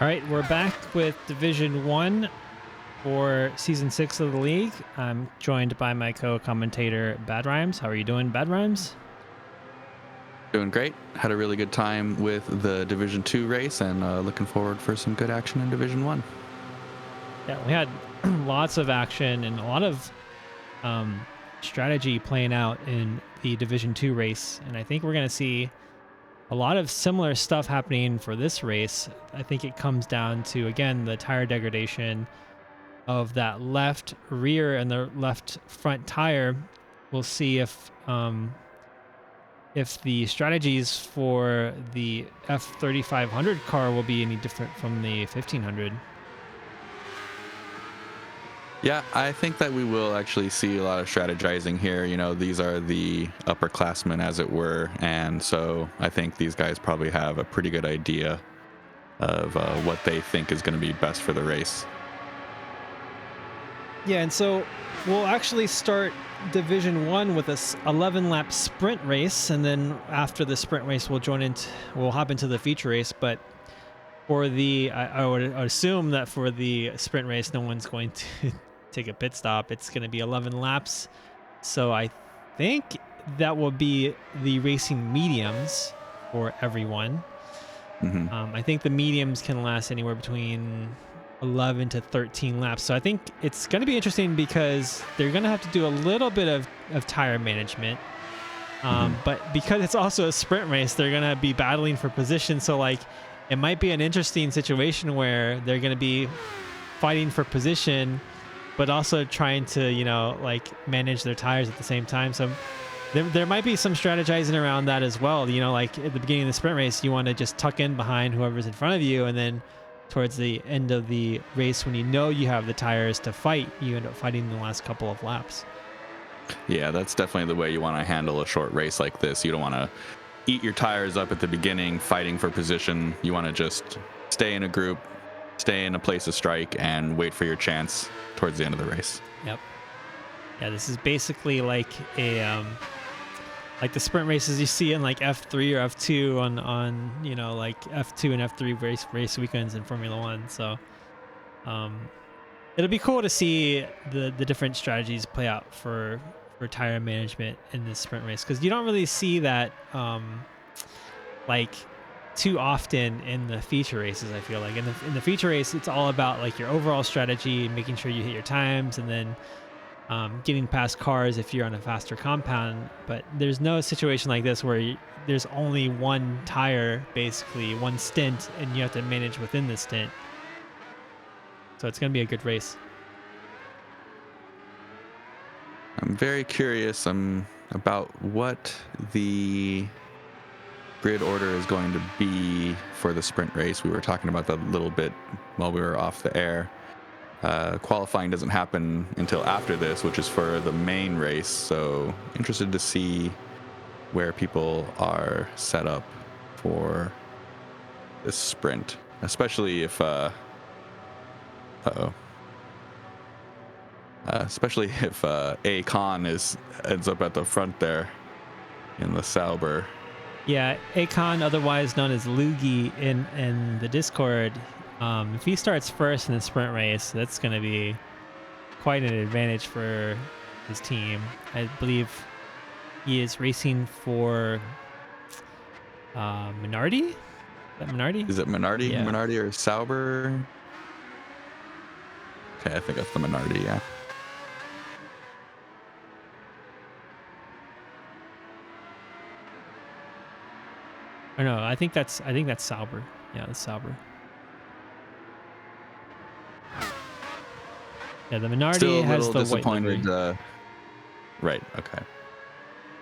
All right, we're back with Division 1 for Season 6 of the league. I'm joined by my co-commentator, Bad Rhymes. How are you doing, Bad Rhymes? Doing great. Had a really good time with the Division 2 race and looking forward for some good action in Division 1. Yeah, we had lots of action and a lot of strategy playing out in the Division 2 race. And I think we're going to see a lot of similar stuff happening for this race. I think it comes down to, again, the tire degradation of that left rear and the left front tire. We'll see if the strategies for the F3500 car will be any different from the 1500. Yeah, I think that we will actually see a lot of strategizing here. You know, these are the upperclassmen, as it were, and so I think these guys probably have a pretty good idea of what they think is going to be best for the race. Yeah, and so we'll actually start Division 1 with a 11-lap sprint race, and then after the sprint race, we'll hop into the feature race. But for I would assume that for the sprint race, no one's going to take a pit stop. It's going to be 11 laps. So I think that will be the racing mediums for everyone. I think the mediums can last anywhere between 11 to 13 laps. So I think it's going to be interesting because they're going to have to do a little bit of tire management. But because it's also a sprint race, they're going to be battling for position. So like it might be an interesting situation where they're going to be fighting for position, but also trying to, like manage their tires at the same time. So there might be some strategizing around that as well. Like at the beginning of the sprint race, you want to just tuck in behind whoever's in front of you. And then towards the end of the race, when you have the tires to fight, you end up fighting the last couple of laps. Yeah, that's definitely the way you want to handle a short race like this. You don't want to eat your tires up at the beginning, fighting for position. You want to just stay in a group, stay in a place of strike, and wait for your chance towards the end of the race. Yep. Yeah, this is basically like like the sprint races you see in like F3 or F2 on like F2 and F3 race weekends in Formula One. So it'll be cool to see the different strategies play out for tire management in this sprint race, because you don't really see that like too often in the feature races. I feel like in the feature race, it's all about like your overall strategy and making sure you hit your times, and then getting past cars if you're on a faster compound. But there's no situation like this where there's only one tire, basically one stint, and you have to manage within the stint. So it's going to be a good race. I'm very curious about what the grid order is going to be for the sprint race. We were talking about that a little bit while we were off the air. Qualifying doesn't happen until after this, which is for the main race. So interested to see where people are set up for this sprint, especially if especially if Akon ends up at the front there in the Sauber. Yeah, Akon, otherwise known as Loogie in the Discord, if he starts first in the sprint race, that's going to be quite an advantage for his team. I believe he is racing for Minardi? Is that Minardi? Is it Minardi? Yeah. Minardi or Sauber? Okay, I think that's the Minardi, yeah. Or no, I think that's Sauber. Yeah, that's Sauber. Yeah, the Minardi Still a has little the white disappointed. livery. Right, okay.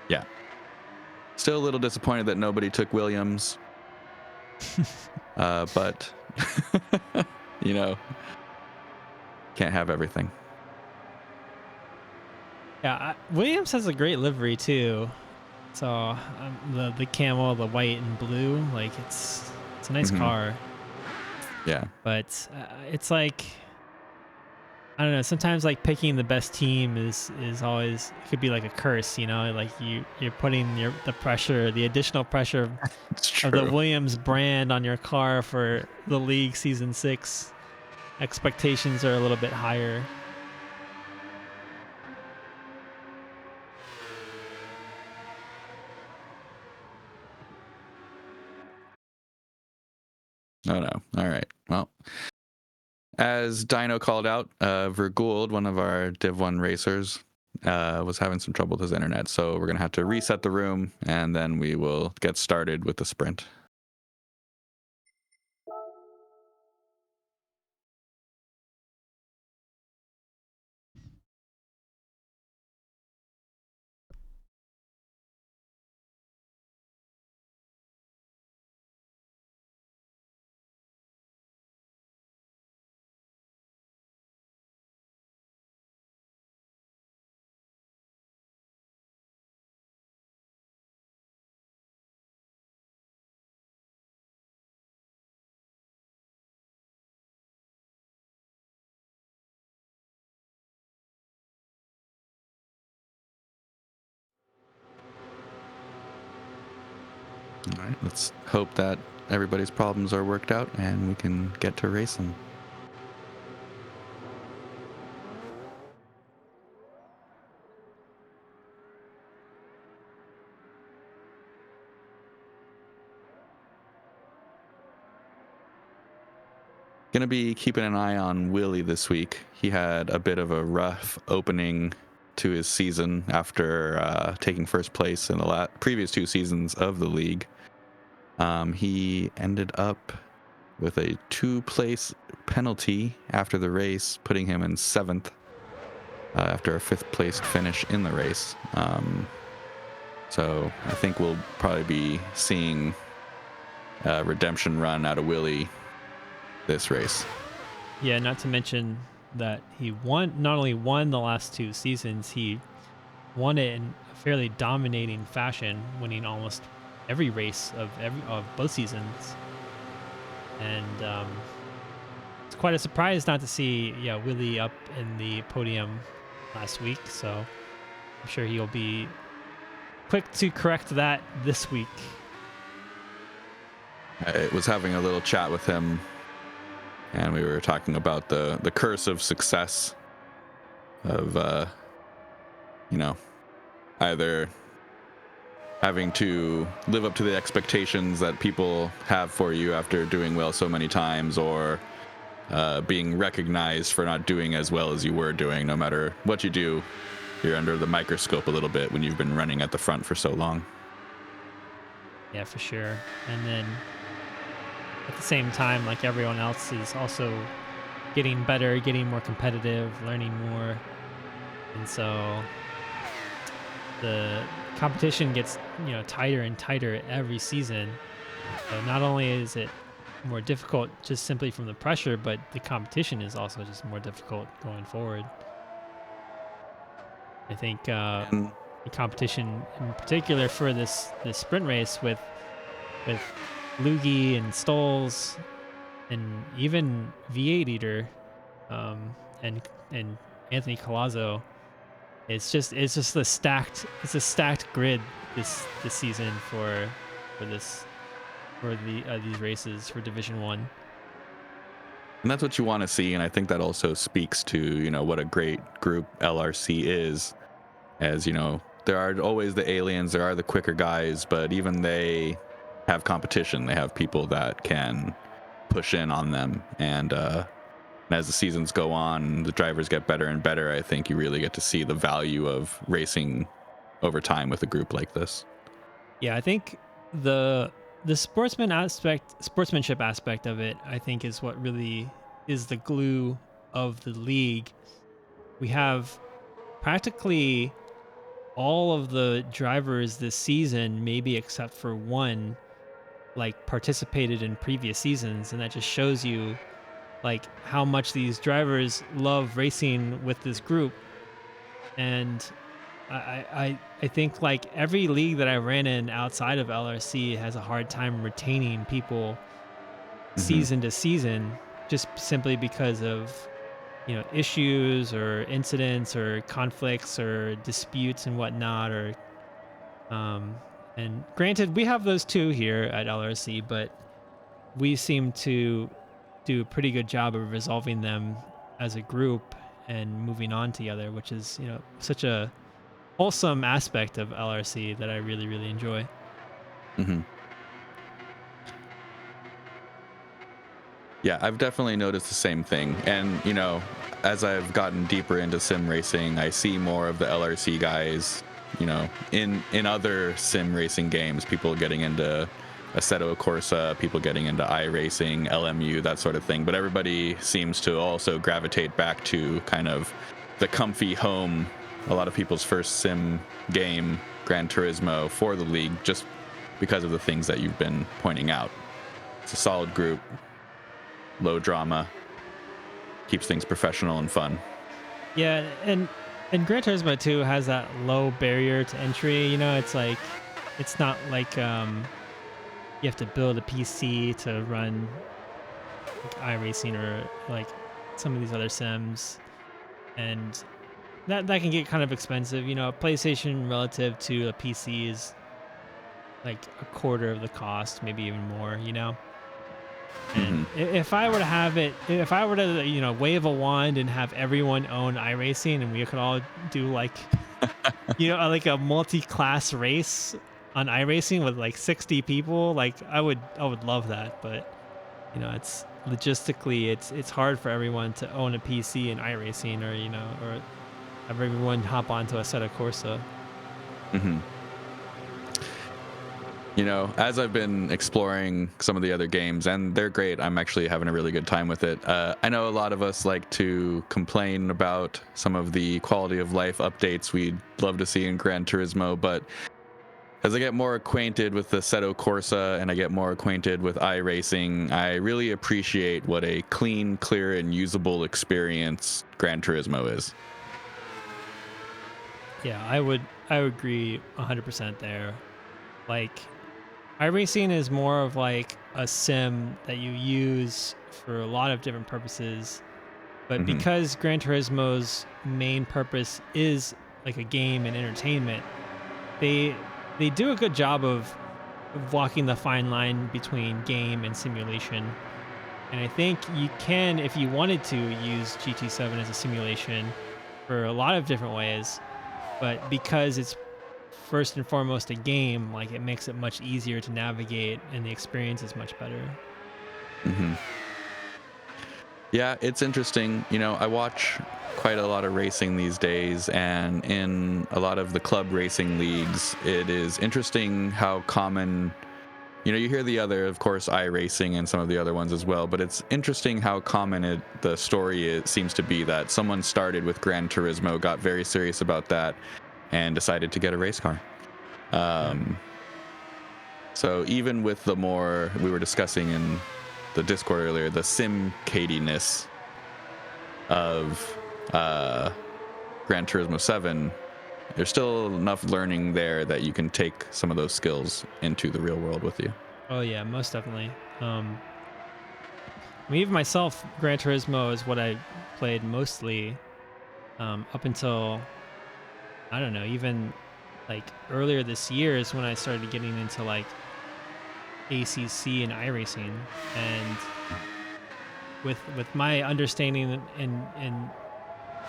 Yeah. Still a little disappointed that nobody took Williams. But, can't have everything. Yeah, Williams has a great livery too. So the camel, the white and blue, like it's a nice car. Yeah. But it's like, I don't know. Sometimes like picking the best team is always could be like a curse, you know. Like you're putting the pressure, the additional pressure It's of the true. Williams brand on your car for the league season 6. Expectations are a little bit higher. Oh no. All right. Well, as Dino called out, Vergould, one of our Div 1 racers, was having some trouble with his internet. So we're going to have to reset the room and then we will get started with the sprint. All right. Let's hope that everybody's problems are worked out and we can get to racing. Going to be keeping an eye on Willie this week. He had a bit of a rough opening to his season after taking first place in the previous 2 seasons of the league. He ended up with a 2-place penalty after the race, putting him in 7th after a 5th place finish in the race. So I think we'll probably be seeing a redemption run out of Willie this race. Yeah, not to mention that he not only won the last 2 seasons, he won it in a fairly dominating fashion, winning almost every race of both seasons. And it's quite a surprise not to see Willie up in the podium last week. So I'm sure he'll be quick to correct that this week. I was having a little chat with him, and we were talking about the curse of success of either having to live up to the expectations that people have for you after doing well so many times, or being recognized for not doing as well as you were doing. No matter what you do, you're under the microscope a little bit when you've been running at the front for so long. Yeah, for sure. And then at the same time, like everyone else is also getting better, getting more competitive, learning more. And so the competition gets, tighter and tighter every season. So not only is it more difficult just simply from the pressure, but the competition is also just more difficult going forward. I think the competition in particular for this sprint race with Lugie and Stoles and even V8 Eater and Anthony Colazzo, it's just a stacked grid this season for these races for Division 1. And that's what you want to see, and I think that also speaks to what a great group LRC is. As there are always the aliens, there are the quicker guys, but even they have competition. They have people that can push in on them, and as the seasons go on, the drivers get better and better. I think you really get to see the value of racing over time with a group like this. Yeah, I think the sportsmanship aspect of it, I think, is what really is the glue of the league. We have practically all of the drivers this season, maybe except for one, like participated in previous seasons, and that just shows you like how much these drivers love racing with this group. And I think like every league that I ran in outside of LRC has a hard time retaining people season to season, just simply because of issues or incidents or conflicts or disputes and whatnot, or um, and granted, we have those too here at LRC, but we seem to do a pretty good job of resolving them as a group and moving on together, which is such a wholesome aspect of LRC that I really really enjoy. Hmm. Yeah, I've definitely noticed the same thing. And, as I've gotten deeper into sim racing, I see more of the LRC guys, in other sim racing games, people getting into Assetto Corsa, people getting into iRacing, LMU, that sort of thing. But everybody seems to also gravitate back to kind of the comfy home, a lot of people's first sim game, Gran Turismo, for the league, just because of the things that you've been pointing out. It's a solid group, low drama, keeps things professional and fun. Yeah, and Gran Turismo 2 has that low barrier to entry. It's like it's not like you have to build a PC to run like iRacing or like some of these other sims, and that can get kind of expensive. A PlayStation relative to a PC is like a quarter of the cost, maybe even more. And Hmm. if I were to have it, if I were to, wave a wand and have everyone own iRacing and we could all do like, like a multi-class race on iRacing with like 60 people, like I would love that. But, it's logistically, it's hard for everyone to own a PC in iRacing or have everyone hop onto a set of Corsa. Hmm. As I've been exploring some of the other games, and they're great, I'm actually having a really good time with it. I know a lot of us like to complain about some of the quality of life updates we'd love to see in Gran Turismo, but as I get more acquainted with the Assetto Corsa and I get more acquainted with iRacing, I really appreciate what a clean, clear, and usable experience Gran Turismo is. Yeah, I would agree 100% there. Like, iRacing is more of like a sim that you use for a lot of different purposes, but Hmm. because Gran Turismo's main purpose is like a game and entertainment, they they do a good job of walking the fine line between game and simulation. And I think you can, if you wanted to, use GT7 as a simulation for a lot of different ways, but because it's first and foremost a game, like it makes it much easier to navigate and the experience is much better. Hmm. Yeah, it's interesting. I watch quite a lot of racing these days, and in a lot of the club racing leagues, it is interesting how common. You hear the other, of course, iRacing and some of the other ones as well, but it's interesting how common the story seems to be that someone started with Gran Turismo, got very serious about that, and decided to get a race car. Yeah. Um, so even with the more we were discussing in the Discord earlier, the sim cadiness of Gran Turismo 7, there's still enough learning there that you can take some of those skills into the real world with you. Oh yeah, most definitely. I mean, even myself, Gran Turismo is what I played mostly up until I don't know, even like earlier this year is when I started getting into like ACC and iRacing, and with my understanding and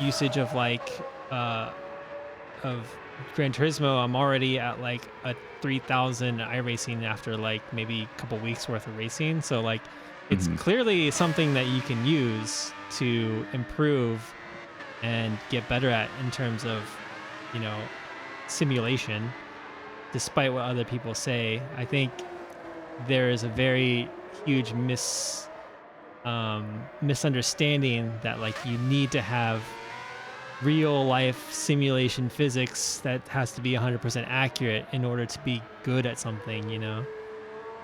usage of like uh of Gran Turismo, I'm already at like a 3,000 iRacing after like maybe a couple weeks worth of racing. So like it's Hmm. clearly something that you can use to improve and get better at in terms of, you know, simulation, despite what other people say. I think there is a very huge misunderstanding that like you need to have real life simulation physics that has to be 100% accurate in order to be good at something.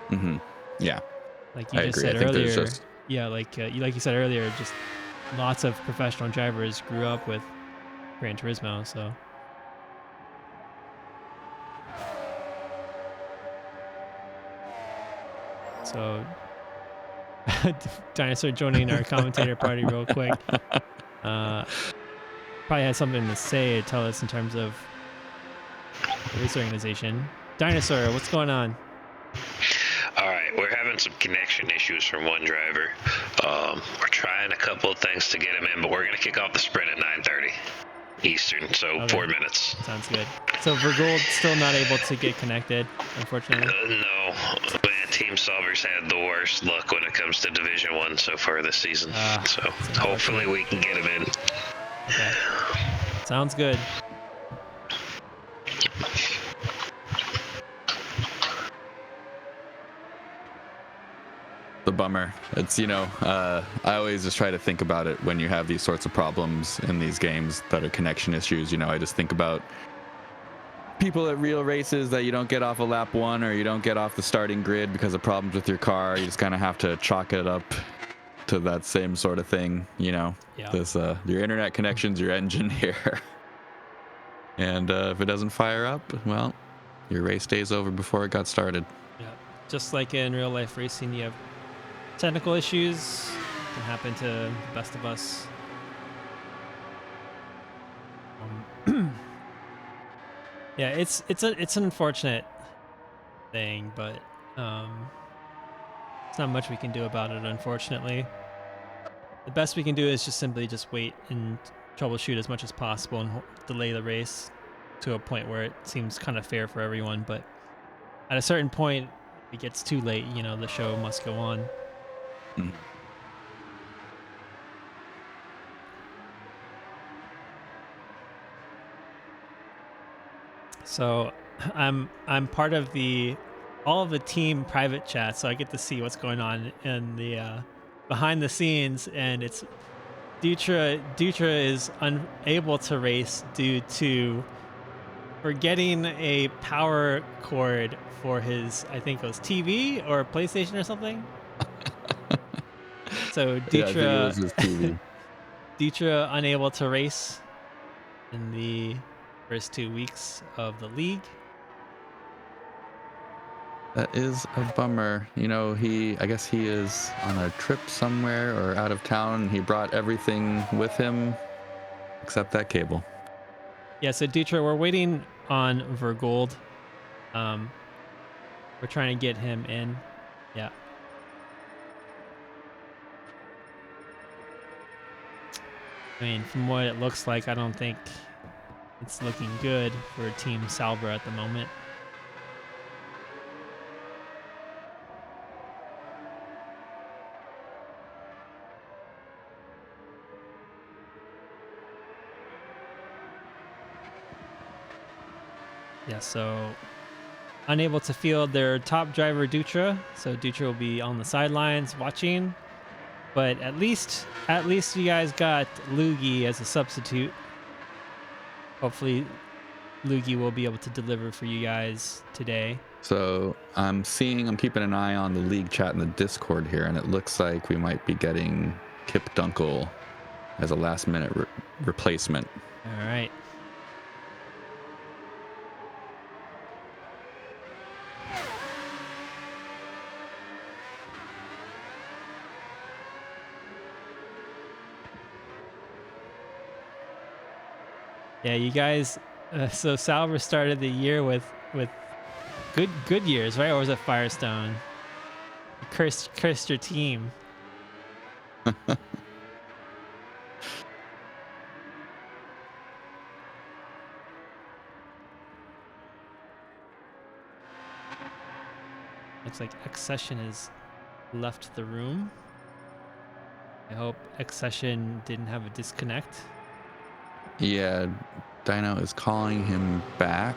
Hmm. Yeah, Like you I just agree. I said think there's earlier. just Yeah, like you said earlier, just lots of professional drivers grew up with Gran Turismo. So Dinosaur joining our commentator party real quick. Probably has something to say to tell us in terms of the race organization. Dinosaur, what's going on? All right, we're having some connection issues from one driver. We're trying a couple of things to get him in, but we're going to kick off the sprint at 9:30 Eastern, so Okay. 4 minutes. Sounds good. So Vergold still not able to get connected, unfortunately. No, man, Team Solvers had the worst luck when it comes to Division 1 so far this season. So hopefully we can get him in. Okay. Sounds good. The bummer. It's, I always just try to think about it when you have these sorts of problems in these games that are connection issues. I just think about people at real races that you don't get off of lap 1 or you don't get off the starting grid because of problems with your car. You just kind of have to chalk it up to that same sort of thing. Yeah. This your internet connection's your engine here. And if it doesn't fire up, well, your race day's over before it got started. Yeah. Just like in real life racing, you have technical issues. Can happen to the best of us. Yeah, it's an unfortunate thing, but it's not much we can do about it, unfortunately. The best we can do is just simply wait and troubleshoot as much as possible and delay the race to a point where it seems kind of fair for everyone. But at a certain point, if it gets too late, the show must go on. Mm. So I'm part of all of the team private chat, so I get to see what's going on in the behind the scenes, and it's Dutra is unable to race due to forgetting a power cord for his, I think it was TV or PlayStation or something. So Yeah, I think it was his TV. Dutra unable to race in the first 2 weeks of the league. That is a bummer. I guess he is on a trip somewhere or out of town. He brought everything with him except that cable. Yeah, so Dutra, we're waiting on Vergold. We're trying to get him in. Yeah. I mean, from what it looks like, I don't think it's looking good for Team Salbra at the moment. Yeah, so unable to field their top driver Dutra, so Dutra will be on the sidelines watching. But at least you guys got Lugi as a substitute. Hopefully Lugi will be able to deliver for you guys today. So I'm keeping an eye on the league chat in the Discord here, and it looks like we might be getting Kip Dunkel as a last minute replacement. All right. Yeah, you guys. So Salver started the year with good years, right? Or was it Firestone? Cursed your team. Looks like Accession has left the room. I hope Accession didn't have a disconnect. Yeah, Dino is calling him back,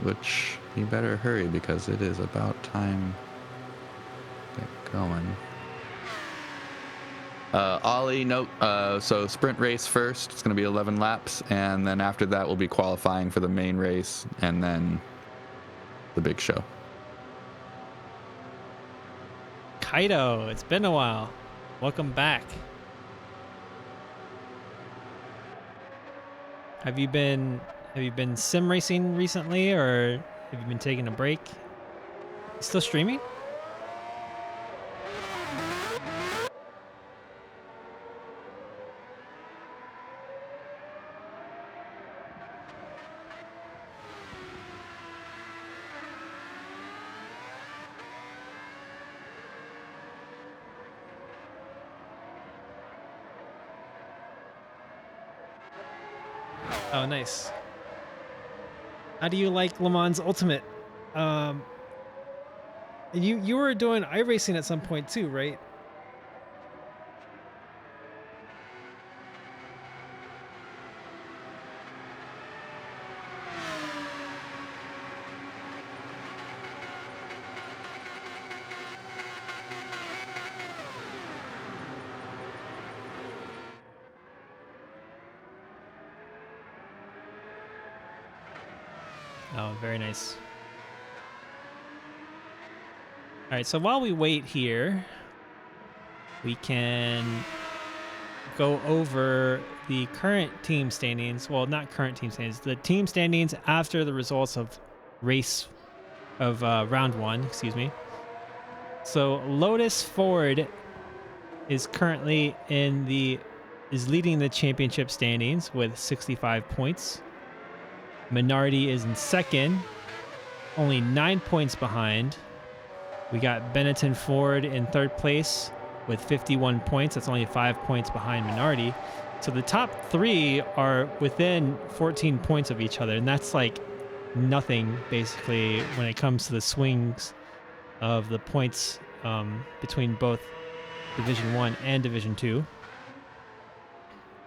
which he better hurry because it is about time to get going. Ollie, nope. So sprint race first. It's going to be 11 laps, and then after that we'll be qualifying for the main race, and then the big show. Kaido, it's been a while. Welcome back. Have you been sim racing recently, or have you been taking a break? You still streaming? Oh, nice. How do you like Le Mans Ultimate? Um, you were doing iRacing at some point too, right? Oh, very nice. All right, so while we wait here, we can go over the current team standings. Well, not current team standings, the team standings after the results of round one, excuse me. So Lotus Ford is currently is leading the championship standings with 65 points. Minardi is in second, only 9 points behind. We got Benetton Ford in third place with 51 points. That's only 5 points behind Minardi. So the top three are within 14 points of each other, and that's like nothing basically when it comes to the swings of the points between both Division 1 and Division 2.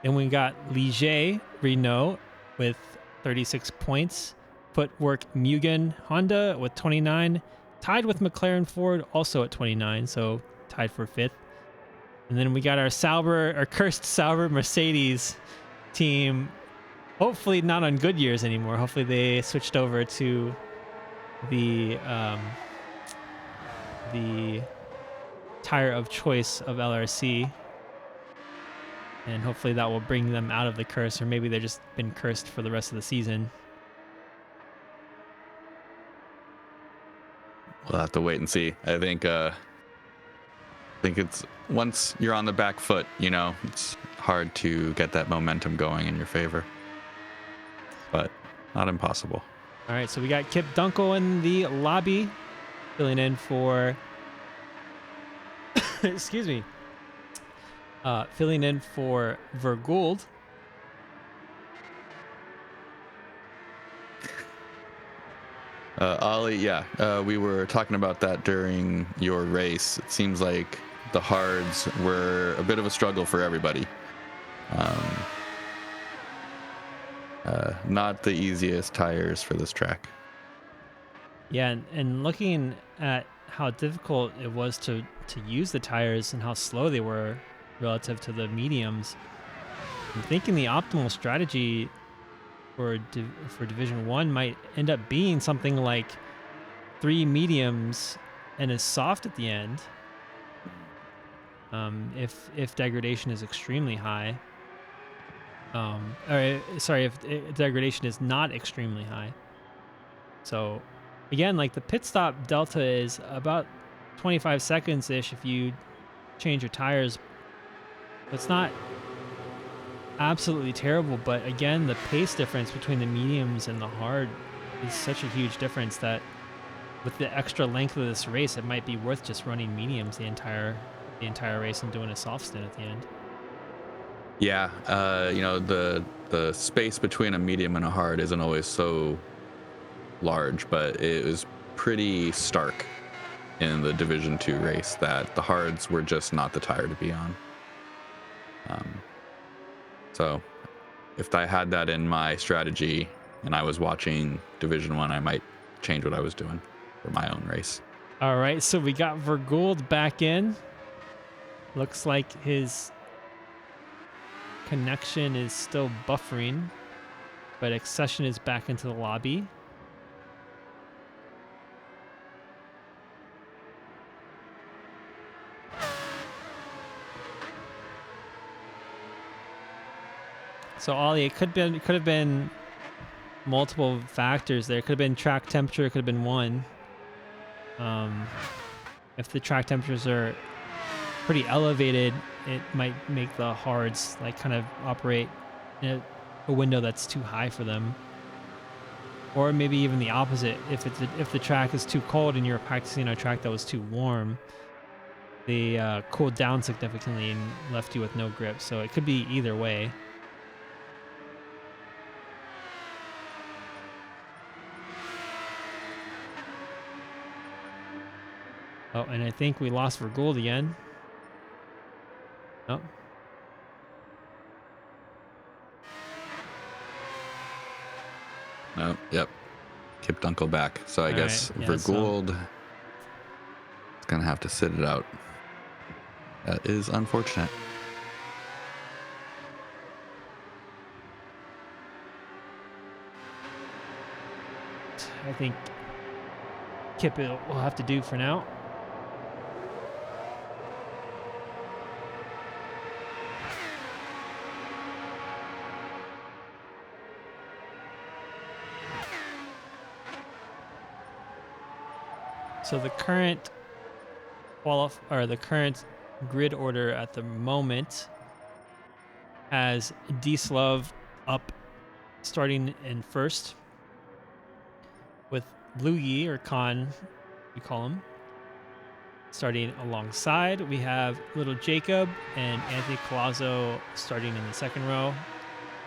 Then we got Ligier Renault with 36 points. Footwork Mugen Honda with 29. Tied with McLaren Ford also at 29, so tied for fifth. And then we got our cursed Sauber Mercedes team. Hopefully not on good years anymore. Hopefully they switched over to the tire of choice of LRC. And hopefully that will bring them out of the curse, or maybe they've just been cursed for the rest of the season. We'll have to wait and see. I think it's once you're on the back foot, it's hard to get that momentum going in your favor. But not impossible. All right, so we got Kip Dunkel in the lobby, filling in for excuse me. Filling in for Vergould. Ollie, yeah, we were talking about that during your race. It seems like the hards were a bit of a struggle for everybody. Not the easiest tires for this track. Yeah, and looking at how difficult it was to use the tires and how slow they were relative to the mediums, I'm thinking the optimal strategy for Division 1 might end up being something like 3 mediums and a soft at the end. If degradation is extremely high. If degradation is not extremely high. So again, like the pit stop delta is about 25 seconds-ish if you change your tires. It's not absolutely terrible, but again, the pace difference between the mediums and the hard is such a huge difference that with the extra length of this race, it might be worth just running mediums the entire race and doing a soft stint at the end. Yeah, the space between a medium and a hard isn't always so large, but it was pretty stark in the Division 2 race that the hards were just not the tire to be on. So if I had that in my strategy and I was watching Division 1, I might change what I was doing for my own race. All right, so we got Vergould back in. Looks like his connection is still buffering, but Accession is back into the lobby. So Ollie, it could have been multiple factors there. It could have been track temperature. It could have been one. If the track temperatures are pretty elevated, it might make the hards like kind of operate in a window that's too high for them. Or maybe even the opposite. If the track is too cold and you're practicing on a track that was too warm, they cooled down significantly and left you with no grip. So it could be either way. Oh, and I think we lost for Gould again. Oh. Oh, yep. Kip Dunkel back. So I All guess right, yeah, Vergould is going to have to sit it out. That is unfortunate. I think Kip will have to do for now. So the current the current grid order at the moment has Dieslov up starting in first with Blue Yi, or Khan, we call him, starting alongside. We have Little Jacob and Anthony Colazzo starting in the second row,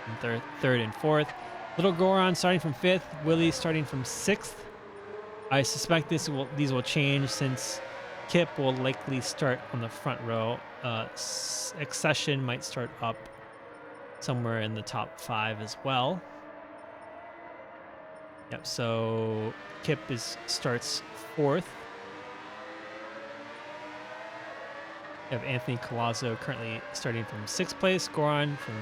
and third and fourth. Little Goron starting from fifth. Willie starting from sixth. I suspect these will change since Kip will likely start on the front row. Accession might start up somewhere in the top 5 as well. Yep, so Kip starts fourth. We have Anthony Colazzo currently starting from 6th place. Goron from,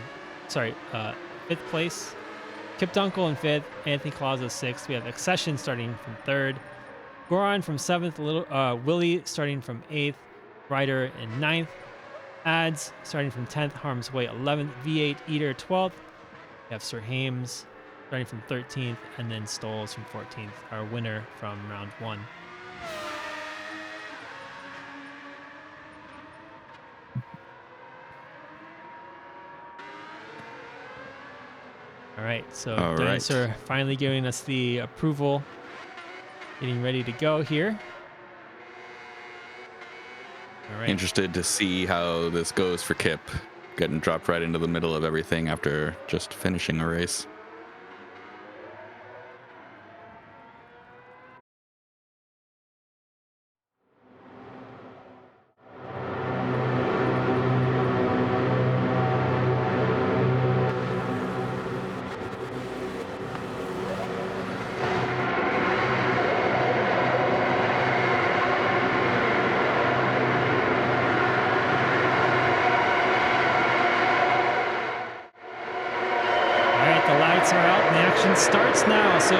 5th place. Kip Dunkel in 5th. Anthony Colazzo 6th. We have Accession starting from 3rd. Goron from 7th. Willie starting from 8th. Ryder in 9th. Ads starting from 10th. Harm's Way 11th. V8 Eater 12th. We have Sir Hames starting from 13th. And then Stoles from 14th. Our winner from round 1. All right, so Dennis are finally giving us the approval, getting ready to go here. All right. Interested to see how this goes for Kip, getting dropped right into the middle of everything after just finishing a race. Starts now, so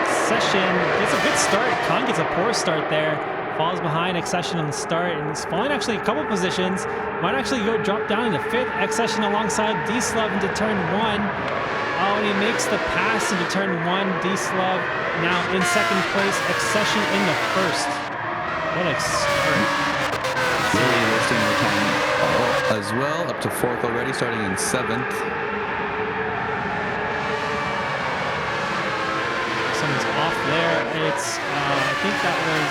Accession gets a good start. Khan gets a poor start there, falls behind Accession on the start, and is falling actually a couple positions. Might actually go drop down into 5th. Accession alongside Dieslov into turn 1. Oh, and he makes the pass into turn 1. Dieslov now in 2nd place. Accession in the 1st. What a start! Really wasting their time as well, up to 4th already, starting in 7th. Someone's off there. It's, I think that was,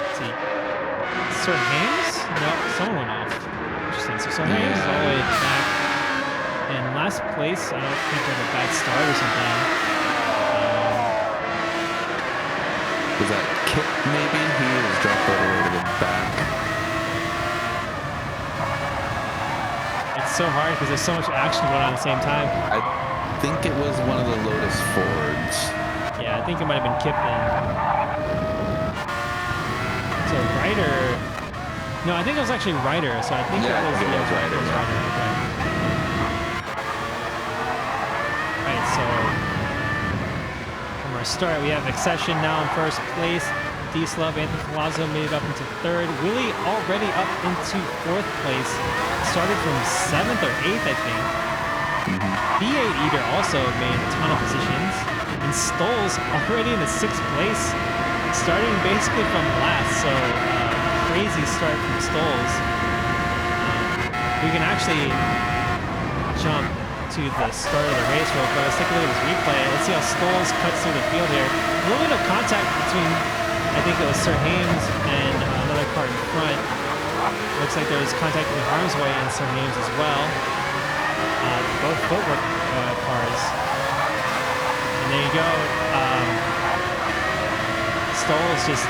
let's see, Sir Hames? No, someone went off. Interesting. So Sir Hames is all the way back in last place. I don't think they had a bad start or something. Was that Kip maybe? He was dropped all the way to the back. It's so hard because there's so much action going on at the same time. I think it was one of the Lotus Fords. Yeah, I think it might have been Kip then. So Ryder. No, I think it was actually Ryder. So I think it was Ryder. Okay. Alright, so from our start, we have Accession now in 1st place. Dieslov, Anthony Colazzo made it up into 3rd. Willie already up into 4th place. Started from 7th or 8th, I think. V8 Eater also made a ton of positions, and Stoles already in the 6th place, starting basically from last. So crazy start from Stoles. We can actually jump to the start of the race real quick. Let's take a look at this replay. Let's see how Stoles cuts through the field here. A little bit of contact between, I think it was Sir Hames and another car in front. Looks like there's contact with Harm's Way and Sir Hames as well. Both footwork cars. And there you go. Stoles just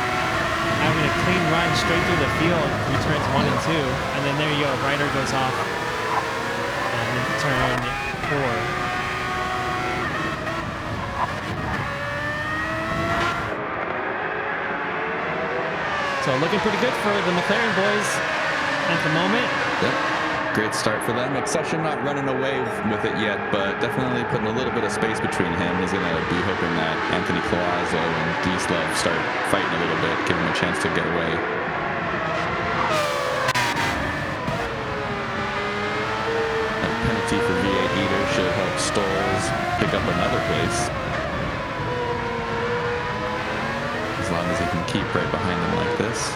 having a clean run straight through the field through turns 1 and 2, and then there you go, Ryder goes off in turn 4. So looking pretty good for the McLaren boys at the moment. Yep. Great start for them. Accession not running away with it yet, but definitely putting a little bit of space between him. He's going to be hoping that Anthony Collazo and Dieslov start fighting a little bit, give him a chance to get away. A penalty for V8 Eater should help Stolz pick up another place. As long as he can keep right behind them like this.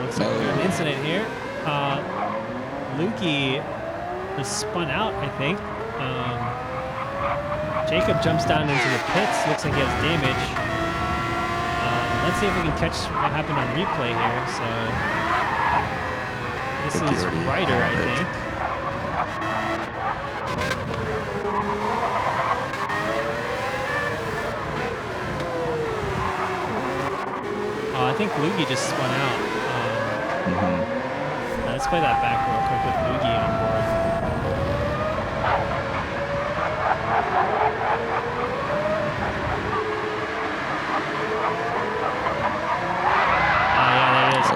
Looks like we got an incident here. Lukey was spun out, I think. Jacob jumps down into the pits. Looks like he has damage. Let's see if we can catch what happened on replay here. So this is Ryder, I think. I think Lukey just spun out. Let's play that back real quick with Lukey on board. Yeah, there it is.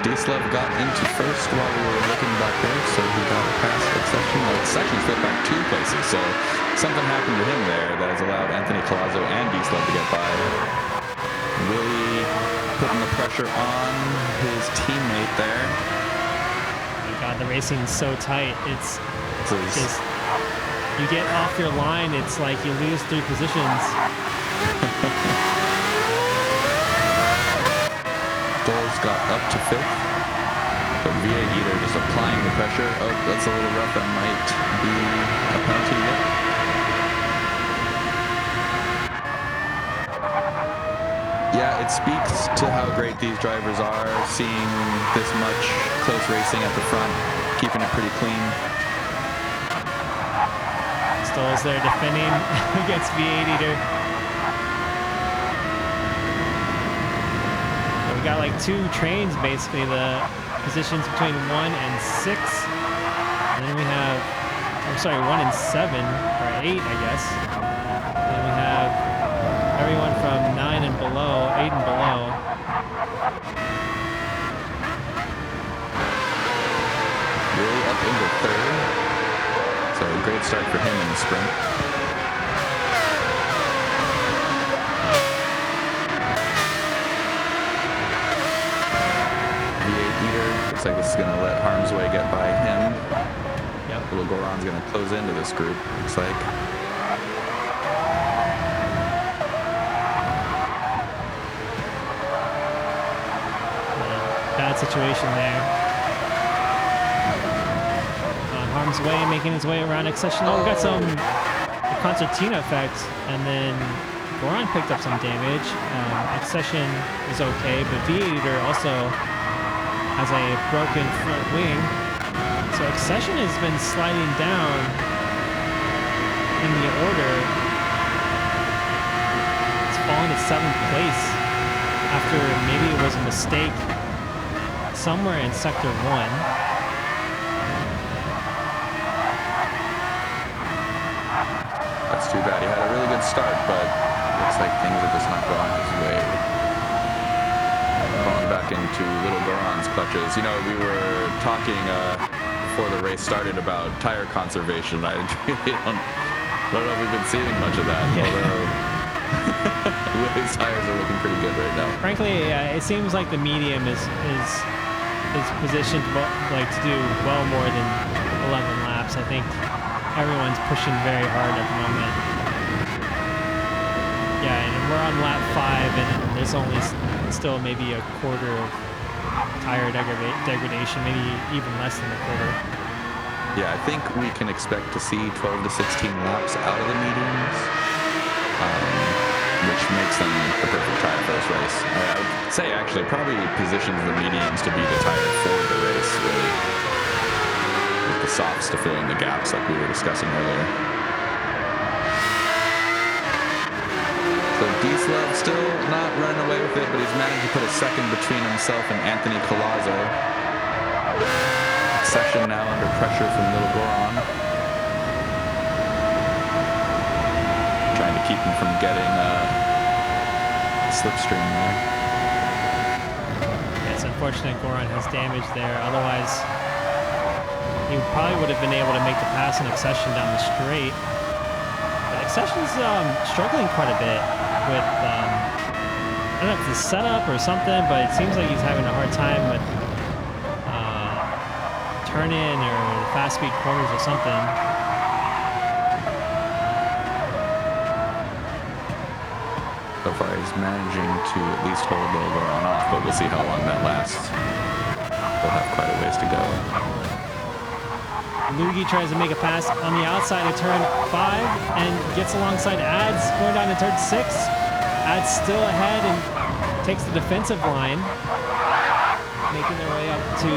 Dieslov got into first while we were looking back there, so he got past Accession. Accession flipped back 2 places, so something happened to him there that has allowed Anthony Collazo and Dieslov to get by. Willie putting the pressure on his teammate there. Oh my God, the racing is so tight. It's just, you get off your line, it's like you lose 3 positions. Stolz got up to 5th, but V8 Eater just applying the pressure. Oh, that's a little rough. That might be a penalty. Yeah, it speaks to how great these drivers are, seeing this much close racing at the front, keeping it pretty clean. Stolz there defending against V8 Eater. Got like 2 trains basically, the positions between 1 and 6, and then we have, I'm sorry, 1 and 7 or 8, I guess. And then we have everyone from 9 and below, 8 and below. Really up into 3rd, so a great start for him in the sprint. Looks like this is going to let Harm's Way get by him. Yep. Little Goron's going to close into this group, looks like. Bad situation there. Harm's Way making his way around Accession. Oh, we got some concertina effect, and then Goron picked up some damage. Accession is okay, but V8 Eater also has a broken front wing. So Accession has been sliding down in the order. It's fallen to 7th place after maybe it was a mistake somewhere in Sector 1. That's too bad. He had a really good start, but looks like things are just not going his way. Falling back into little Goron's clutches. You know, we were talking before the race started about tire conservation. I really don't know if we've been seeing much of that, although Willie's tires are looking pretty good right now. Frankly, it seems like the medium is positioned like to do well more than 11 laps. I think everyone's pushing very hard at the moment. Yeah, and we're on lap 5, and there's only still maybe a quarter of tire degradation, maybe even less than a quarter. Yeah, I think we can expect to see 12 to 16 laps out of the mediums. which makes them the perfect tire for this race. I would say actually probably positions the mediums to be the tire for the race, really, with the softs to fill in the gaps like we were discussing earlier. So Dieslove still not running away with it, but he's managed to put a second between himself and Anthony Colazzo. Session now under pressure from Little Goron, trying to keep him from getting slipstream there. Yeah, it's unfortunate Goron has damage there. Otherwise, he probably would have been able to make the pass in Accession down the straight. But Accession's struggling quite a bit with, I don't know if it's a setup or something, but it seems like he's having a hard time with turn in or the fast speed corners or something. So far he's managing to at least hold Little Goron off, but we'll see how long that lasts. We'll have quite a ways to go. Luigi tries to make a pass on the outside of turn 5 and gets alongside Ads going down to turn 6. Ads still ahead and takes the defensive line, making their way up to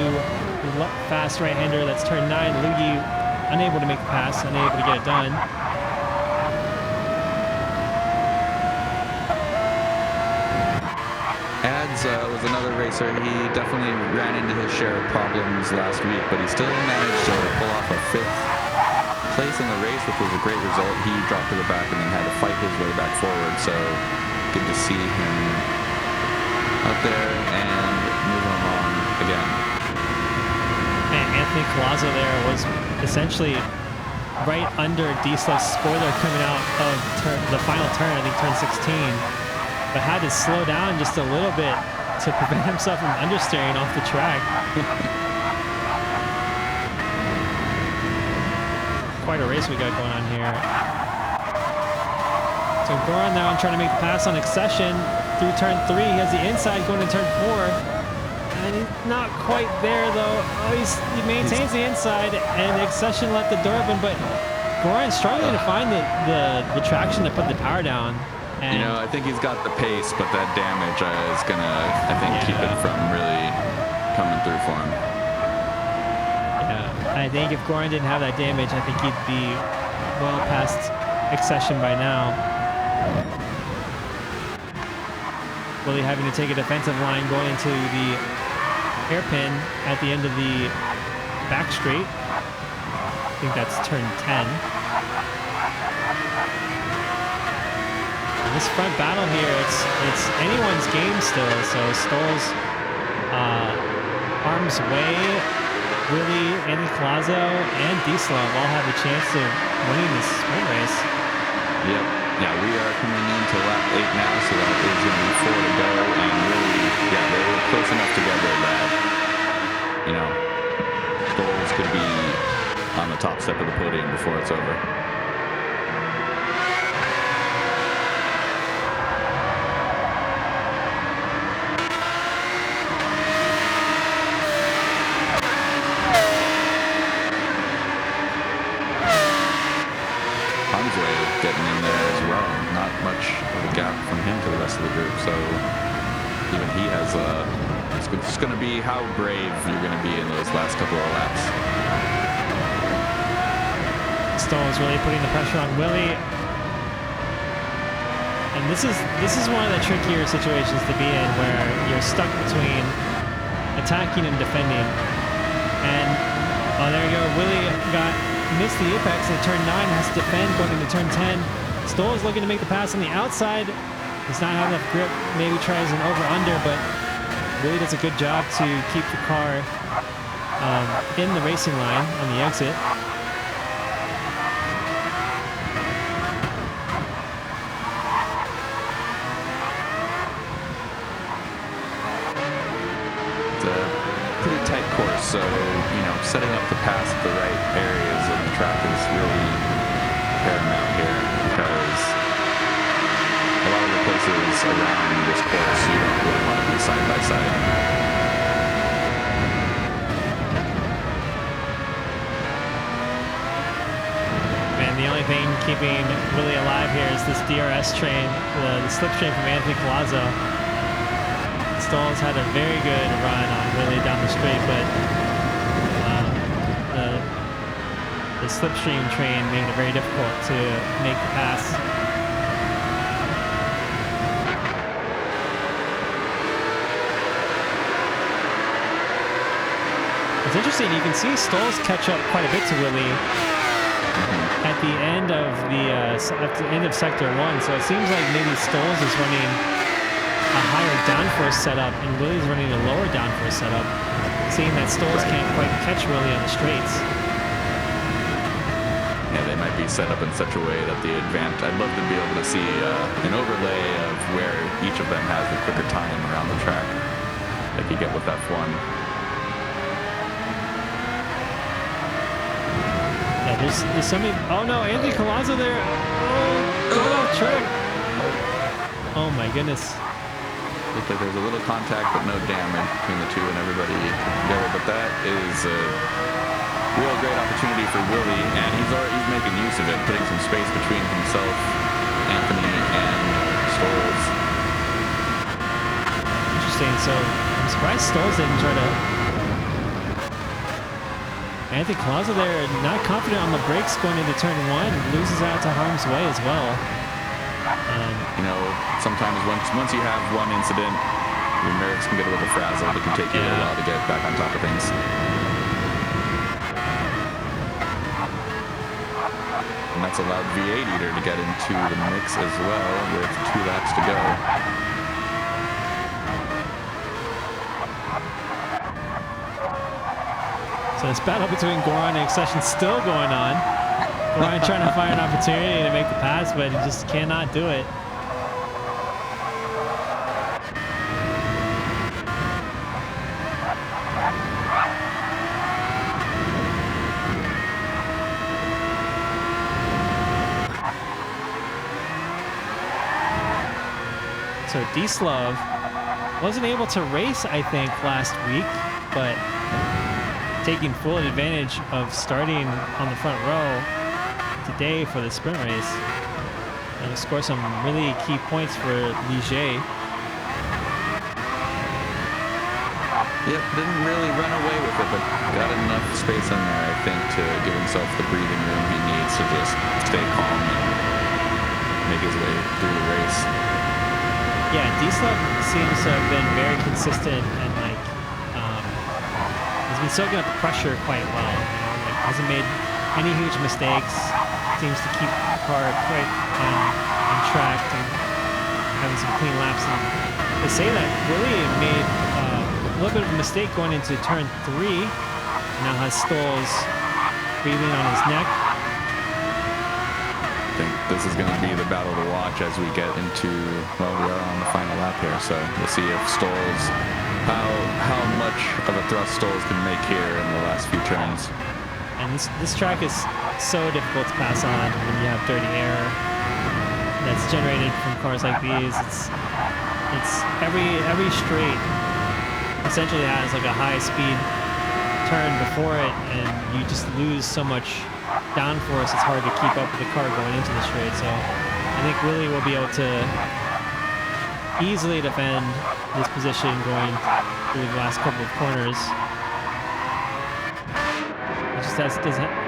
the fast right-hander. That's turn 9. Luigi unable to make the pass, unable to get it done. Ads was another racer. He definitely ran into his share of problems last week, but he still managed to pull off a 5th place in the race, which was a great result. He dropped to the back and then had to fight his way back forward, so good to see him out there and moving along again. And Anthony Colazzo there was essentially right under Diesel's spoiler coming out of the final turn, I think turn 16. But had to slow down just a little bit to prevent himself from understeering off the track. Quite a race we got going on here. So Goron now trying to make the pass on Accession through turn 3. He has the inside going to turn 4. And he's not quite there though. Oh, he maintains the inside and Accession left the door open, but Goron's struggling to find the traction to put the power down. And you know, I think he's got the pace, but that damage is going to, I think, keep it from really coming through for him. Yeah, I think if Goron didn't have that damage, I think he'd be well past Accession by now. Willie having to take a defensive line going into the hairpin at the end of the back straight. I think that's turn 10. This front battle here, it's anyone's game still. So Stoll's arms way, Willie, Anthony Colazzo, and Dieslove all have a chance of winning this sprint race. Yep. Yeah, we are coming into lap 8 now, so that is going to be 4 to go. And really, yeah, they were close enough together that, you know, Stoll's could be on the top step of the podium before it's over. Getting in there as well. Not much of a gap from him to the rest of the group, so even he has it's just going to be how brave you're going to be in those last couple of laps. Stoll is really putting the pressure on Willie, and this is one of the trickier situations to be in, where you're stuck between attacking and defending. And oh, there you go. Willie missed the apex in turn 9, has to defend going into turn 10. Stoll is looking to make the pass on the outside. He's not having enough grip. Maybe tries an over-under, but really does a good job to keep the car in the racing line on the exit. It's a pretty tight course, so, you know, setting up the pass at the right areas of the track is really paramount here, because a lot of the places around this course you don't really want to be side by side. Man, the only thing keeping Willie alive here is this DRS train, the slipstream from Anthony Colazzo. Stoll's had a very good run on Willie down the straight, but the slipstream train made it very difficult to make the pass. It's interesting, you can see Stoll's catch up quite a bit to Willie at the end of sector 1, so it seems like maybe Stoll's is running a higher downforce setup and Willie's running a lower downforce setup, seeing that Stoll's can't quite catch Willie on the straights. Yeah, they might be set up in such a way that the advantage, I'd love to be able to see an overlay of where each of them has the quicker time around the track, like you get with F1. Yeah, there's somebody. Oh no, Anthony Colazzo there. Oh, going off track. Oh my goodness. Looks like there's a little contact, but no damage between the two and everybody together. But that is a real great opportunity for Willie, and he's making use of it, putting some space between himself, Anthony, and Stolz. Interesting. So I'm surprised Stolz didn't try to. Anthony Colazzo there, not confident on the brakes going into turn 1, loses out to harm's way as well. You know, sometimes once you have one incident, your nerves can get a little frazzled. It can take you a little while to get back on top of things. And that's allowed V8 Eater to get into the mix as well with 2 laps to go. So this battle between Goran and Accession still going on. Goran trying to find an opportunity to make the pass, but he just cannot do it. So Dieslov wasn't able to race, I think, last week, but taking full advantage of starting on the front row today for the sprint race and score some really key points for Ligier. Yep, didn't really run away with it, but got enough space in there, I think, to give himself the breathing room he needs to just stay calm and make his way through the race. Yeah, Dieslov seems to have been very consistent and he's been soaking up the pressure quite well. Hasn't made any huge mistakes. Seems to keep the car quite on track and having some clean laps. And they say that Willie made a little bit of a mistake going into turn 3. Now has Stolz breathing on his neck. I think this is going to be the battle to watch as we get into, well, we are on the final lap here, so we'll see if Stolz, how much of a thrust Stolz can make here in the last few turns. And this track is so difficult to pass on when you have dirty air that's generated from cars like these. It's every straight essentially has like a high speed turn before it, and you just lose so much downforce. It's hard to keep up with the car going into the straight. So I think Willie will be able to easily defend this position going through the last couple of corners. He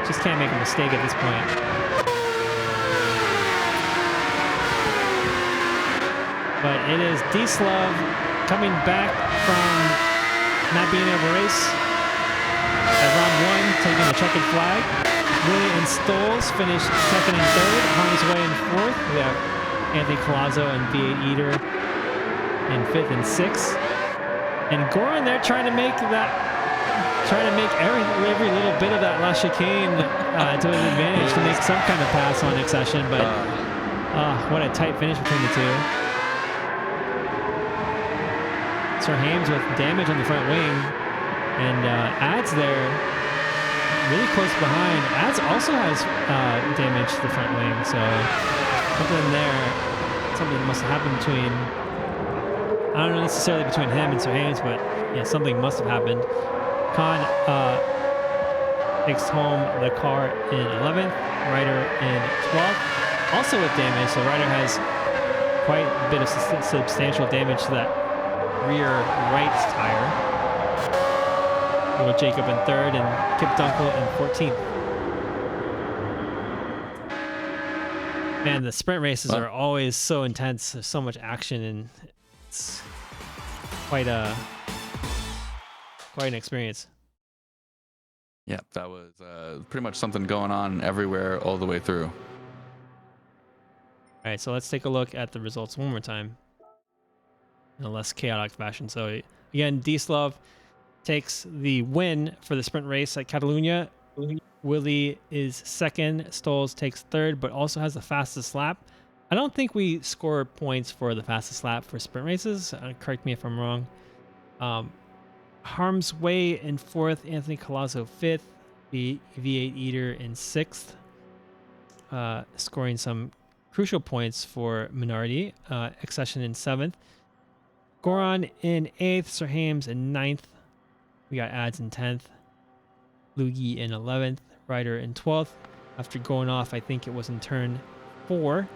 just can't make a mistake at this point. But it is Dieslov coming back from not being able to race at round 1, taking the checkered flag. Willie and Stolz finished 2nd and 3rd, harm's way in 4th. We have Anthony Colazzo and V8 Eater in 5th and 6th. And Goran there trying to make every little bit of that last chicane to his advantage to make some kind of pass on Accession, but what a tight finish between the two. Sir Hames with damage on the front wing, and Ads there really close behind. Ads also has damage to the front wing, so something must have happened between, I don't know necessarily between him and Sir Hames, but yeah, something must have happened. takes home the car in 11th, Ryder in 12th. Also with damage, so Ryder has quite a bit of substantial damage to that rear right tire. Little Jacob in 3rd and Kip Dunkel in 14th. Man, the sprint races are always so intense. There's so much action, and it's quite an experience. Yeah, that was pretty much something going on everywhere all the way through. All right, so let's take a look at the results one more time in a less chaotic fashion. So again, Dieslov takes the win for the sprint race at Catalunya. Willie is 2nd. Stolz takes 3rd, but also has the fastest lap. I don't think we score points for the fastest lap for sprint races. Correct me if I'm wrong. Harm's Way in 4th. Anthony Colazo 5th. The V8 Eater in 6th. Scoring some crucial points for Minardi. Accession in 7th. Goran in 8th. Sir Hames in 9th. We got Ads in 10th. Lugi in 11th. Ryder in 12th. After going off, I think it was in turn 4.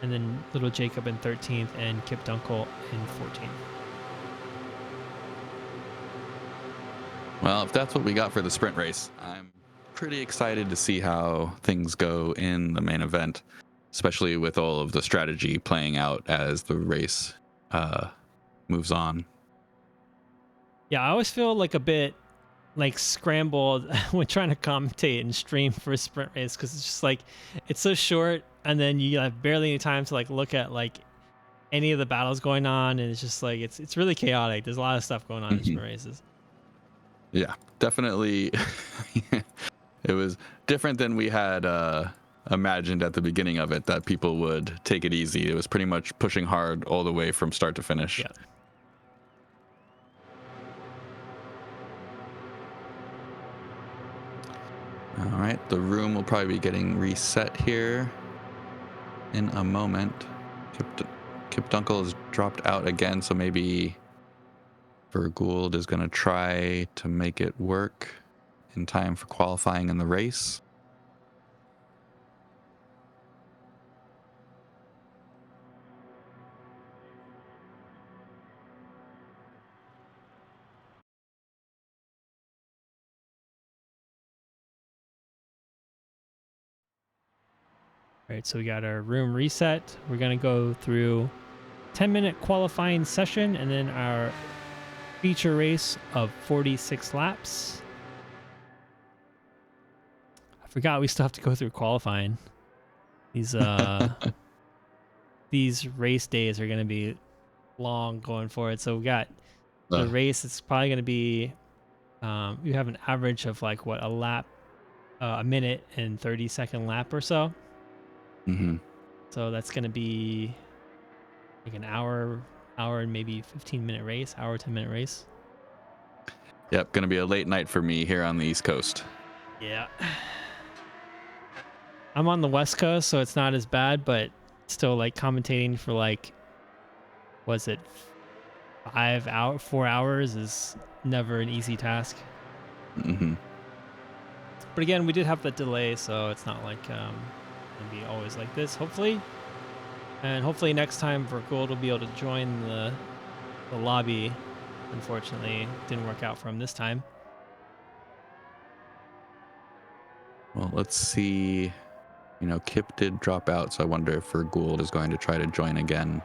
And then Little Jacob in 13th and Kip Dunkel in 14th. Well, if that's what we got for the sprint race, I'm pretty excited to see how things go in the main event, especially with all of the strategy playing out as the race moves on. Yeah, I always feel like a bit like scrambled when trying to commentate and stream for a sprint race, because it's just like it's so short, and then you have barely any time to like look at like any of the battles going on, and it's just like it's really chaotic. There's a lot of stuff going on in sprint races. Yeah, definitely. It was different than we had imagined at the beginning of it, that people would take it easy. It was pretty much pushing hard all the way from start to finish. Yeah. All right, the room will probably be getting reset here in a moment. Kip Dunkel has dropped out again, so maybe Vergould is going to try to make it work in time for qualifying in the race. All right, so we got our room reset. We're going to go through 10-minute qualifying session and then our feature race of 46 laps. I forgot we still have to go through qualifying. These these race days are going to be long going forward. So we got the race. It's probably going to be you have an average of like what, a minute and 30-second lap or so. Mm-hmm. So that's going to be like an hour and maybe 15-minute race, 10-minute race. Yep, gonna be a late night for me here on the East Coast. Yeah. I'm on the West Coast, so it's not as bad, but still like commentating for like, was it 4 hours is never an easy task. Mm-hmm. But again, we did have that delay, so it's not like gonna be always like this, hopefully. And hopefully next time Vergould will be able to join the lobby. Unfortunately, didn't work out for him this time. Well, let's see. You know, Kip did drop out, so I wonder if Vergould is going to try to join again.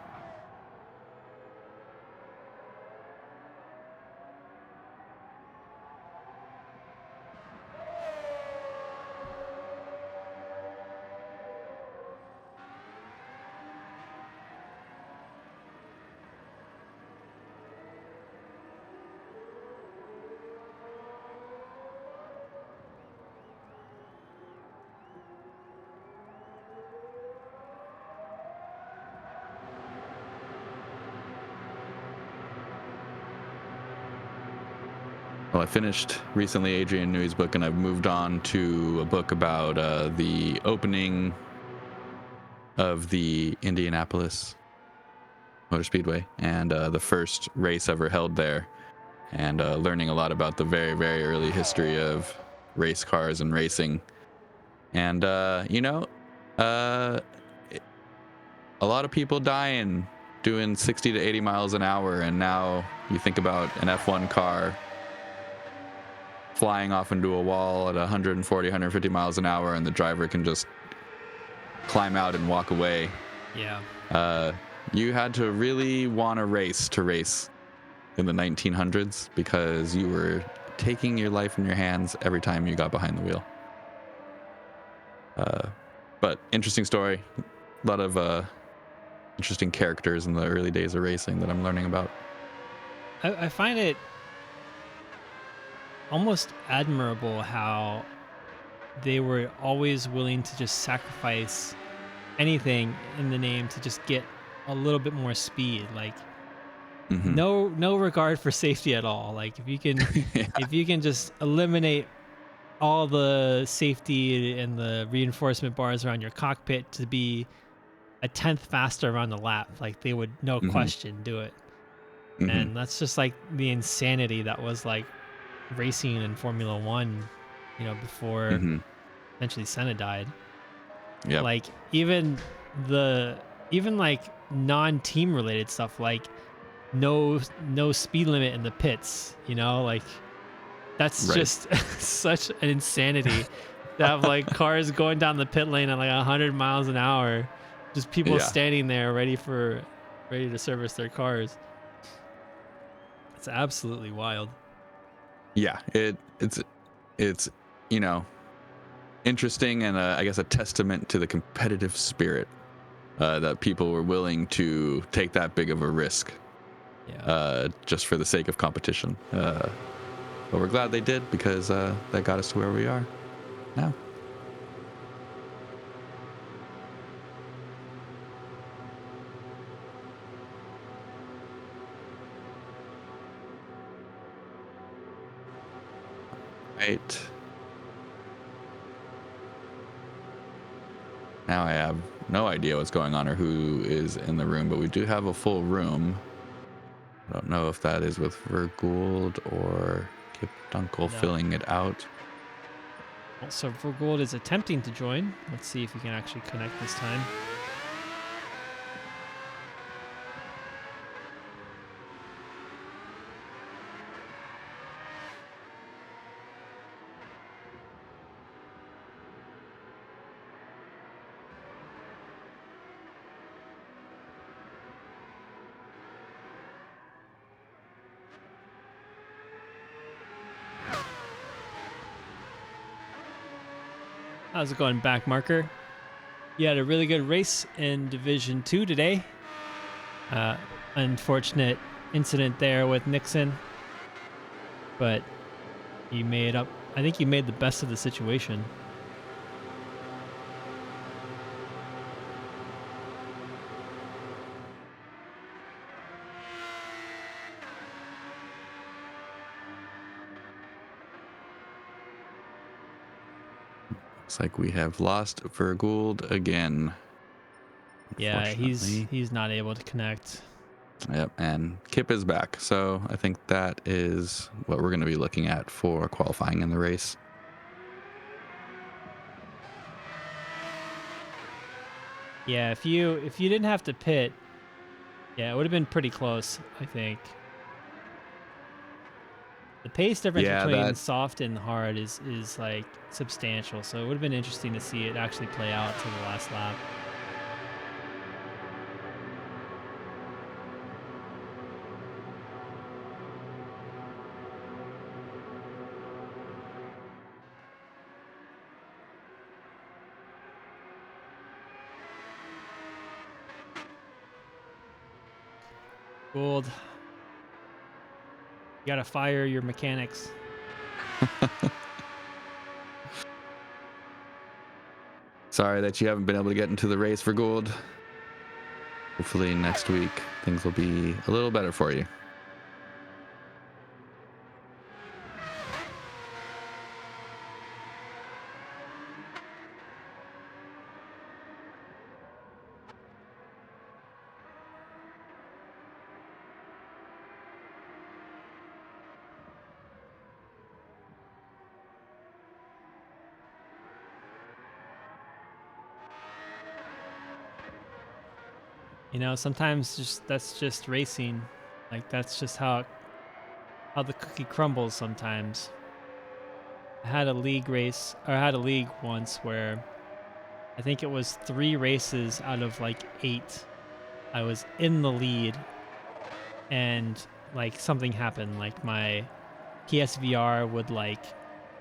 Well, I finished recently Adrian Newey's book, and I've moved on to a book about the opening of the Indianapolis Motor Speedway and the first race ever held there, and learning a lot about the very, very early history of race cars and racing. And a lot of people dying doing 60 to 80 miles an hour, and now you think about an F1 car flying off into a wall at 140, 150 miles an hour, and the driver can just climb out and walk away. Yeah. You had to really want to race in the 1900s, because you were taking your life in your hands every time you got behind the wheel. But interesting story. A lot of interesting characters in the early days of racing that I'm learning about. I find it almost admirable how they were always willing to just sacrifice anything in the name to just get a little bit more speed. Like Mm-hmm. no regard for safety at all. Like if you can Yeah. if you can just eliminate all the safety and the reinforcement bars around your cockpit to be a tenth faster around the lap, like they would no Mm-hmm. question do it. Mm-hmm. And that's just like the insanity that was like racing in Formula One, before Mm-hmm. eventually Senna died. Yep. Like even like non-team related stuff, like no speed limit in the pits, like that's Right. just such an insanity to have like cars going down the pit lane at like 100 miles an hour, just people Yeah. standing there ready to service their cars. It's absolutely wild. Yeah, it's interesting, and I guess a testament to the competitive spirit that people were willing to take that big of a risk Yeah. just for the sake of competition. But we're glad they did, because that got us to where we are now. Right. Now I have no idea what's going on or who is in the room, but we do have a full room. I don't know if that is with Vergould or Kip Dunkel No. filling it out. So Vergould is attempting to join. Let's see if he can actually connect this time. How's it going, back marker? You had a really good race in Division 2 today. Unfortunate incident there with Nixon, but you made up. I think you made the best of the situation. Looks like we have lost Vergould again. Yeah, Unfortunately. he's not able to connect. Yep, and Kip is back. So I think that is what we're going to be looking at for qualifying in the race. Yeah, if you didn't have to pit, yeah, it would have been pretty close, I think. The pace difference between soft and hard is like substantial, so it would have been interesting to see it actually play out to the last lap. Gould, you gotta fire your mechanics. Sorry that you haven't been able to get into the race for Gould. Hopefully next week things will be a little better for you. Sometimes that's just racing. Like that's just how the cookie crumbles sometimes. I had a league race, or I had a league once where I think it was 3 races out of like 8. I was in the lead and like something happened. Like my PSVR would like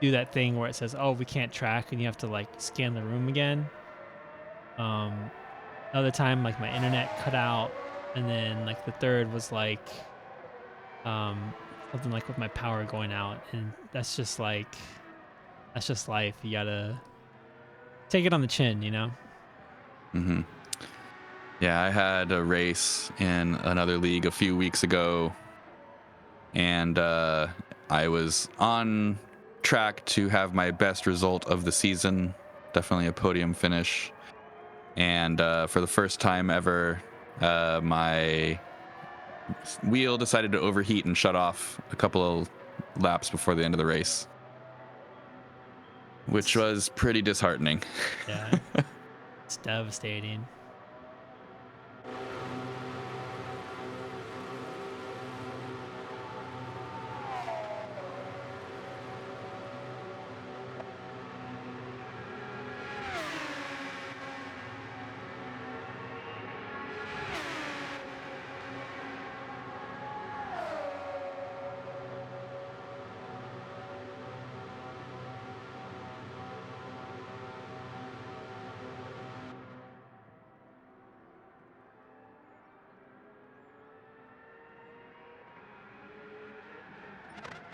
do that thing where it says, "Oh, we can't track," and you have to like scan the room again. Another time like my internet cut out, and then like the third was like um something like with my power going out, and that's just life. You gotta take it on the chin. Mm-hmm. Yeah, I had a race in another league a few weeks ago, and I was on track to have my best result of the season, definitely a podium finish. And for the first time ever, my wheel decided to overheat and shut off a couple of laps before the end of the race, which was pretty disheartening. Yeah, it's devastating.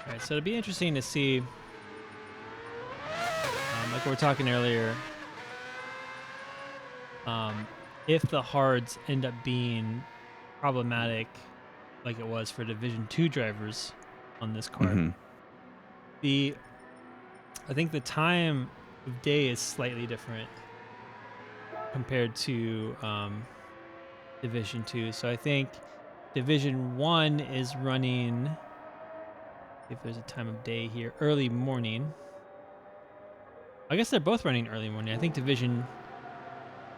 All right, so it'd be interesting to see, like we were talking earlier, if the hards end up being problematic, like it was for Division 2 drivers on this card. Mm-hmm. I think the time of day is slightly different compared to Division 2. So I think Division 1 is running, if there's a time of day here, early morning. I guess they're both running early morning. I think Division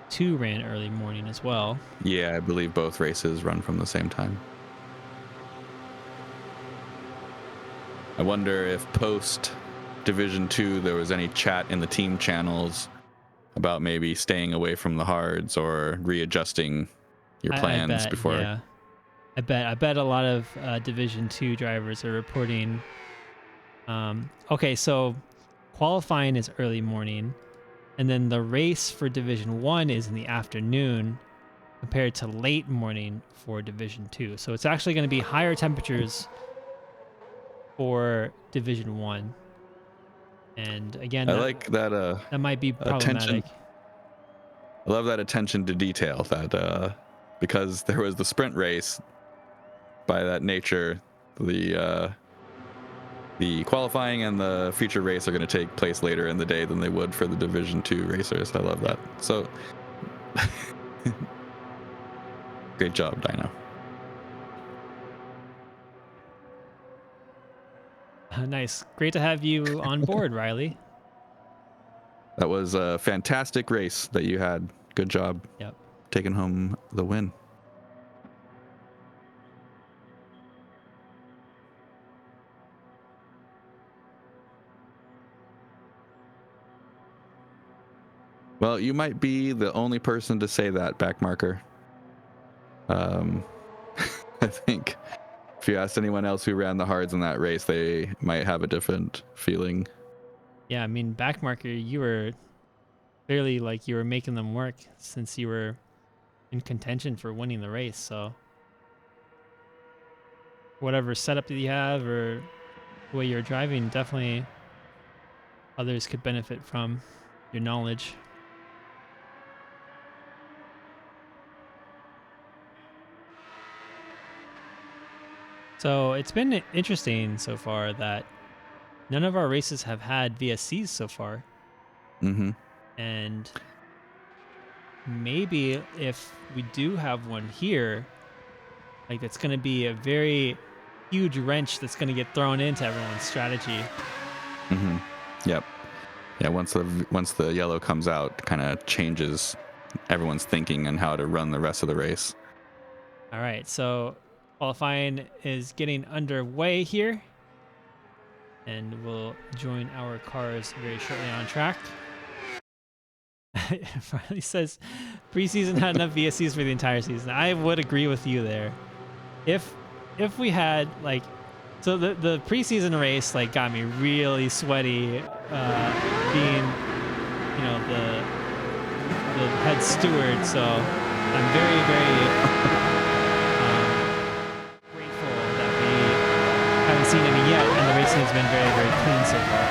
2 ran early morning as well. Yeah, I believe both races run from the same time. I wonder if post Division 2 there was any chat in the team channels about maybe staying away from the hards or readjusting your plans I bet, before. Yeah, I bet a lot of Division 2 drivers are reporting. Okay, so qualifying is early morning, and then the race for Division 1 is in the afternoon compared to late morning for Division 2. So it's actually going to be higher temperatures for Division 1. And again, I like that that might be problematic. I love that attention to detail, that because there was the sprint race, by that nature, the qualifying and the feature race are going to take place later in the day than they would for the Division 2 racers. I love that. So great job, Dino. Nice. Great to have you on board, Riley. That was a fantastic race that you had. Good job. Yep. Taking home the win. Well, you might be the only person to say that, Backmarker. I think if you asked anyone else who ran the hards in that race, they might have a different feeling. Yeah, I mean, Backmarker, you were clearly like you were making them work since you were in contention for winning the race. So whatever setup that you have or the way you're driving, definitely others could benefit from your knowledge. So it's been interesting so far that none of our races have had VSCs so far. Mm-hmm. And maybe if we do have one here, like it's going to be a very huge wrench that's going to get thrown into everyone's strategy. Mm-hmm. Yep. Yeah, once the yellow comes out, kind of changes everyone's thinking and how to run the rest of the race. All right, so qualifying is getting underway here, and we'll join our cars very shortly on track. Finally says preseason had enough VSCs for the entire season. I would agree with you there. If we had like, so the preseason race like got me really sweaty, being, you know, the head steward. So I'm very grateful that we haven't seen any yet, and the racing has been very clean so far.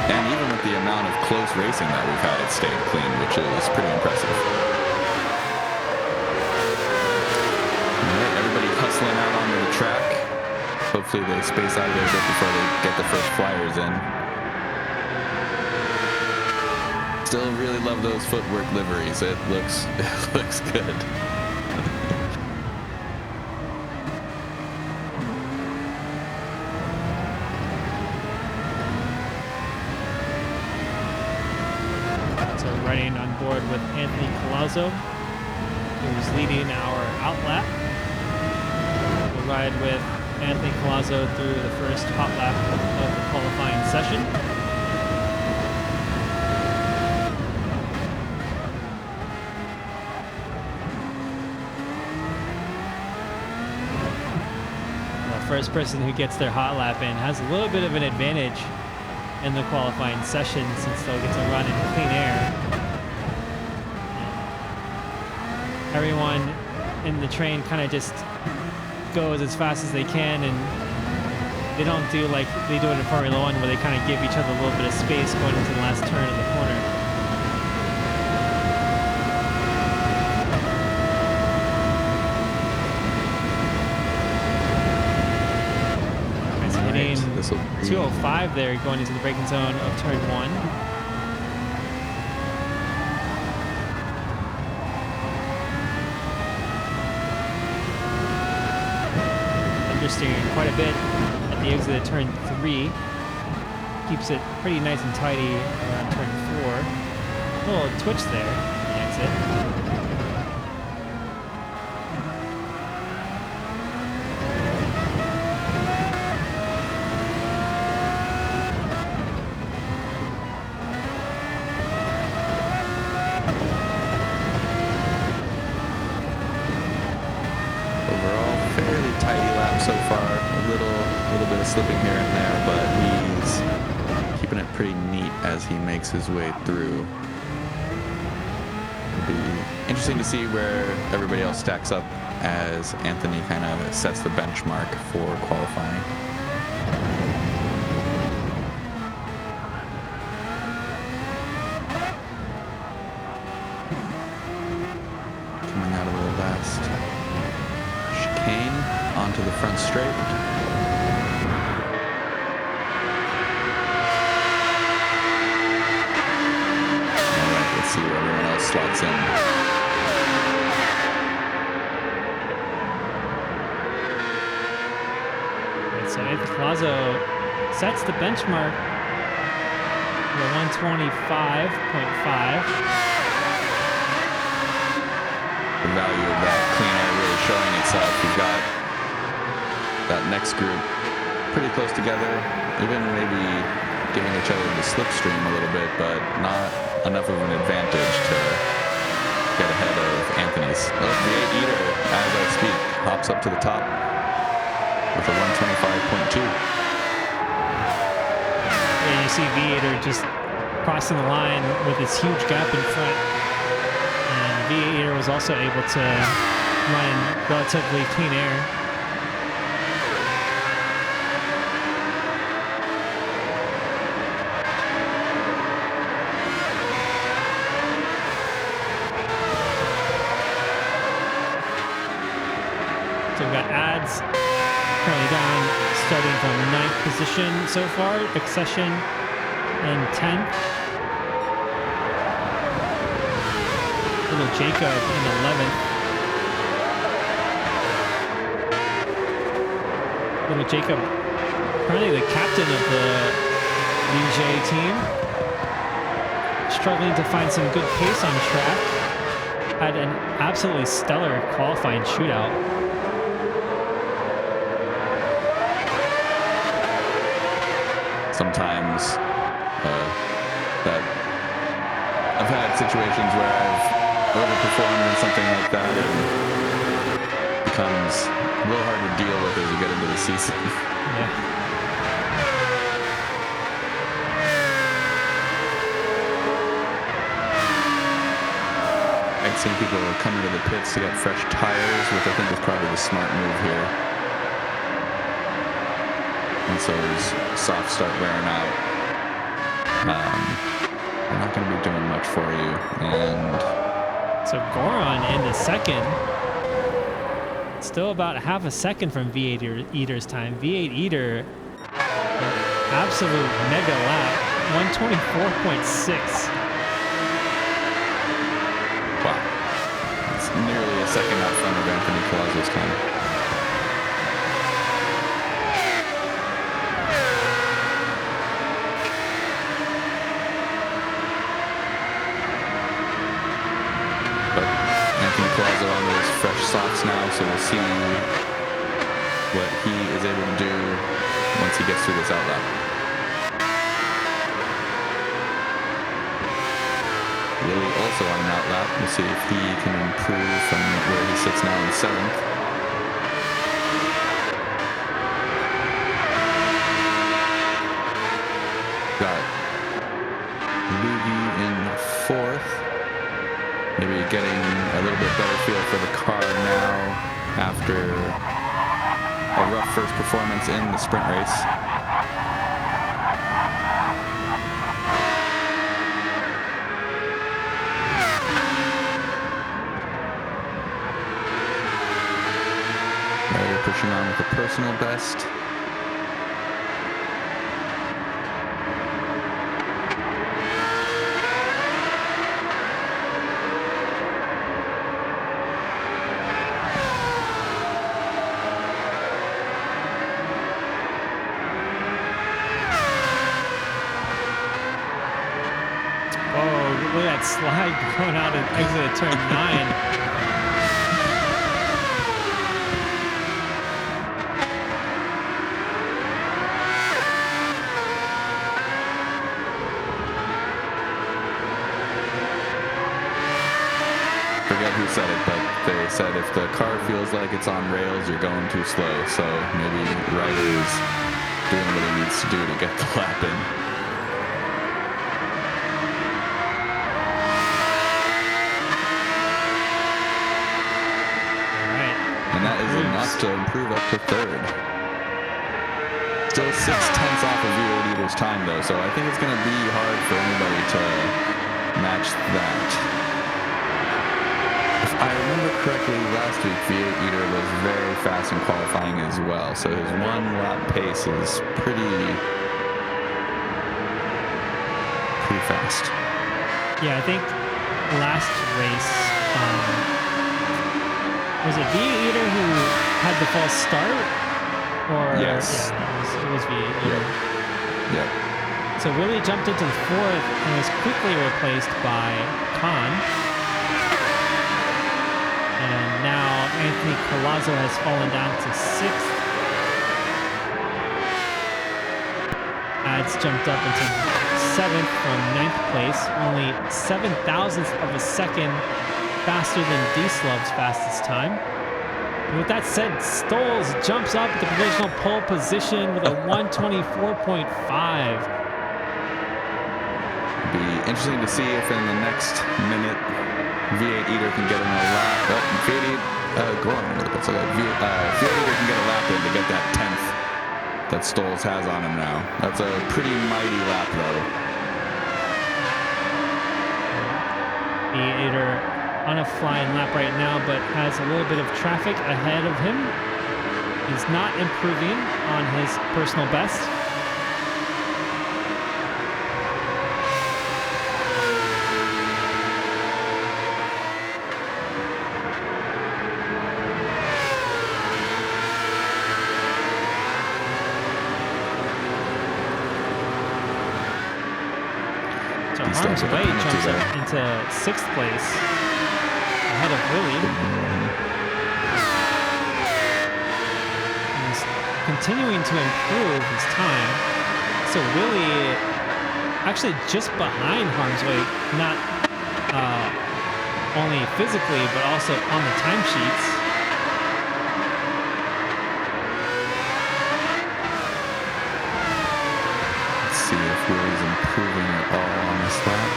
And even with the amount of close racing that we've had, it stayed clean, which is pretty impressive. All right, everybody hustling out onto the track. Hopefully they space out a little bit before they get the first flyers in. Still really love those footwork liveries. It looks good. So riding on board with Anthony Colazzo, who's leading our outlap. We'll ride with Anthony Colazzo through the first hot lap of the qualifying session. The first person who gets their hot lap in has a little bit of an advantage in the qualifying session, since they'll get to run in clean air. Everyone in the train kind of just goes as fast as they can, and they don't do like they do it in Formula One, where they kind of give each other a little bit of space going into the last turn of the corner. Hitting 205 there, going into the braking zone of turn 1. Understeering quite a bit at the exit of turn 3. Keeps it pretty nice and tidy around turn 4. A little twitch there at the exit. So far, a little bit of slipping here and there, but he's keeping it pretty neat as he makes his way through. It'll be interesting to see where everybody else stacks up as Anthony kind of sets the benchmark for qualifying. Coming out of the last chicane onto the front straight. All right, let's see where everyone else slots in. Right, so Anthony Colazzo sets the benchmark for 125.5. The value of that clean air really showing itself. We've got that next group pretty close together, even maybe giving each other the slipstream a little bit, but not enough of an advantage to get ahead of Anthony's. Oh, the 8-eater, as I speak, hops up to the top with a 125.2. And you see V8er just crossing the line with this huge gap in front. And V8er was also able to run in relatively clean air. So we've got ads currently down, starting from 9th position so far, Accession in 10th. Little Jacob in 11th. Little Jacob, currently the captain of the Ligier team, struggling to find some good pace on track. had an absolutely stellar qualifying shootout. Sometimes that I've had situations where I've overperformed in something like that, and it becomes a little hard to deal with as you get into the season. Yeah. I've seen people coming to the pits to get fresh tires, which I think is probably the smart move here. And so as softs start wearing out, they're not going to be doing much for you. And So Goron in the second. Still about half a second from V8 Eater's time. V8 Eater, absolute mega lap, 124.6. wow, it's nearly a second out front of Anthony Colazzo's time. Colazzo on those fresh softs now, so we'll see what he is able to do once he gets through this outlap. Willie also on an outlap. We'll see if he can improve from where he sits now in 7th. Got Luigi in 4th. Maybe getting a little bit better feel for the car now after a rough first performance in the sprint race. Ryder pushing on with a personal best. Look at that slide going out and exit at turn 9. Forget who said it, but they said if the car feels like it's on rails, you're going too slow. So maybe Ryder's doing what he needs to do to get the lap in. That is enough to improve up to 3rd. Still 6/10 off of V8 Eater's time, though, so I think it's going to be hard for anybody to match that. If I remember correctly, last week V8 Eater was very fast in qualifying as well, so his 1-lap pace is pretty fast. Yeah, I think last race, was it V8 Eater who had the false start? Or yes. Yeah, it was V8 Eater. Yep. So Willie jumped into the 4th and was quickly replaced by Khan. And now Anthony Colazzo has fallen down to 6th. Ads jumped up into 7th from 9th place, only 7/1000th of a second faster than D-Slub's fastest time. And with that said, Stoles jumps up at the provisional pole position with a 124.5. Be interesting to see if in the next minute V8 Eater can get in a lap. V8 Goron, that's like V8 Eater can get a lap in to get that 10th that Stoles has on him now. That's a pretty mighty lap, though. V8 Eater on a flying lap right now, but has a little bit of traffic ahead of him. He's not improving on his personal best. So Harm's Way jumps up into 6th place. ahead of Willie. He's continuing to improve his time. So Willie actually just behind harm's way, not only physically, but also on the timesheets. Let's see if Willie's improving at all on this lap.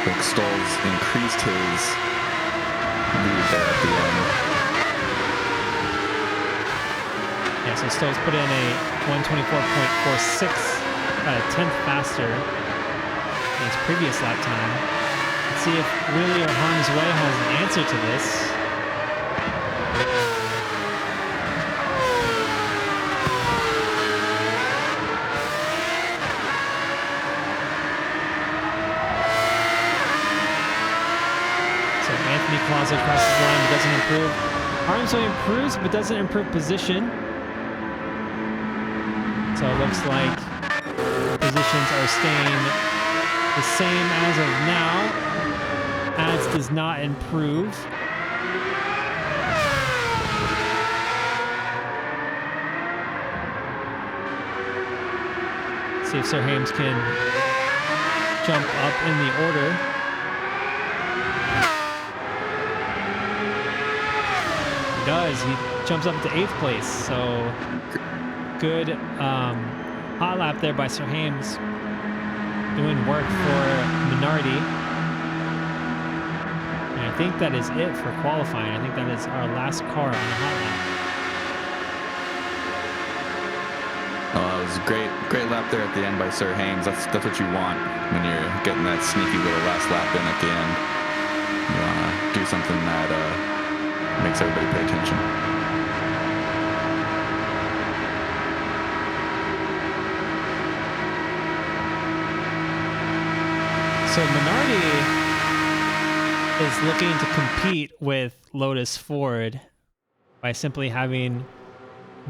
Like Stoll's increased his lead there at the end. Yeah, so Stoll's put in a 124.46, about a tenth faster than his previous lap time. Let's see if Willie or Harm's Way has an answer to this. So Anthony Clauso crosses the line but doesn't improve. Harm's Way improves but doesn't improve position. So it looks like positions are staying the same as of now. Ads does not improve. See if Sir Hames can jump up in the order. He does. He jumps up to 8th place. So good hot lap there by Sir Hames, doing work for Minardi. And I think that is it for qualifying. I think that is our last car on the hot lap. Oh, it was a great lap there at the end by Sir Hames. That's what you want when you're getting that sneaky little last lap in at the end. You want to do something that makes everybody pay attention. So Minardi is looking to compete with Lotus Ford by simply having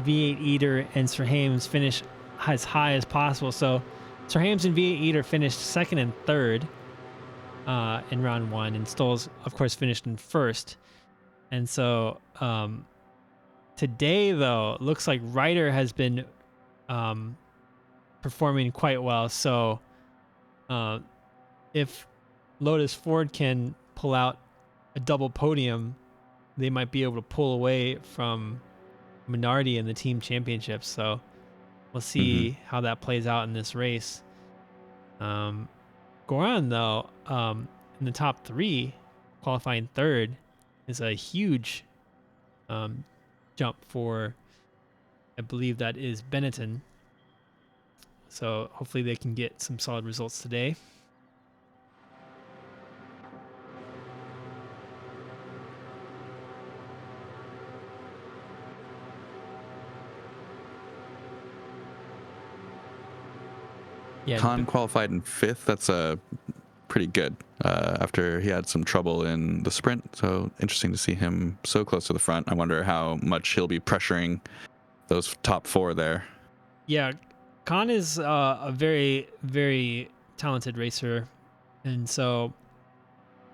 V8 Eater and Sir Hames finish as high as possible. So Sir Hames and V8 Eater finished 2nd and 3rd in round 1, and Stoll's, of course, finished in 1st. And so today, though, it looks like Ryder has been performing quite well. So if Lotus Ford can pull out a double podium, they might be able to pull away from Minardi in the team championships. So we'll see how that plays out in this race. Goran, though, in the top 3, qualifying 3rd, is a huge jump for, I believe that is Benetton. So hopefully they can get some solid results today. Yeah, Khan qualified in 5th. That's pretty good after he had some trouble in the sprint. So interesting to see him so close to the front. I wonder how much he'll be pressuring those top 4 there. Yeah, Khan is a very, very talented racer. And so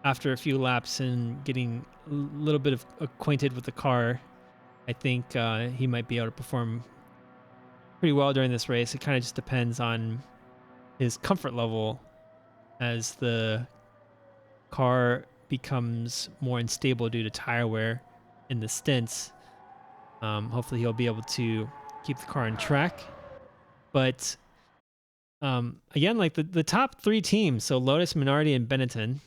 after a few laps and getting a little bit of acquainted with the car, I think he might be able to perform pretty well during this race. It kind of just depends on his comfort level as the car becomes more unstable due to tire wear in the stints. Hopefully he'll be able to keep the car on track. But again, like the top 3 teams, so Lotus, Minardi, and Benetton,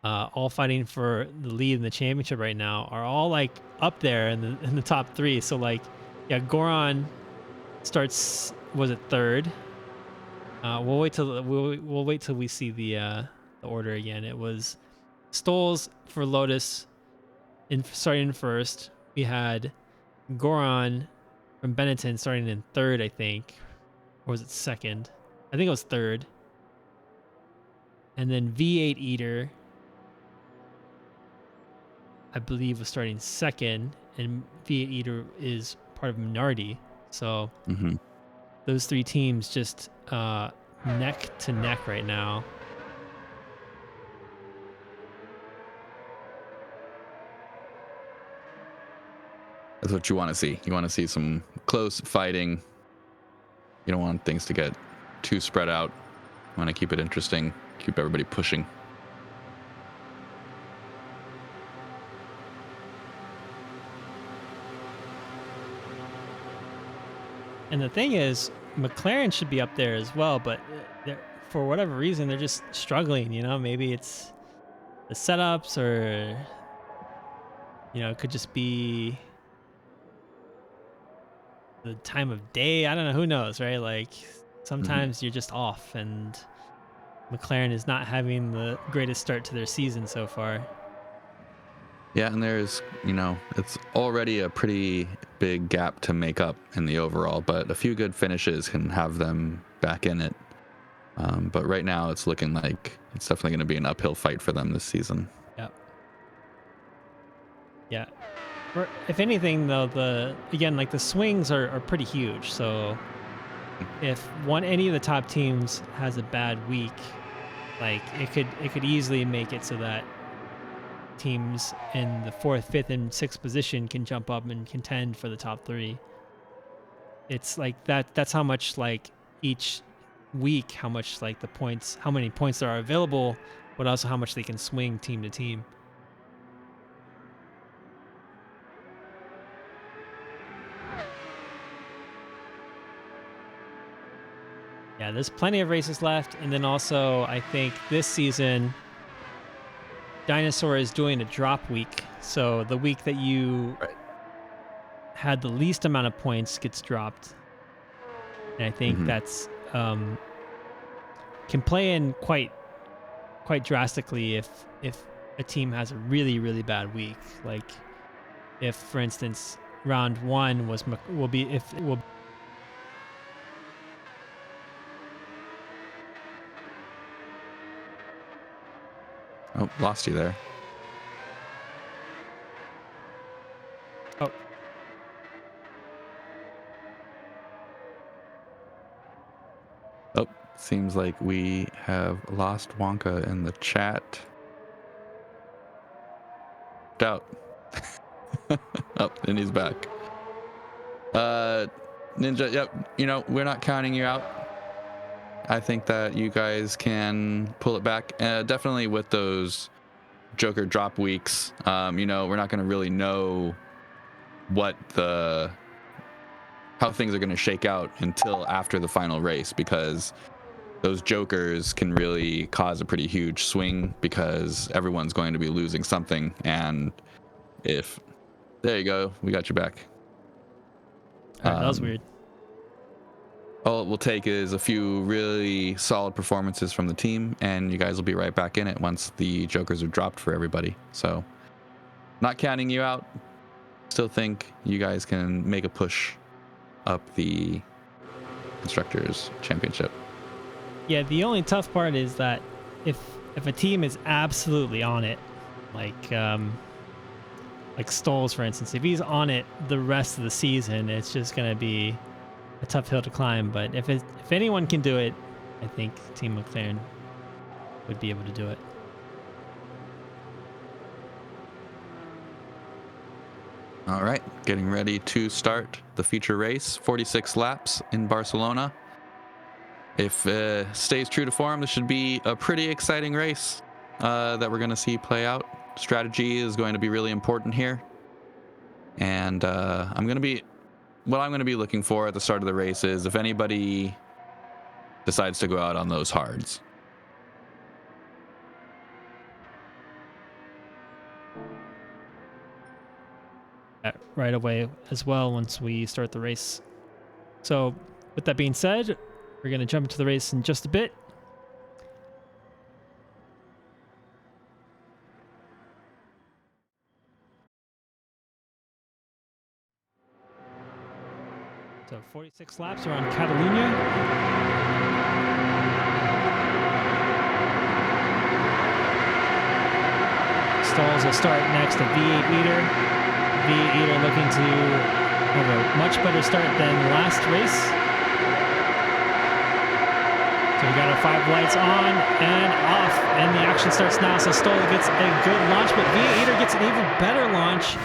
all fighting for the lead in the championship right now, are all like up there in the top 3. So like, yeah, Goran starts, was it 3rd? We'll wait till we see the order again. It was Stoll's for Lotus starting in 1st. We had Goran from Benetton starting in 3rd, I think, or was it 2nd? I think it was 3rd. And then V8 Eater, I believe, was starting 2nd, and V8 Eater is part of Minardi. So those 3 teams just neck to neck right now. That's what you want to see. You want to see some close fighting. You don't want things to get too spread out. You want to keep it interesting, keep everybody pushing. And the thing is, McLaren should be up there as well, but for whatever reason, they're just struggling, Maybe it's the setups or, it could just be the time of day. I don't know. Who knows, right? Like sometimes you're just off, and McLaren is not having the greatest start to their season so far. Yeah, and there's, it's already a pretty big gap to make up in the overall, but a few good finishes can have them back in it. But right now it's looking like it's definitely going to be an uphill fight for them this season. Yep. Yeah. If anything, though, the swings are pretty huge. So if any of the top teams has a bad week, like it could easily make it so that teams in the 4th, 5th, and 6th position can jump up and contend for the top 3. It's like that. That's how much like each week, how much like how many points there are available, but also how much they can swing team to team. Yeah, there's plenty of races left. And then also, I think this season, Dinosaur is doing a drop week. So the week that you had the least amount of points gets dropped. And I think that's can play in quite drastically if a team has a really, really bad week. Like if, for instance, round 1 will be. Oh, lost you there. Oh. Oh, seems like we have lost Wonka in the chat. Out. Oh, and he's back. Ninja, yep, we're not counting you out. I think that you guys can pull it back. Definitely with those Joker drop weeks, we're not going to really know how things are going to shake out until after the final race, because those Jokers can really cause a pretty huge swing because everyone's going to be losing something. And there you go, we got you back. That was weird. All it will take is a few really solid performances from the team, and you guys will be right back in it once the Jokers are dropped for everybody. So, not counting you out. Still think you guys can make a push up the Constructors Championship. Yeah, the only tough part is that if a team is absolutely on it, like Stolz, for instance, if he's on it the rest of the season, it's just going to be a tough hill to climb. But if anyone can do it, I think Team McLaren would be able to do it. All right, getting ready to start the feature race, 46 laps in Barcelona. If stays true to form, this should be a pretty exciting race that we're going to see play out. Strategy is going to be really important here. And what I'm going to be looking for at the start of the race is if anybody decides to go out on those hards. Right away as well once we start the race. So with that being said, we're going to jump into the race in just a bit. So 46 laps around Catalunya. Stolz will start next, a V8 leader. V8 leader looking to have a much better start than last race. So So we got our 5 lights on and off, and the action starts now. So Stoll gets a good launch, but Via Eater gets an even better launch.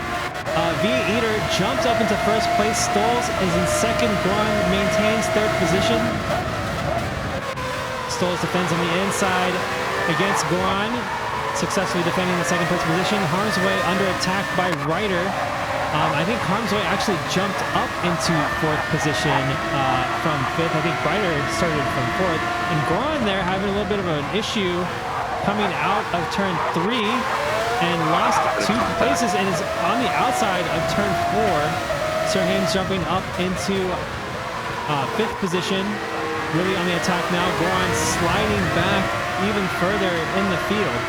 Via Eater jumps up into first place. Stolz is in second. Goran maintains third position. Stolz defends on the inside against Goran, successfully defending the second place position. Harmsway under attack by Ryder. I think Harmsway actually jumped up into fourth position from fifth. I think Ryder started from fourth. And Goran there having a little bit of an issue coming out of turn 3 and lost 2 places and is on the outside of turn 4. Sir Hames jumping up into fifth position. Really on the attack now. Goran sliding back even further in the field.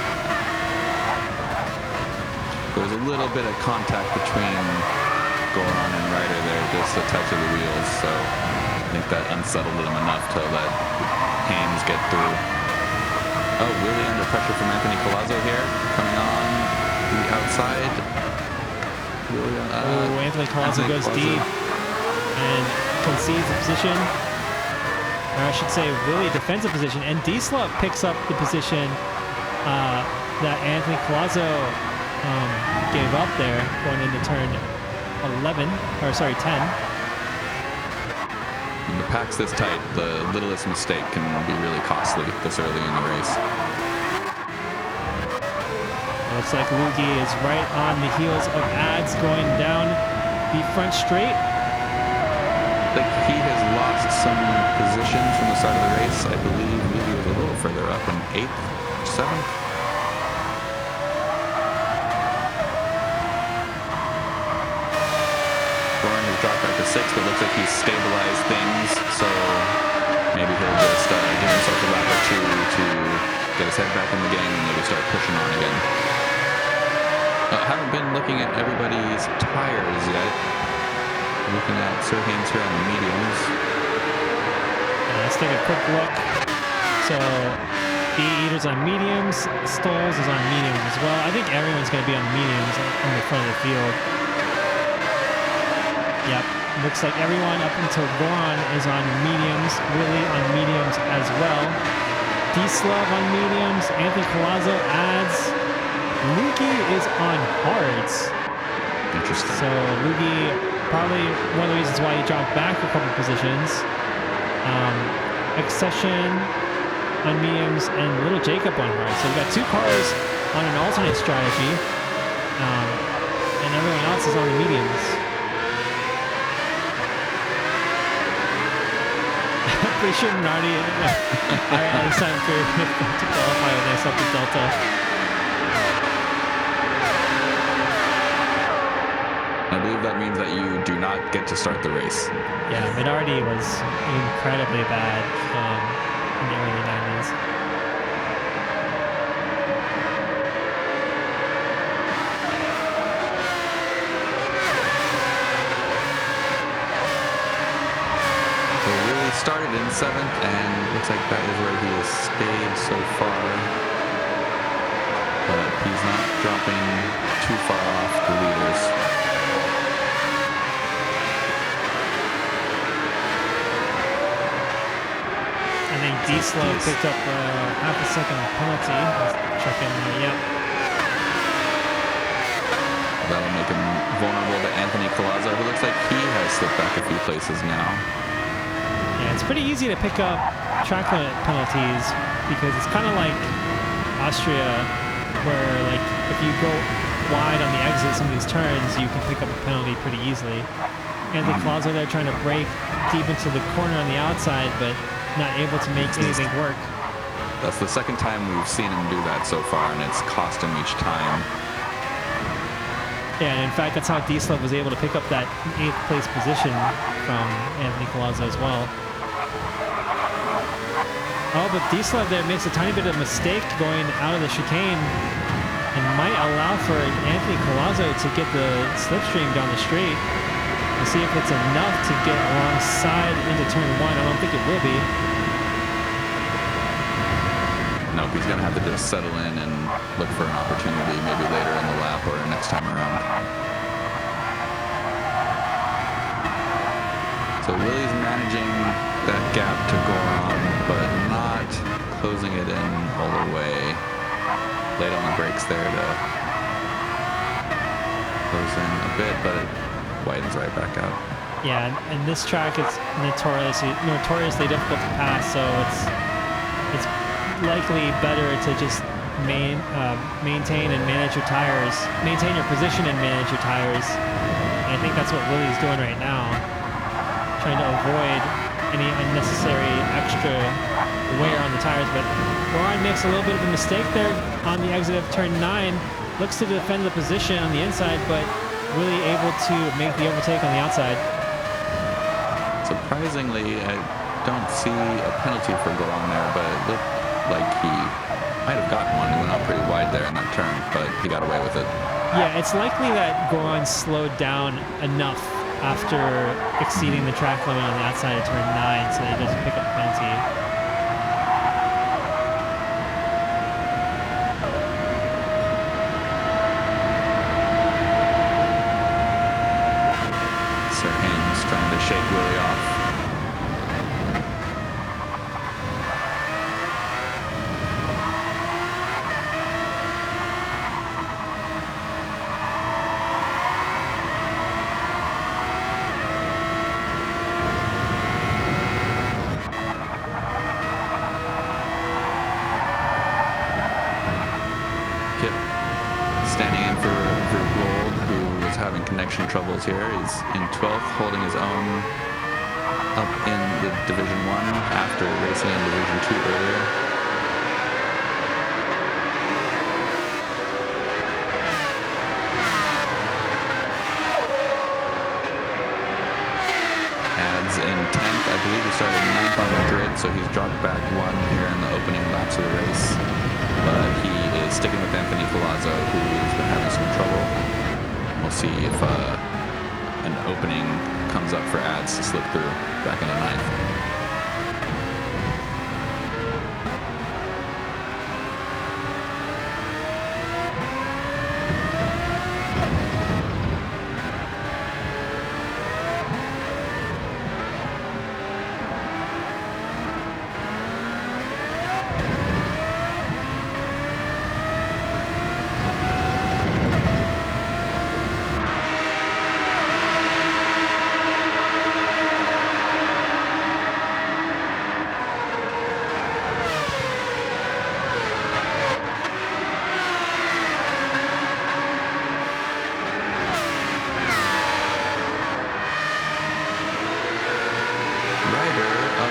There's a little bit of contact between Goran and Ryder there, just a touch of the wheels, so I think that unsettled him enough to let Hames get through. Oh, really under pressure from Anthony Collazo here, coming on the outside. Really, Anthony Collazo goes deep and concedes the position. Or I should say, Willie defends the position, and Diesla picks up the position that Anthony Collazo gave up there going into turn 10. When the pack's this tight, the littlest mistake can be really costly this early in the race. It looks like Lugi is right on the heels of Ads going down the front straight. I think he has lost some position from the start of the race. I believe Lugi was a little further up in 8th, 7th. Dropped back to 6th, but looks like he's stabilized things, so maybe he'll just give himself a lap or 2 to get his head back in the game and maybe start pushing on again. Haven't been looking at everybody's tires yet. Looking at Sir Hames here on the mediums. Let's take a quick look. So Eater's on mediums, Stolz is on mediums as well. I think everyone's going to be on mediums in the front of the field. Yep, looks like everyone up until Goran is on mediums, Willie on mediums as well. D-Slov on mediums, Anthony Collazo adds. Lugi is on hards. Interesting. So Lugi, probably one of the reasons why he dropped back a couple positions. Accession on mediums and Little Jacob on hards. So we've got 2 cars on an alternate strategy, and everyone else is on the mediums. Pretty sure Nardi at least I'm sure to qualify when they set the Delta. I believe that means that you do not get to start the race. Yeah, Minardi was incredibly bad in the early 90s. Started in 7th, and looks like that is where he has stayed so far. But he's not dropping too far off the leaders. I think D-Slow picked up half a second penalty. Let's check in there. Yep. That'll make him vulnerable to Anthony Collazo, who looks like he has slipped back a few places now. Yeah, it's pretty easy to pick up track limit penalties because it's kind of like Austria, where like if you go wide on the exit some of these turns, you can pick up a penalty pretty easily. Anthony Collazo there trying to break deep into the corner on the outside, but not able to make anything work. That's the second time we've seen him do that so far, and it's cost him each time. Yeah, and in fact, that's how D-Slov was able to pick up that 8th place position from Anthony Collazo as well. Oh, but D-Slov there makes a tiny bit of mistake going out of the chicane and might allow for Anthony Collazo to get the slipstream down the straight. We'll see if it's enough to get alongside into turn 1. I don't think it will be. Nope, he's going to have to just settle in and look for an opportunity maybe later in the lap or next time around. So Willie's managing that gap to Goron, but not closing it in all the way. Late on the brakes there to close in a bit, but it widens right back out. Yeah, and this track is notoriously difficult to pass, so it's likely better to just maintain and manage your tires, maintain your position and manage your tires. And I think that's what Willie's doing right now, trying to avoid any unnecessary extra wear on the tires. But Goran makes a little bit of a mistake there on the exit of turn 9, looks to defend the position on the inside, but Willie able to make the overtake on the outside. Surprisingly, I don't see a penalty for Goran there, but it looked like he might have gotten one. He went out pretty wide there in that turn, but he got away with it. Yeah, it's likely that Goran slowed down enough after exceeding the track limit on the outside of turn 9, so that he doesn't pick up the penalty. Sir Haynes trying to shake Willie off. Standing in for Gold, who is having connection troubles here. He's in 12th, holding his own up in the Division 1 after racing in Division 2 earlier. Adds in 10th. I believe he started 9th on the grid, so he's dropped back 1 here in the opening laps of the race. But he is sticking with Anthony Palazzo, who's been having some trouble. We'll see if an opening comes up for Ads to slip through back into 9th.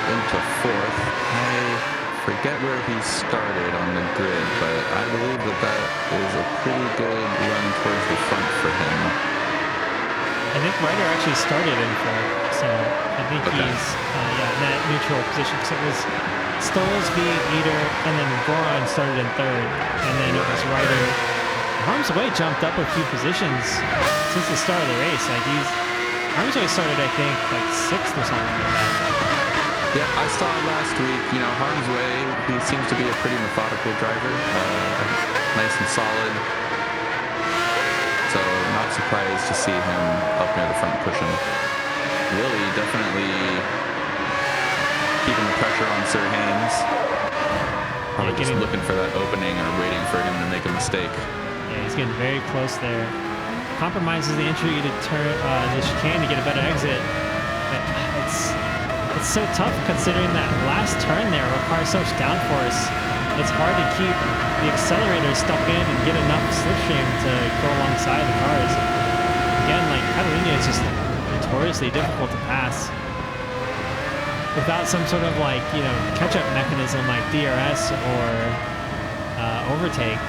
Into 4th. I forget where he started on the grid, but I believe that is a pretty good run towards the front for him. I think Ryder actually started in 4th, so I think he's in that neutral position. So it was Stoles beat Eater, and then Goran started in 3rd, and then it was Ryder. Harm's Way jumped up a few positions since the start of the race. Harm's Way started, I think, like 6th or something like that. Yeah, I saw last week, Harm's Way, he seems to be a pretty methodical driver, nice and solid. So not surprised to see him up near the front pushing. Willie definitely keeping the pressure on Sir Haynes. Probably just looking for that opening or waiting for him to make a mistake. Yeah, he's getting very close there. Compromises the entry to turn the chicane to get a better exit. But it's so tough considering that last turn there requires so much downforce. It's hard to keep the accelerator stuck in and get enough slipstream to go alongside the cars. Again, like Catalunya is just notoriously difficult to pass without some sort of catch-up mechanism like DRS or overtake.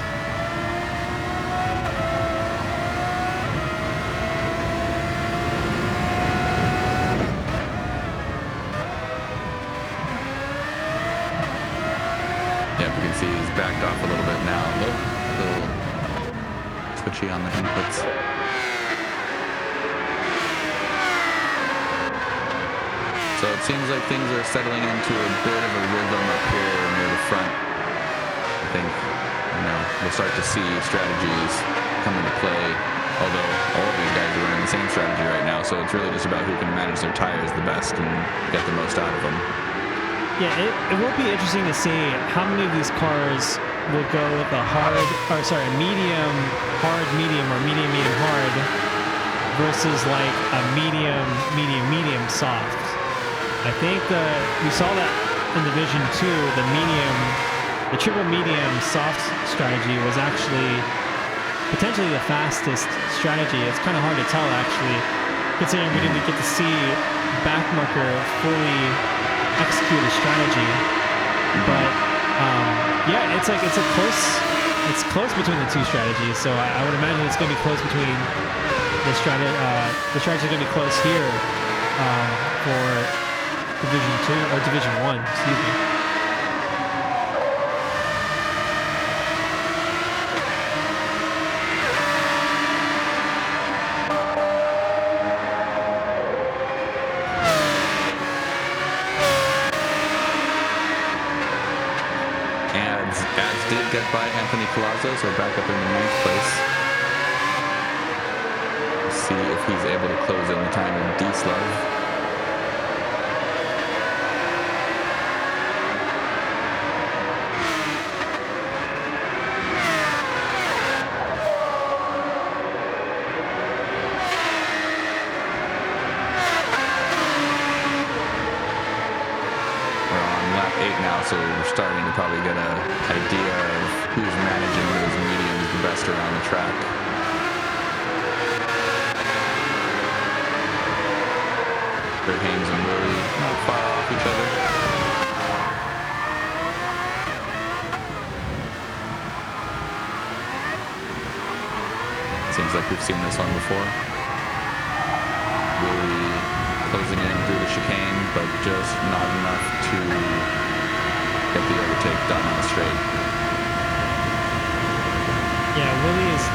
See, he's backed off a little bit now. A little twitchy on the inputs. So it seems like things are settling into a bit of a rhythm up here near the front. I think, we'll start to see strategies come into play. Although all of these guys are running the same strategy right now, so it's really just about who can manage their tires the best and get the most out of them. Yeah, it will be interesting to see how many of these cars will go with a medium, hard, medium, or medium, medium, hard versus like a medium, medium, medium, soft. I think we saw that in Division 2, the triple medium soft strategy was actually potentially the fastest strategy. It's kind of hard to tell actually, considering we didn't get to see Backmarker fully execute a strategy. But yeah, it's close between the two strategies. So I would imagine it's going to be close between the strategy is going to be close here for Division 2 or Division 1. Excuse me. Ads did get by Anthony Palazzo, so back up in the 9th place. Let's see if he's able to close in the time in D-Slove. So we're starting to probably get an idea of who's managing those mediums the best around the track. Haynes and Willie not far off each other. Seems like we've seen this one before. Willie closing in through the chicane, but just not enough to get the overtake done on the straight. Yeah, Willie is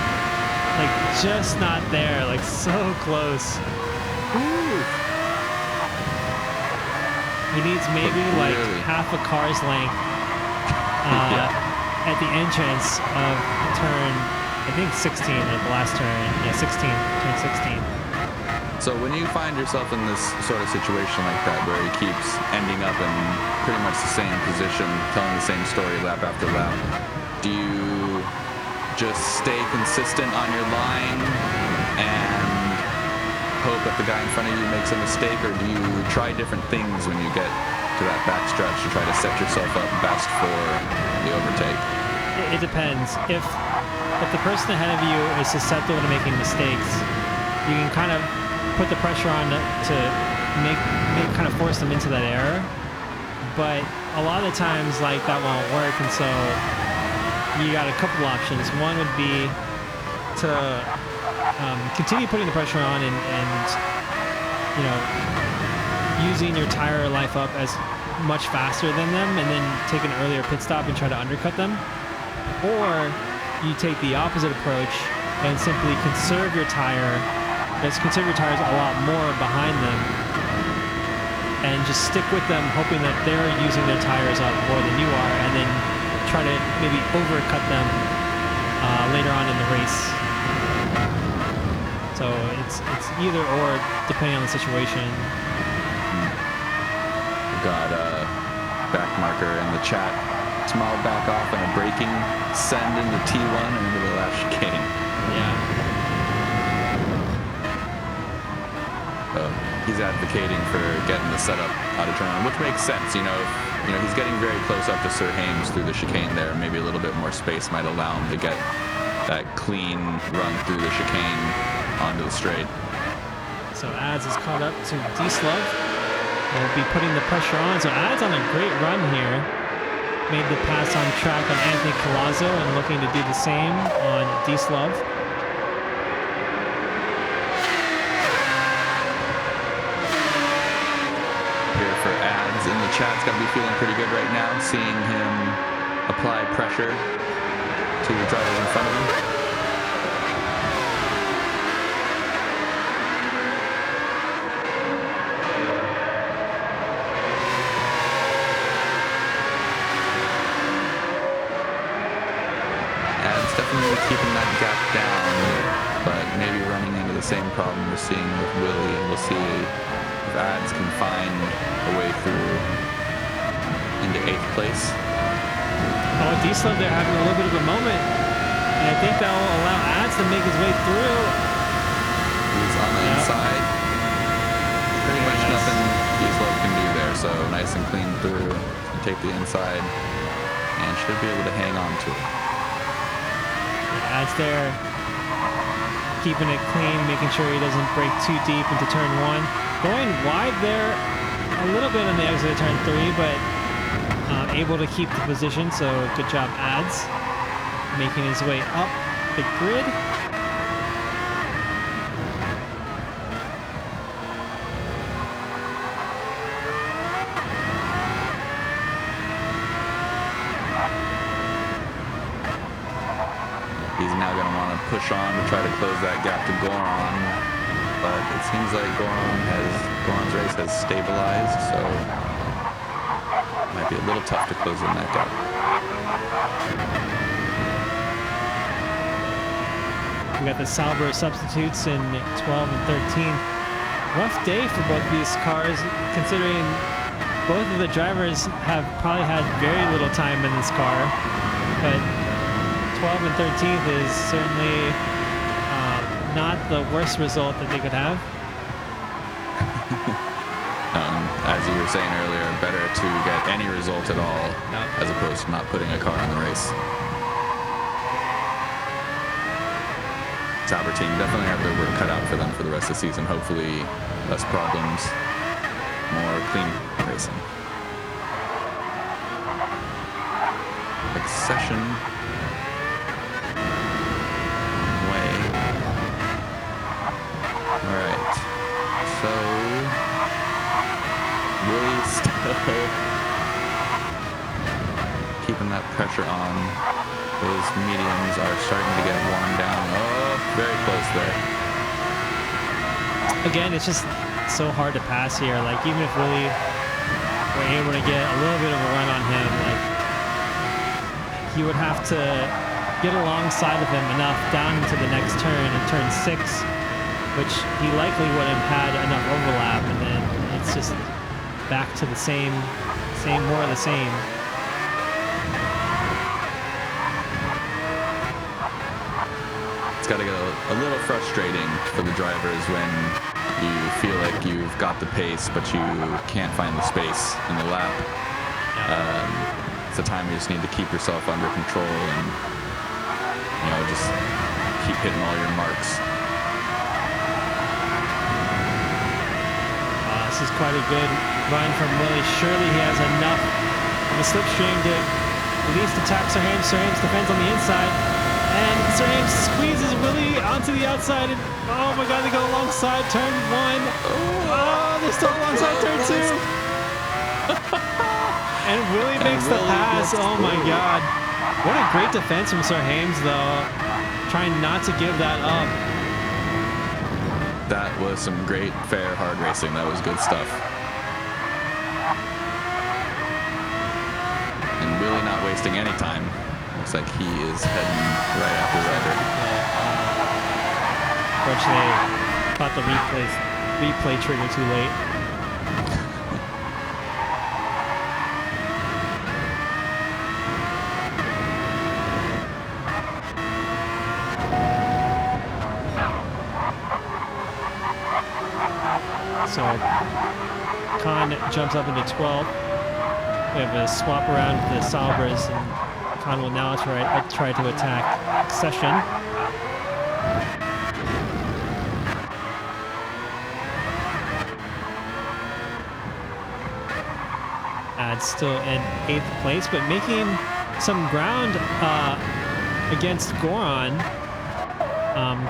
like just not there, like so close. Ooh. He needs maybe like half a car's length at the entrance of turn, I think 16 at the last turn. Yeah, 16, turn 16. So when you find yourself in this sort of situation like that where he keeps ending up in pretty much the same position, telling the same story lap after lap, do you just stay consistent on your line and hope that the guy in front of you makes a mistake, or do you try different things when you get to that back stretch to try to set yourself up best for the overtake? It depends. If the person ahead of you is susceptible to making mistakes, you can kind of put the pressure on to make kind of force them into that error. But a lot of the times, like, that won't work, and so you got a couple options. One would be to continue putting the pressure on and you know, using your tire life up as much faster than them, and then take an earlier pit stop and try to undercut them. Or you take the opposite approach and simply conserve your tires a lot more behind them, and just stick with them, hoping that they're using their tires up more than you are, and then try to maybe overcut them later on in the race. So it's either or, depending on the situation. We've got Backmarker in the chat. Small back off and a braking send into T1 and into the last chicane. Yeah. He's advocating for getting the setup out of turn one, which makes sense. You know, he's getting very close up to Sir Hames through the chicane there. Maybe a little bit more space might allow him to get that clean run through the chicane onto the straight. So Ads is caught up to D-Slove. We'll be putting the pressure on. So Ads on a great run here. Made the pass on track on Anthony Palazzo and looking to do the same on D-Slove. For Ads in the chat's got to be feeling pretty good right now, seeing him apply pressure to the drivers in front of him. Ads definitely keeping that gap down, but maybe running into the same problem we're seeing with Willie, and we'll see if Ads can find a way through into 8th place. Oh, Diesel, they're having a little bit of a moment, and I think that will allow Ads to make his way through. He's on the inside. Pretty much nothing Diesel can do there, so nice and clean through, and take the inside, and should be able to hang on to it. Ads there, keeping it clean, making sure he doesn't break too deep into turn 1. Going wide there a little bit on the exit of turn 3, but able to keep the position, so good job Ads. Making his way up the grid. He's now going to want to push on to try to close that gap to Goron, but it seems like Goron's race has stabilized, so it might be a little tough to close in that gap. We got the Sauber substitutes in 12 and 13. Rough day for both these cars, considering both of the drivers have probably had very little time in this car, but 12 and 13th is certainly not the worst result that they could have. As you were saying earlier, better to get any result at all as opposed to not putting a car in the race. Sauber team definitely have their work cut out for them for the rest of the season. Hopefully less problems, more clean racing. Accession way. All right, so Willie still keeping that pressure on. Those mediums are starting to get worn down. Oh, very close there. Again, it's just so hard to pass here. Like, even if Willie were able to get a little bit of a run on him, like, he would have to get alongside of him enough down into the next turn, in turn 6, which he likely would have had enough overlap, and then it's just back to the same, more of the same. It's got to get a little frustrating for the drivers when you feel like you've got the pace, but you can't find the space in the lap. It's a time you just need to keep yourself under control and, just keep hitting all your marks. This is quite a good run from Willie. Surely he has enough of a slipstream to at least attack Sir Hames. Sir Hames defends on the inside. And Sir Hames squeezes Willie onto the outside, and oh my god, they go alongside turn 1. Oh, they're still alongside turn 2. And Willie makes the pass. Oh my god. What a great defense from Sir Hames, though. Trying not to give that up. That was some great, fair, hard racing. That was good stuff. And Willie not wasting any time. Looks like he is heading right after Ryder. Unfortunately, caught the replay trigger too late. So Khan jumps up into 12. We have a swap around with the Saubers, and Khan will now try to attack Accession. Ad's still in 8th place, but making some ground against Goron.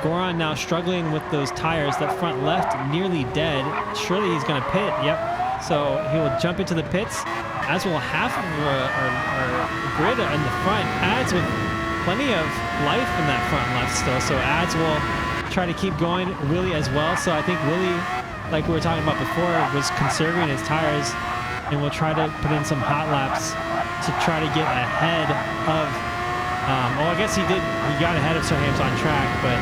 Goron now struggling with those tires. That front left nearly dead. Surely he's going to pit. Yep. So he will jump into the pits, as will half of our grid in the front. Ads with plenty of life in that front left still. So Ads will try to keep going. Willie as well. So I think Willie, like we were talking about before, was conserving his tires and will try to put in some hot laps to try to get ahead of. Well, I guess he got ahead of Sir Hames on track, but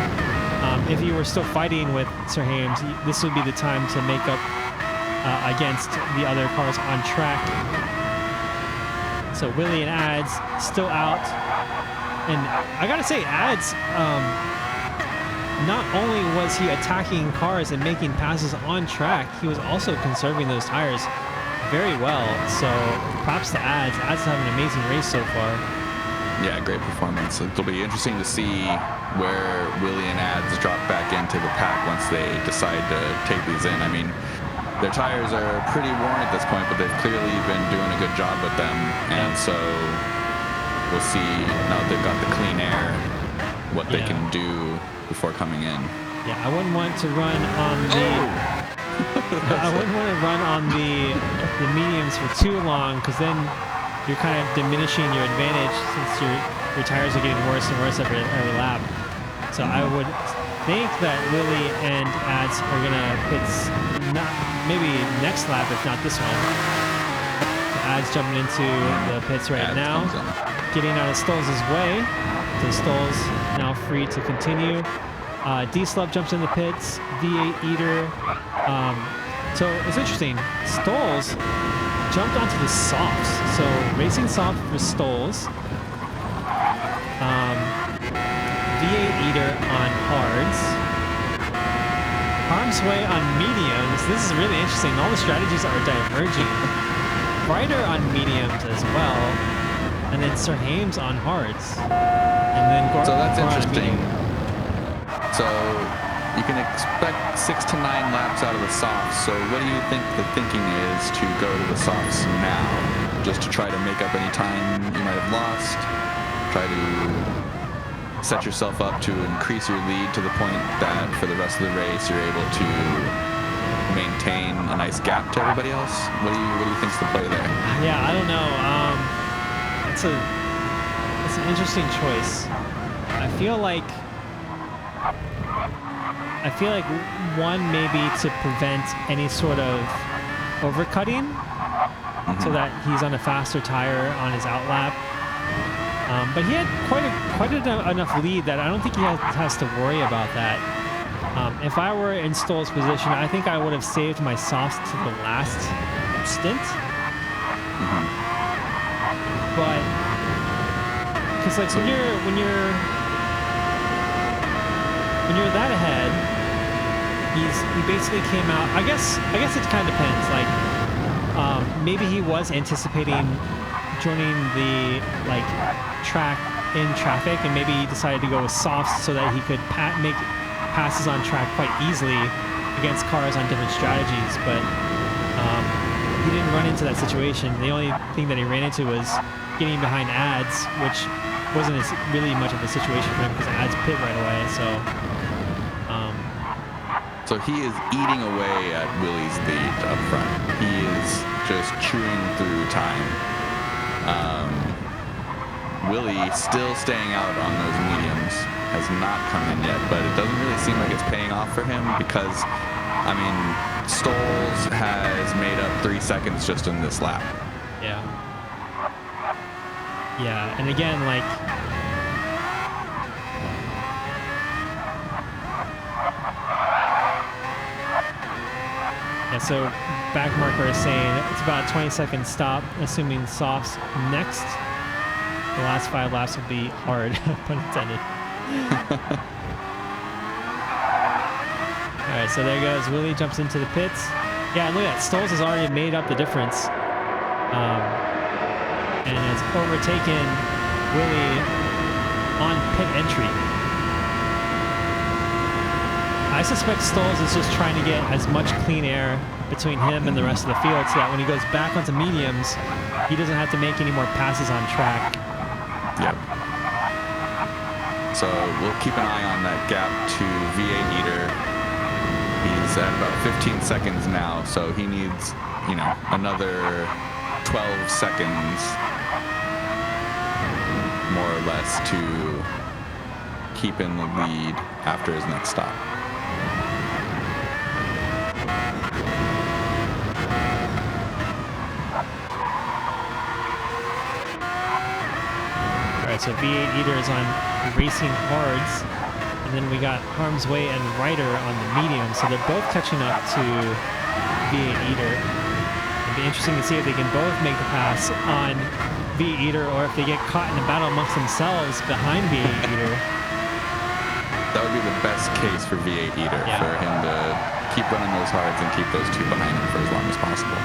if you were still fighting with Sir Hames, this would be the time to make up against the other cars on track. So Willie and Ads still out. And I gotta say, Ads, not only was he attacking cars and making passes on track, he was also conserving those tires very well. So props to Ads. Ads is having an amazing race so far. Yeah, great performance. It'll be interesting to see where Willie and Ads drop back into the pack once they decide to take these in. I mean, their tires are pretty worn at this point, but they've clearly been doing a good job with them. And so we'll see, now that they've got the clean air, what they can do before coming in. Yeah, I wouldn't want to run on the I wouldn't want to run on the mediums for too long, because then you're kind of diminishing your advantage since your tires are getting worse and worse every lap. So I would think that Willie and Ads are gonna pit not maybe next lap, if not this one. So Ads jumping into the pits right Ads now, getting out of Stoles' way. So Stoles now free to continue. D-Slub jumps in the pits. V8 Eater. So it's interesting. Stoles jumped onto the softs. So racing soft for Stoles. V8 Eater on hards. Harm's Way on mediums. This is really interesting. All the strategies are diverging. Ryder on mediums as well. And then Sir Hames on hards. And then Gordon. So that's interesting. So you can expect 6 to 9 laps out of the softs. So what do you think the thinking is to go to the softs now? Just to try to make up any time you might have lost? Try to set yourself up to increase your lead to the point that for the rest of the race you're able to maintain a nice gap to everybody else? What do you think's the play there? Yeah, I don't know. It's an interesting choice. I feel like one maybe to prevent any sort of overcutting, so that he's on a faster tire on his outlap. But he had quite enough lead that I don't think he has to worry about that. If I were in Stoll's position, I think I would have saved my softs to the last stint. But because like when you're that ahead, he basically came out. I guess it kind of depends. Like maybe he was anticipating joining the track in traffic, and maybe he decided to go with softs so that he could make passes on track quite easily against cars on different strategies. But he didn't run into that situation. The only thing that he ran into was getting behind Ads, which wasn't really much of a situation for him because Ads pit right away. So he is eating away at Willie's lead up front. He is just chewing through time. Willie still staying out on those mediums, has not come in yet, but it doesn't really seem like it's paying off for him because, I mean, Stoles has made up 3 seconds just in this lap. Yeah. Yeah, and again, like, yeah, so back marker is saying it's about a 20-second stop, assuming softs next. The last 5 laps will be hard, pun intended. All right, so there goes Willie, jumps into the pits. Yeah, look at that. Stoles has already made up the difference, and has overtaken Willie on pit entry. I suspect Stoles is just trying to get as much clean air between him and the rest of the field so that when he goes back onto mediums, he doesn't have to make any more passes on track. Yep. So we'll keep an eye on that gap to V8 Eater. He's at about 15 seconds now, so he needs, another 12 seconds, more or less, to keep in the lead after his next stop. So V8 Eater is on racing hards, and then we got Harm's Way and Ryder on the medium, so they're both catching up to V8 Eater. It'd be interesting to see if they can both make the pass on V8 Eater, or if they get caught in a battle amongst themselves behind V8 Eater. That would be the best case for V8 Eater, for him to keep running those hards and keep those two behind him for as long as possible.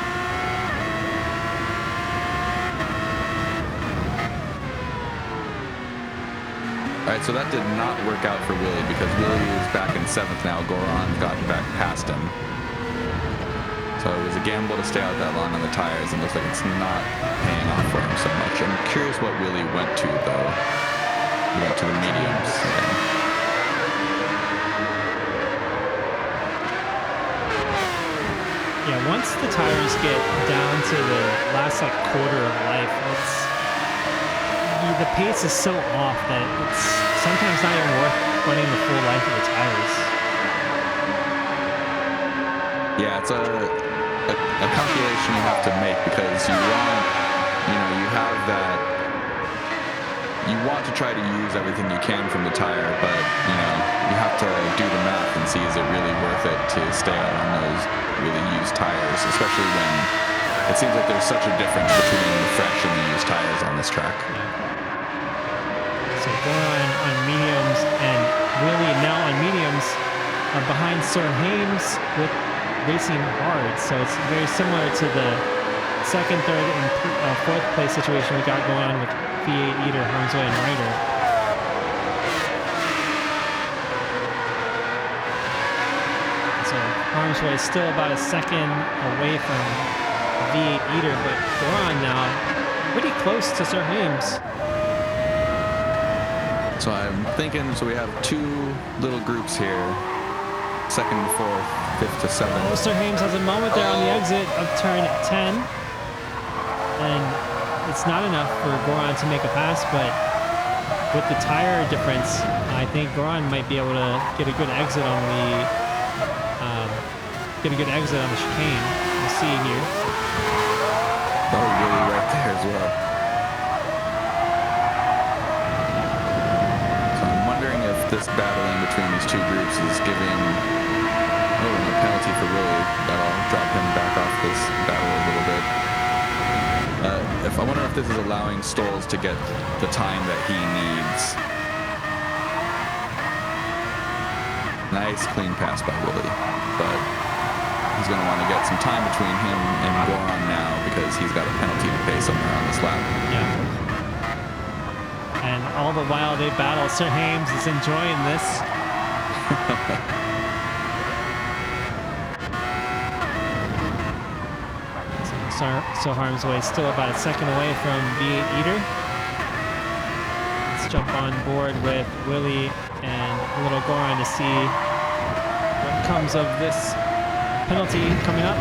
All right, so that did not work out for Willie, because Willie is back in 7th now. Goran got back past him. So it was a gamble to stay out that long on the tires, and looks like it's not paying off for him so much. I'm curious what Willie went to, though. He went to the mediums. Okay. Yeah, once the tires get down to the last quarter of life, the pace is so off that it's sometimes not even worth running the full life of the tires. Yeah, it's a calculation you have to make, because you want, you have that, you want to try to use everything you can from the tire, but, you have to do the math and see, is it really worth it to stay out on those really used tires, especially when it seems like there's such a difference between the fresh and the used tires on this track. So Goran on mediums and Willie now on mediums are behind Sir Hames with racing hard. So it's very similar to the 2nd, 3rd, and 4th place situation we got going on with V8 Eater, Harm's Way, and Ryder. So Harm's Way is still about a second away from V8 Eater, but Goran now pretty close to Sir Hames. So I'm thinking, so we have two little groups here, 2nd to 4th, 5th to 7th. Oh, Sir Hames has a moment there on the exit of turn 10. And it's not enough for Goran to make a pass, but with the tire difference, I think Goran might be able to get a good exit on the chicane. We'll see here. Oh, really right there as well. This battling between these two groups is giving a penalty for Willie. That'll drop him back off this battle a little bit. I wonder if this is allowing Stolz to get the time that he needs. Nice clean pass by Willie, but he's going to want to get some time between him and Goran now, because he's got a penalty to pay somewhere on this lap. Yeah. And all the while they battle, Sir Hames is enjoying this. So Harm's Way is still about a second away from V8 Eater. Let's jump on board with Willie and little Goran to see what comes of this penalty coming up.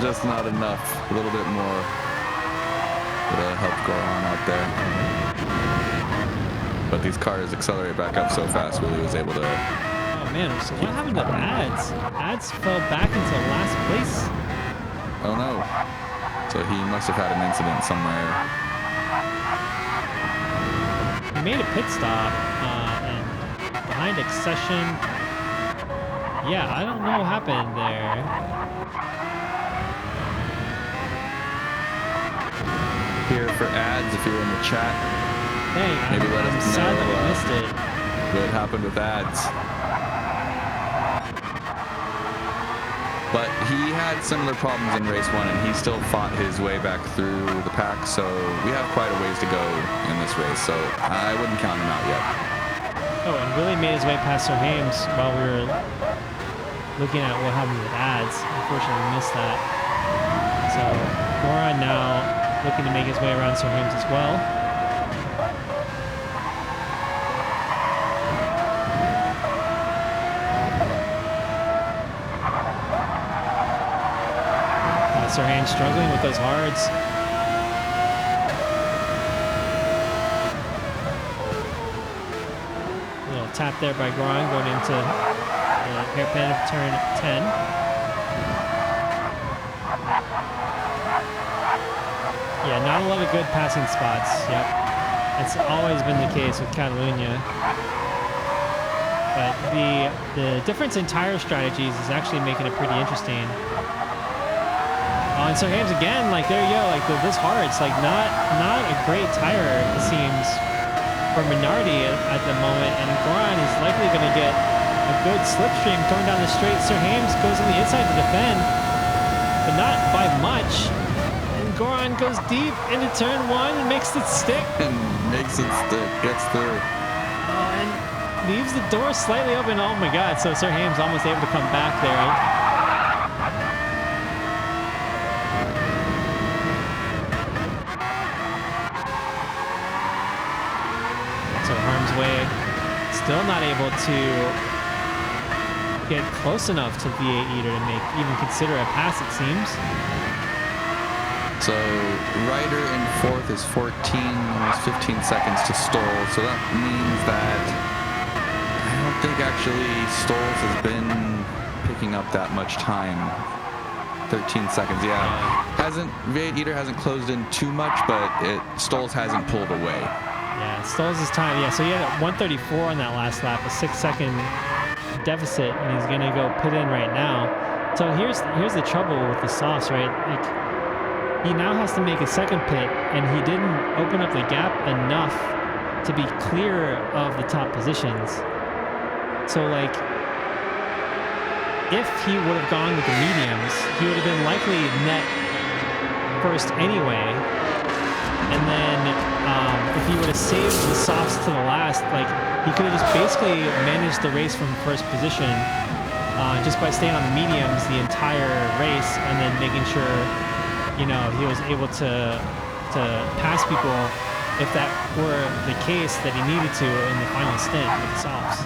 Just not enough. A little bit more would have helped Goran out there. But these cars accelerate back up so fast, Willie was able to... Oh man, so what happened to Ads? Ads fell back into last place? Oh no. So he must have had an incident somewhere. He made a pit stop and behind Accession. Yeah, I don't know what happened there. Here for Ads, if you're in the chat, Dang, maybe let us know sad that we missed it. what happened with Ads. But he had similar problems in race 1, and he still fought his way back through the pack, so we have quite a ways to go in this race, so I wouldn't count him out yet. Oh, and Willie made his way past Sir Hames while we were looking at what happened with Ads. Unfortunately, we missed that. So Goran now looking to make his way around Sir Hames as well. Sir Hames struggling with those hards. tap there by Goran going into the hairpin of turn 10. Yeah, not a lot of good passing spots. Yep. It's always been the case with Catalunya. But the difference in tire strategies is actually making it pretty interesting. Oh, and Sir Hames again, like there you go, like this hard's like not a great tire, it seems, for Minardi at the moment, and Goran is likely going to get a good slipstream going down the straight. Sir Hames goes on the inside to defend, but not by much. And Goran goes deep into turn 1 and makes it stick. And makes it stick, gets through. Oh, and leaves the door slightly open. Oh my God, so Sir Hames almost able to come back there. Way, still not able to get close enough to V8 Eater to make even consider a pass, it seems. So Ryder in 4th is 14, almost 15 seconds to Stoll. So that means that I don't think actually Stolls has been picking up that much time. 13 seconds, yeah. V8 Eater hasn't closed in too much, but Stolls hasn't pulled away. Yeah, Stolls his time. Yeah, so he had 134 on that last lap, a 6-second deficit, and he's gonna go pit in right now. So here's the trouble with the sauce, right? Like he now has to make a second pit, and he didn't open up the gap enough to be clear of the top positions. So like, if he would have gone with the mediums, he would have been likely net first anyway. And then if he would have saved the softs to the last, like he could have just basically managed the race from first position just by staying on the mediums the entire race, and then making sure, you know, he was able to pass people if that were the case that he needed to in the final stint with the softs.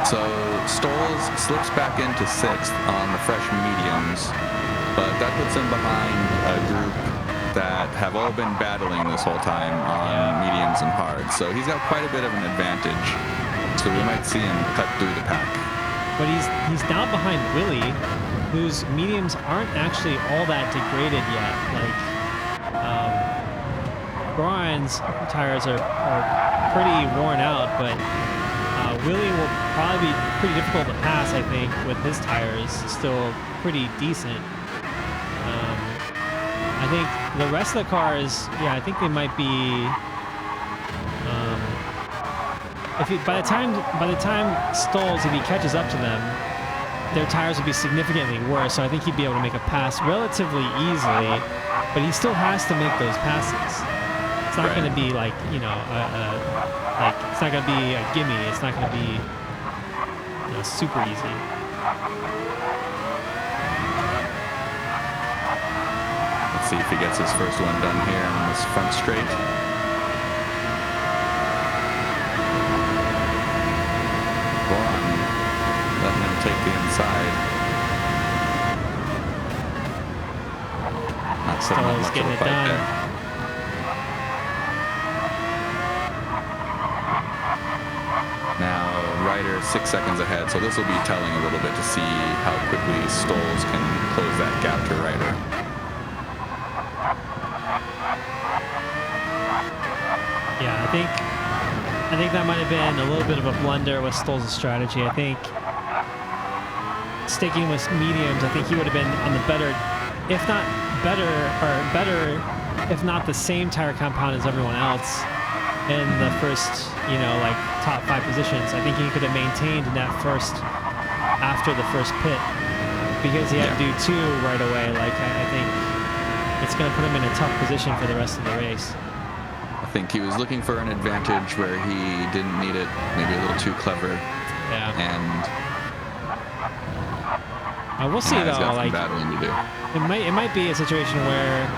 So Stolls slips back into 6th on the fresh mediums, but that puts him behind a group that have all been battling this whole time on mediums and hards. So he's got quite a bit of an advantage. So we might see him cut through the pack. But he's now behind Willie, whose mediums aren't actually all that degraded yet. Like Goran's tires are pretty worn out, but Willie will probably be pretty difficult to pass, I think, with his tires still pretty decent. I think the rest of the cars, yeah, I think they might be. By the time Stolls, if he catches up to them, their tires will be significantly worse. So I think he'd be able to make a pass relatively easily, but he still has to make those passes. It's not going to be like, you know, like it's not going to be a gimme. It's not going to be, you know, super easy. See if he gets his first one done here on this front straight. Goran letting him take the inside. Not setting up much of a fight there. Now Ryder 6 seconds ahead, so this will be telling a little bit to see how quickly Stolls can close that gap to Ryder. Yeah, I think that might have been a little bit of a blunder with Stolls' strategy. I think sticking with mediums, I think he would have been on the better, if not better, if not the same tire compound as everyone else in the first, you know, like top 5 positions. I think he could have maintained in that first, after the first pit, because he had to do 2 right away. Like I think it's going to put him in a tough position for the rest of the race. I think he was looking for an advantage where he didn't need it, maybe a little too clever. Yeah. And we'll see though. Got like battling to do. It might be a situation where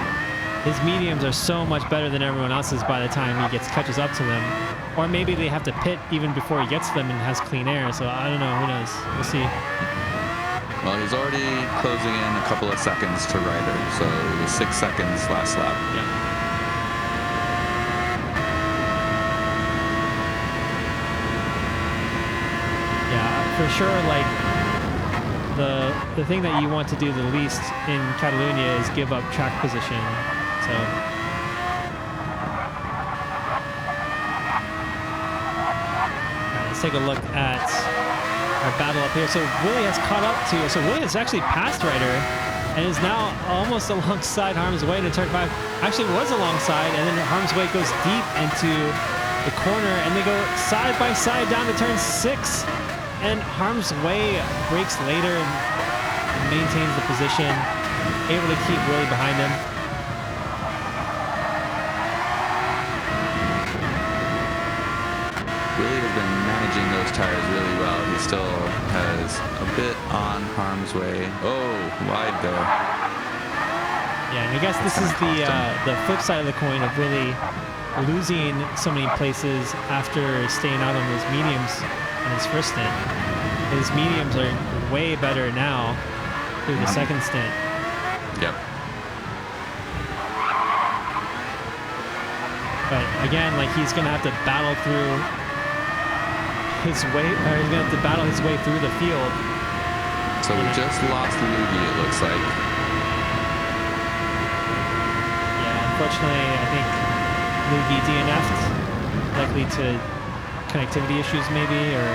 his mediums are so much better than everyone else's by the time he catches up to them, or maybe they have to pit even before he gets to them and has clean air. So I don't know. Who knows? We'll see. Well, he's already closing in a couple of seconds to Ryder, so it was 6 seconds last lap. Yeah. for sure, like the thing that you want to do the least in Catalunya is give up track position. So let's take a look at our battle up here. So Willie has caught up to. So Willie has actually passed Ryder and is now almost alongside Harm's Way into turn 5. Actually was alongside, and then Harm's Way goes deep into the corner, and they go side by side down to turn 6. And Harm's Way breaks later and maintains the position, able to keep Willie behind him. Willie has been managing those tires really well. He still has a bit on Harm's Way. Oh, wide there. Yeah, and I guess this is the flip side of the coin of Willie losing so many places after staying out on those mediums in his first stint. His mediums are way better now through the second stint. Yep. But again, like he's gonna have to battle through his way, or he's gonna have to battle his way through the field. So we just lost Luigi, it looks like. Yeah, unfortunately, I think Luigi DNF'd, likely to connectivity issues maybe, or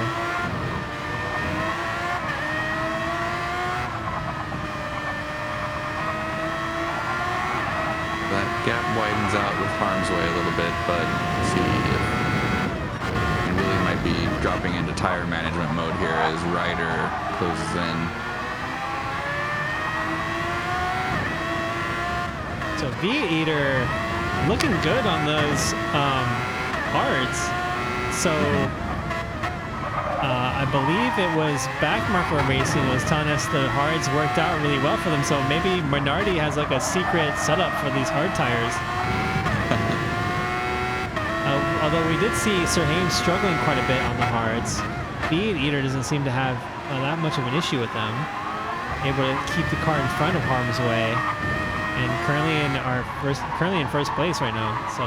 that gap widens out with Harm's Way a little bit, but let's see if he really might be dropping into tire management mode here as Ryder closes in. so V-Eater looking good on those hards. So I believe it was Backmarker Racing was telling us the hards worked out really well for them. So maybe Minardi has like a secret setup for these hard tires. Although we did see Sir Hames struggling quite a bit on the hards, V-Eater doesn't seem to have that much of an issue with them. Able to keep the car in front of Harm's Way, and currently in first place right now. So.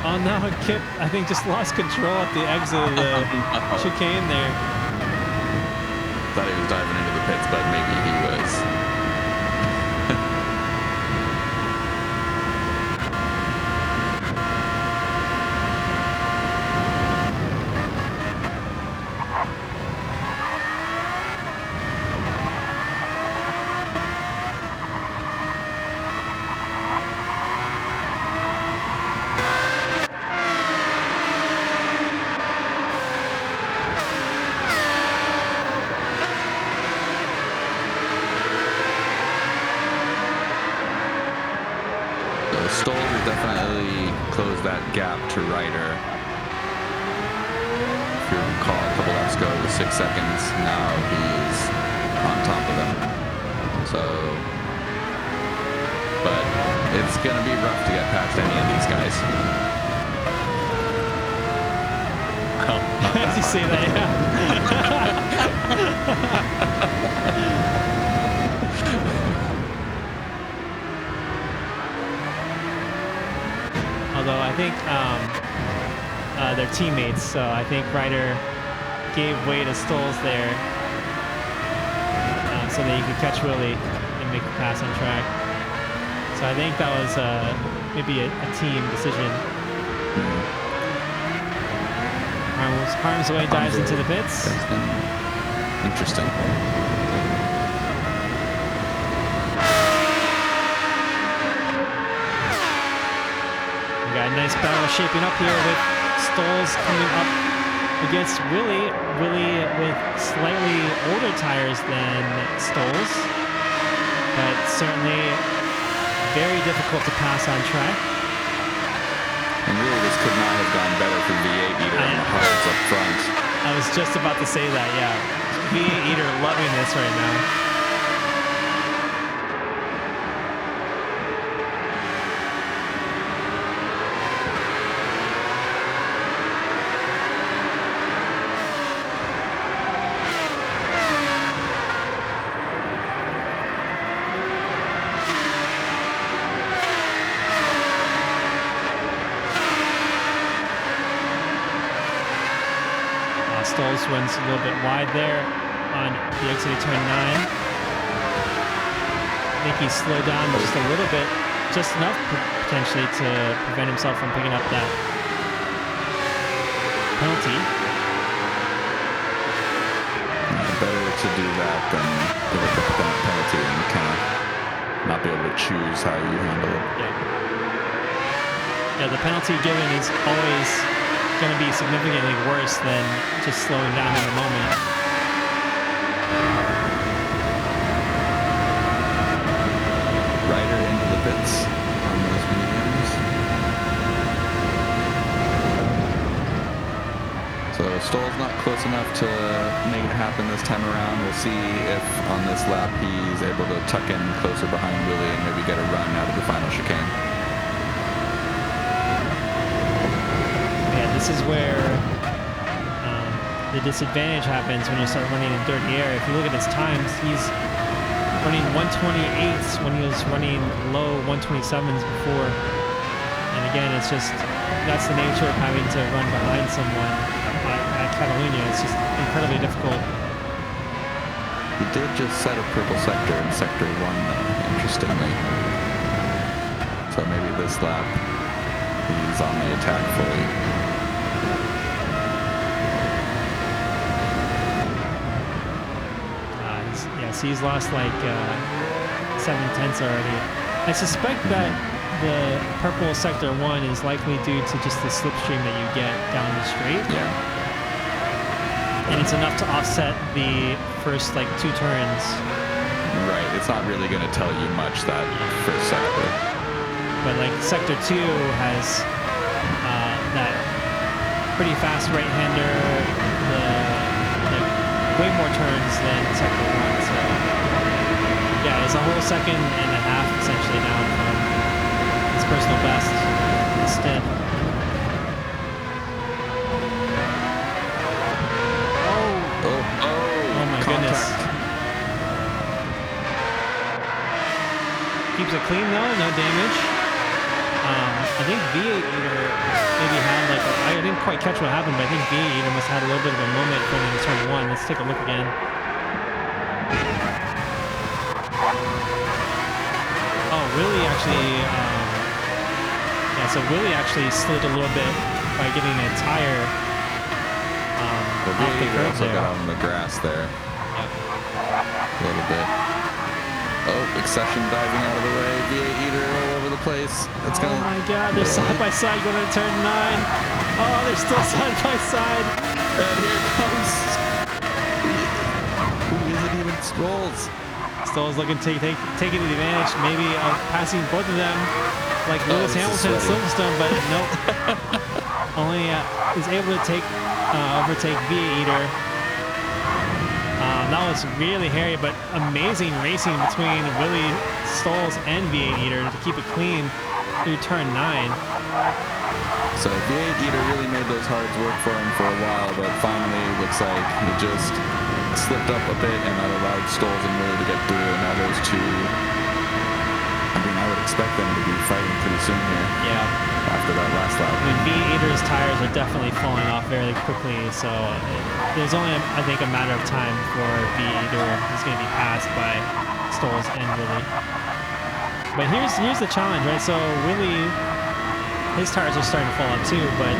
Oh no, Kip, I think just lost control at the exit of the chicane there. Thought he was diving into the pits, but maybe he was. Stoll has definitely closed that gap to Ryder. If you recall, a couple laps ago, it was 6 seconds. Now he's on top of him. So, but it's going to be rough to get past any of these guys. As you say that, yeah. Although I think they're teammates, so I think Ryder gave way to Stolz there so that he could catch Willie and make the pass on track. So I think that was maybe a team decision. Harm's Way dives into the pits. Interesting. We got a nice battle shaping up here with Stolz coming up against Willie. Willie with slightly older tires than Stolz, but certainly very difficult to pass on track. And really, this could not have gone better for V8 Eater on the hards up front. I was just about to say that, yeah. V8 Eater loving this right now. Stolz runs a little bit wide there on the exit of turn 9. I think he's slowed down just a little bit, just enough potentially to prevent himself from picking up that penalty. Better to do that than give up the penalty and kind of not be able to choose how you handle it. Yeah, the penalty given is always going to be significantly worse than just slowing down in the moment. Rider into the pits on those mediums. So Stoll's not close enough to make it happen this time around. We'll see if on this lap he's able to tuck in closer behind Willie and maybe get a run out of the final chicane. Yeah, this is where the disadvantage happens when you start running in dirty air. If you look at his times, he's running 128s when he was running low 127s before. And again, it's just, that's the nature of having to run behind someone at Catalunya. It's just incredibly difficult. He did just set a purple sector in sector 1 though, interestingly. So maybe this lap he's on the attack fully. So he's lost like 7/10 already. I suspect that the purple sector 1 is likely due to just the slipstream that you get down the straight. Yeah. And it's enough to offset the first like 2 turns. Right, it's not really going to tell you much, that first sector. But like sector 2 has that pretty fast right-hander, like way more turns than sector 1. So yeah, it's a whole second and a half essentially down from his personal best instead. Oh my goodness. Keeps it clean though, no damage. I think V8 Eater maybe had like, I didn't quite catch what happened, but I think V8 Eater must have had a little bit of a moment going into turn 1. Let's take a look again. Oh, Willie actually, yeah, so Willie actually slid a little bit by getting a tire Well, off the curb also there. got on the grass there. A little bit. Oh, accession diving out of the way. V8 Eater all over the place. It's Oh my god, they're side by side going to turn 9. Oh, they're still side by side. And here comes. Who is it even? Strolls. Stoll's looking to taking the advantage, maybe of passing both of them, like Lewis Hamilton and Silverstone, but nope. Only is able to overtake V8 Eater. That was really hairy, but amazing racing between Willie Stolz and V8 Eater to keep it clean through turn 9. So V8 Eater really made those hards work for him for a while, but finally looks like he just slipped up a bit and that allowed Stolz and Willie to get through, and now those two, I mean, I would expect them to be fighting pretty soon here. Yeah. After that last lap. I mean, V8 Eater's tires are definitely falling off very quickly, so there's only, I think, a matter of time before V8 Eater is going to be passed by Stolz and Willie. But here's the challenge, right? So Willie, his tires are starting to fall off too, but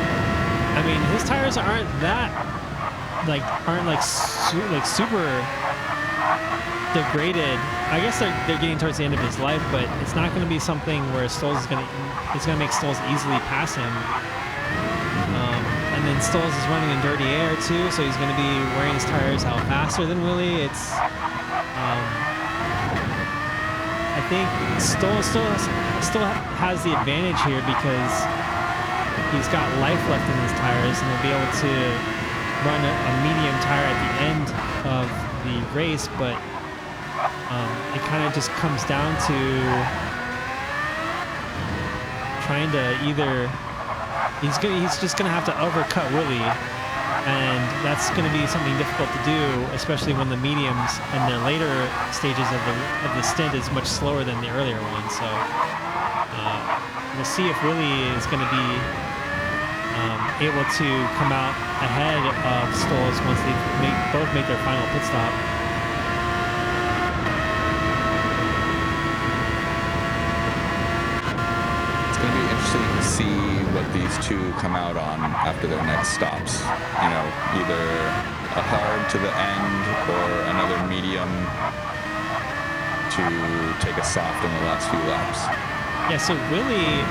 I mean, his tires aren't super degraded. I guess they're getting towards the end of his life, but it's not going to be something where it's going to make Stolz easily pass him. And then Stolz is running in dirty air too, so he's going to be wearing his tires out faster than Willie. It's I think Stolz still has the advantage here because he's got life left in his tires, and he'll be able to run a medium tire at the end of the race, but it kind of just comes down to trying to either he's just gonna have to overcut Willie, and that's gonna be something difficult to do, especially when the mediums and the later stages of the stint is much slower than the earlier one. So we'll see if Willie is gonna be able to come out ahead of Stoles once they both make their final pit stop. It's going to be interesting to see what these two come out on after their next stops. You know, either a hard to the end or another medium to take a soft in the last few laps. Yeah, so Willie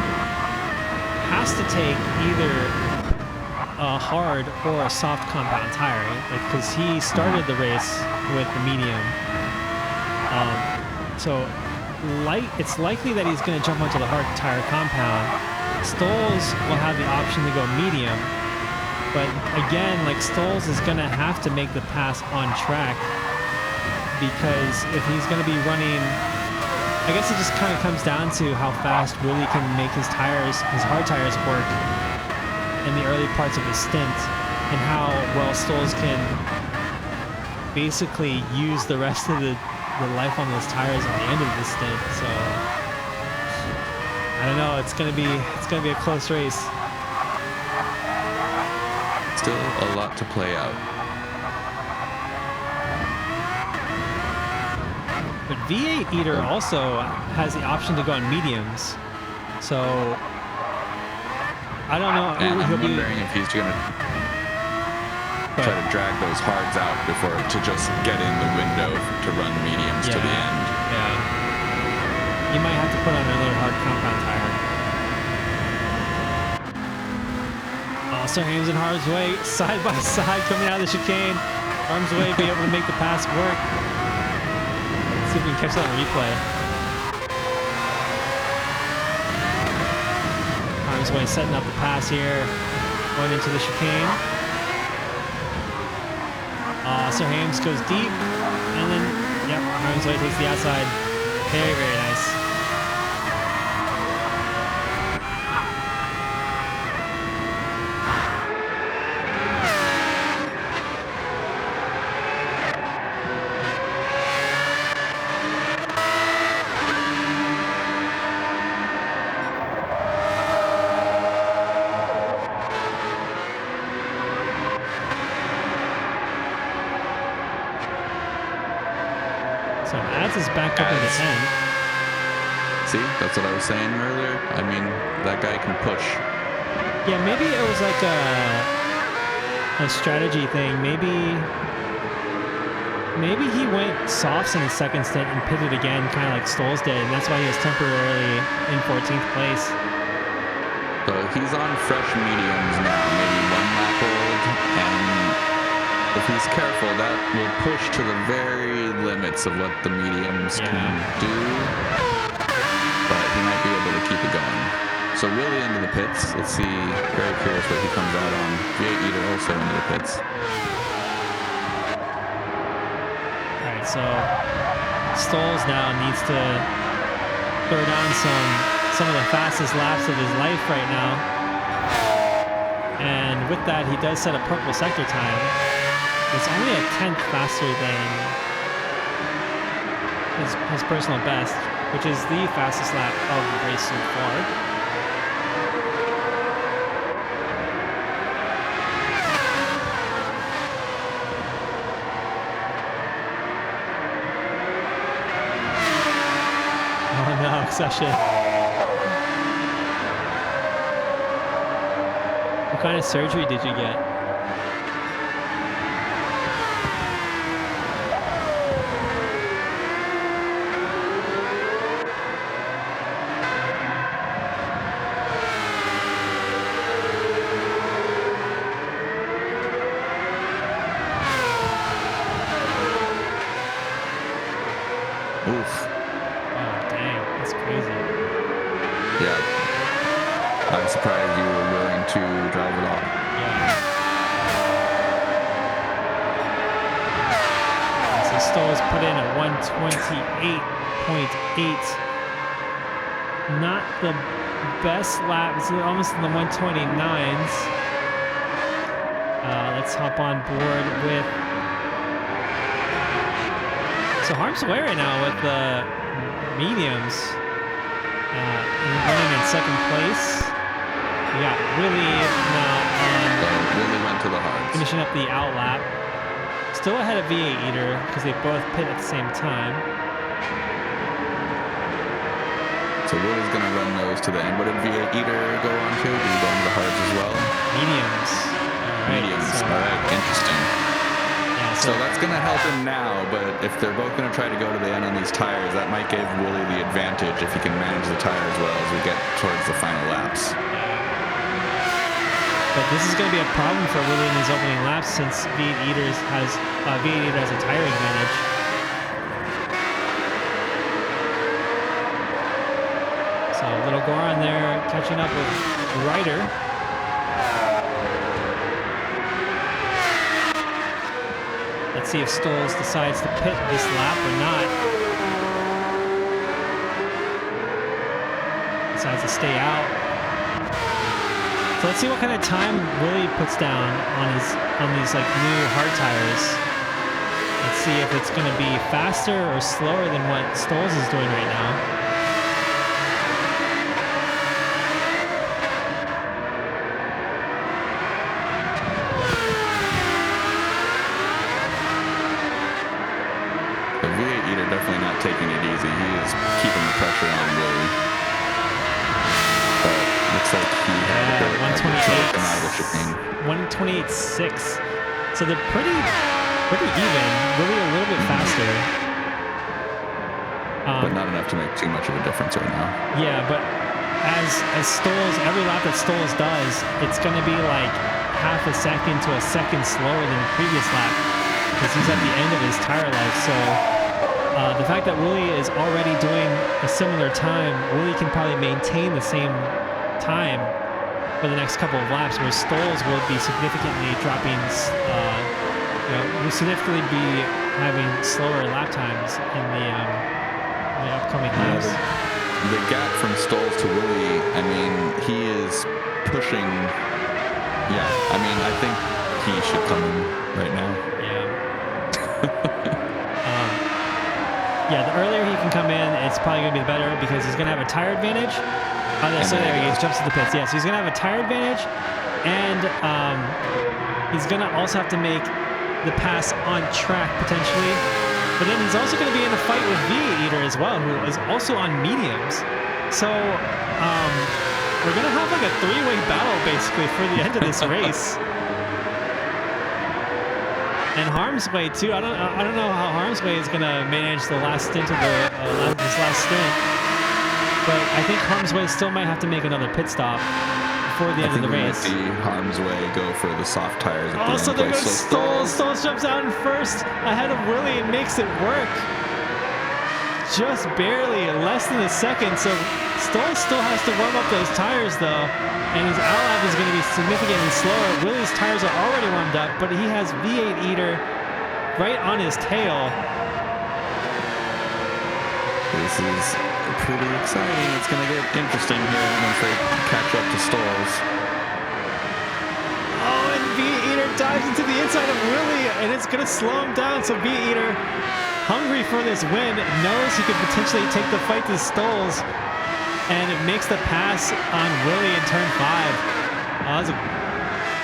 has to take either a hard or a soft compound tire, because he started the race with the medium. So it's likely that he's going to jump onto the hard tire compound. Stoles will have the option to go medium, but again, like, Stoles is going to have to make the pass on track, because if he's going to be running, I guess it just kind of comes down to how fast Willie can make his hard tires work in the early parts of his stint, and how well Stoles can basically use the rest of the life on those tires at the end of the stint. So I don't know. It's gonna be a close race. Still a lot to play out. But V8 Eater also has the option to go on mediums. So I don't know. And I'm wondering if he's going to try to drag those hards out before to just get in the window to run mediums to the end. Yeah. You might have to put on another hard compound tire. Sir Hames and Harm's Way side by side coming out of the chicane. Harm's Way be able to make the pass work. Let's see if we can catch that on replay. Harm's Way setting up the pass here, going into the chicane. Sir Hames goes deep, and then, yep, Harm's Way takes the outside. Very, very nice. So Ads is back up in the 10. See, that's what I was saying earlier. I mean, that guy can push. Yeah, maybe it was like a strategy thing. Maybe he went softs in the second stint and pitted again, kind of like Stoles did, and that's why he was temporarily in 14th place. So he's on fresh mediums now, maybe one lap old, and if he's careful, that will push to the very limits of what the mediums can do, but he might be able to keep it going. So Willie into the pits. Let's see, very curious what he comes out on. V8 Eater also into the pits. All right, so Stoles now needs to throw down some of the fastest laps of his life right now, and with that, he does set a purple sector time. It's only a 10th faster than his personal best, which is the fastest lap of the race so far. Oh no, Session. What kind of surgery did you get? Oof. Oh, dang. That's crazy. Yeah. I'm surprised you were willing to drive it off. Yeah. So Stoles put in a 128.8. Not the best lap. It's almost in the 129s. Let's hop on board with... So Harm's Way right now with the mediums. Running in second place. We got Willie now immediately went to the hards. finishing up the out lap. Still ahead of V8 Eater because they both pit at the same time. So Willie's going to run those to the end. What did V8 Eater go on to? Did he go on to the hards as well? Mediums. All right, Mediums. so- All right, interesting. Yeah, So that's going to help him now, but if they're both going to try to go to the end on these tires, that might give Willie the advantage if he can manage the tires well as we get towards the final laps. But this is going to be a problem for Willie in his opening laps since V8 Eater has a tire advantage. So little Goron there catching up with Ryder. Let's see if Stoles decides to pit this lap or not. Decides to stay out. So let's see what kind of time Willie puts down on these like new hard tires. Let's see if it's going to be faster or slower than what Stoles is doing right now. The V8 Eater definitely not taking it easy. He is keeping the pressure on Willie. But looks like he had a bit of trouble come out of the chicane. 128.6. So they're pretty even. Willie a little bit faster. But not enough to make too much of a difference right now. Yeah, but as Stoles, every lap that Stoles does, it's going to be like half a second to a second slower than the previous lap because he's at the end of his tire life. So the fact that Willie is already doing a similar time, Willie can probably maintain the same time for the next couple of laps, where Stoles will be significantly dropping, will significantly be having slower lap times in the upcoming laps. The gap from Stoles to Willie, I mean, he is pushing. Yeah, I mean, I think he should come in right now. Yeah, the earlier he can come in, it's probably going to be better because he's going to have a tire advantage. So there he goes, jumps to the pits. Yeah, so he's going to have a tire advantage, and he's going to also have to make the pass on track potentially. But then he's also going to be in a fight with V8 Eater as well, who is also on mediums. So we're going to have like a three-way battle basically for the end of this race. And Harm's Way too. I don't know how Harm's Way is gonna manage the last stint of this last stint, but I think Harm's Way still might have to make another pit stop before the end of the race. See Harm's Way go for the soft tires. Oh, so there goes Stoles. Stoles jumps out in first ahead of Willie and makes it work. Just barely, less than a second. So Stoles still has to warm up those tires though, and his out lap is going to be significantly slower. Willie's tires are already warmed up, but he has V8 Eater right on his tail. This is pretty exciting. It's going to get interesting here once they catch up to Stoles. Oh, and V8 Eater dives into the inside of Willie, and it's going to slow him down. So V8 Eater, hungry for this win, knows he could potentially take the fight to Stoles, and it makes the pass on Willie in turn 5. That was a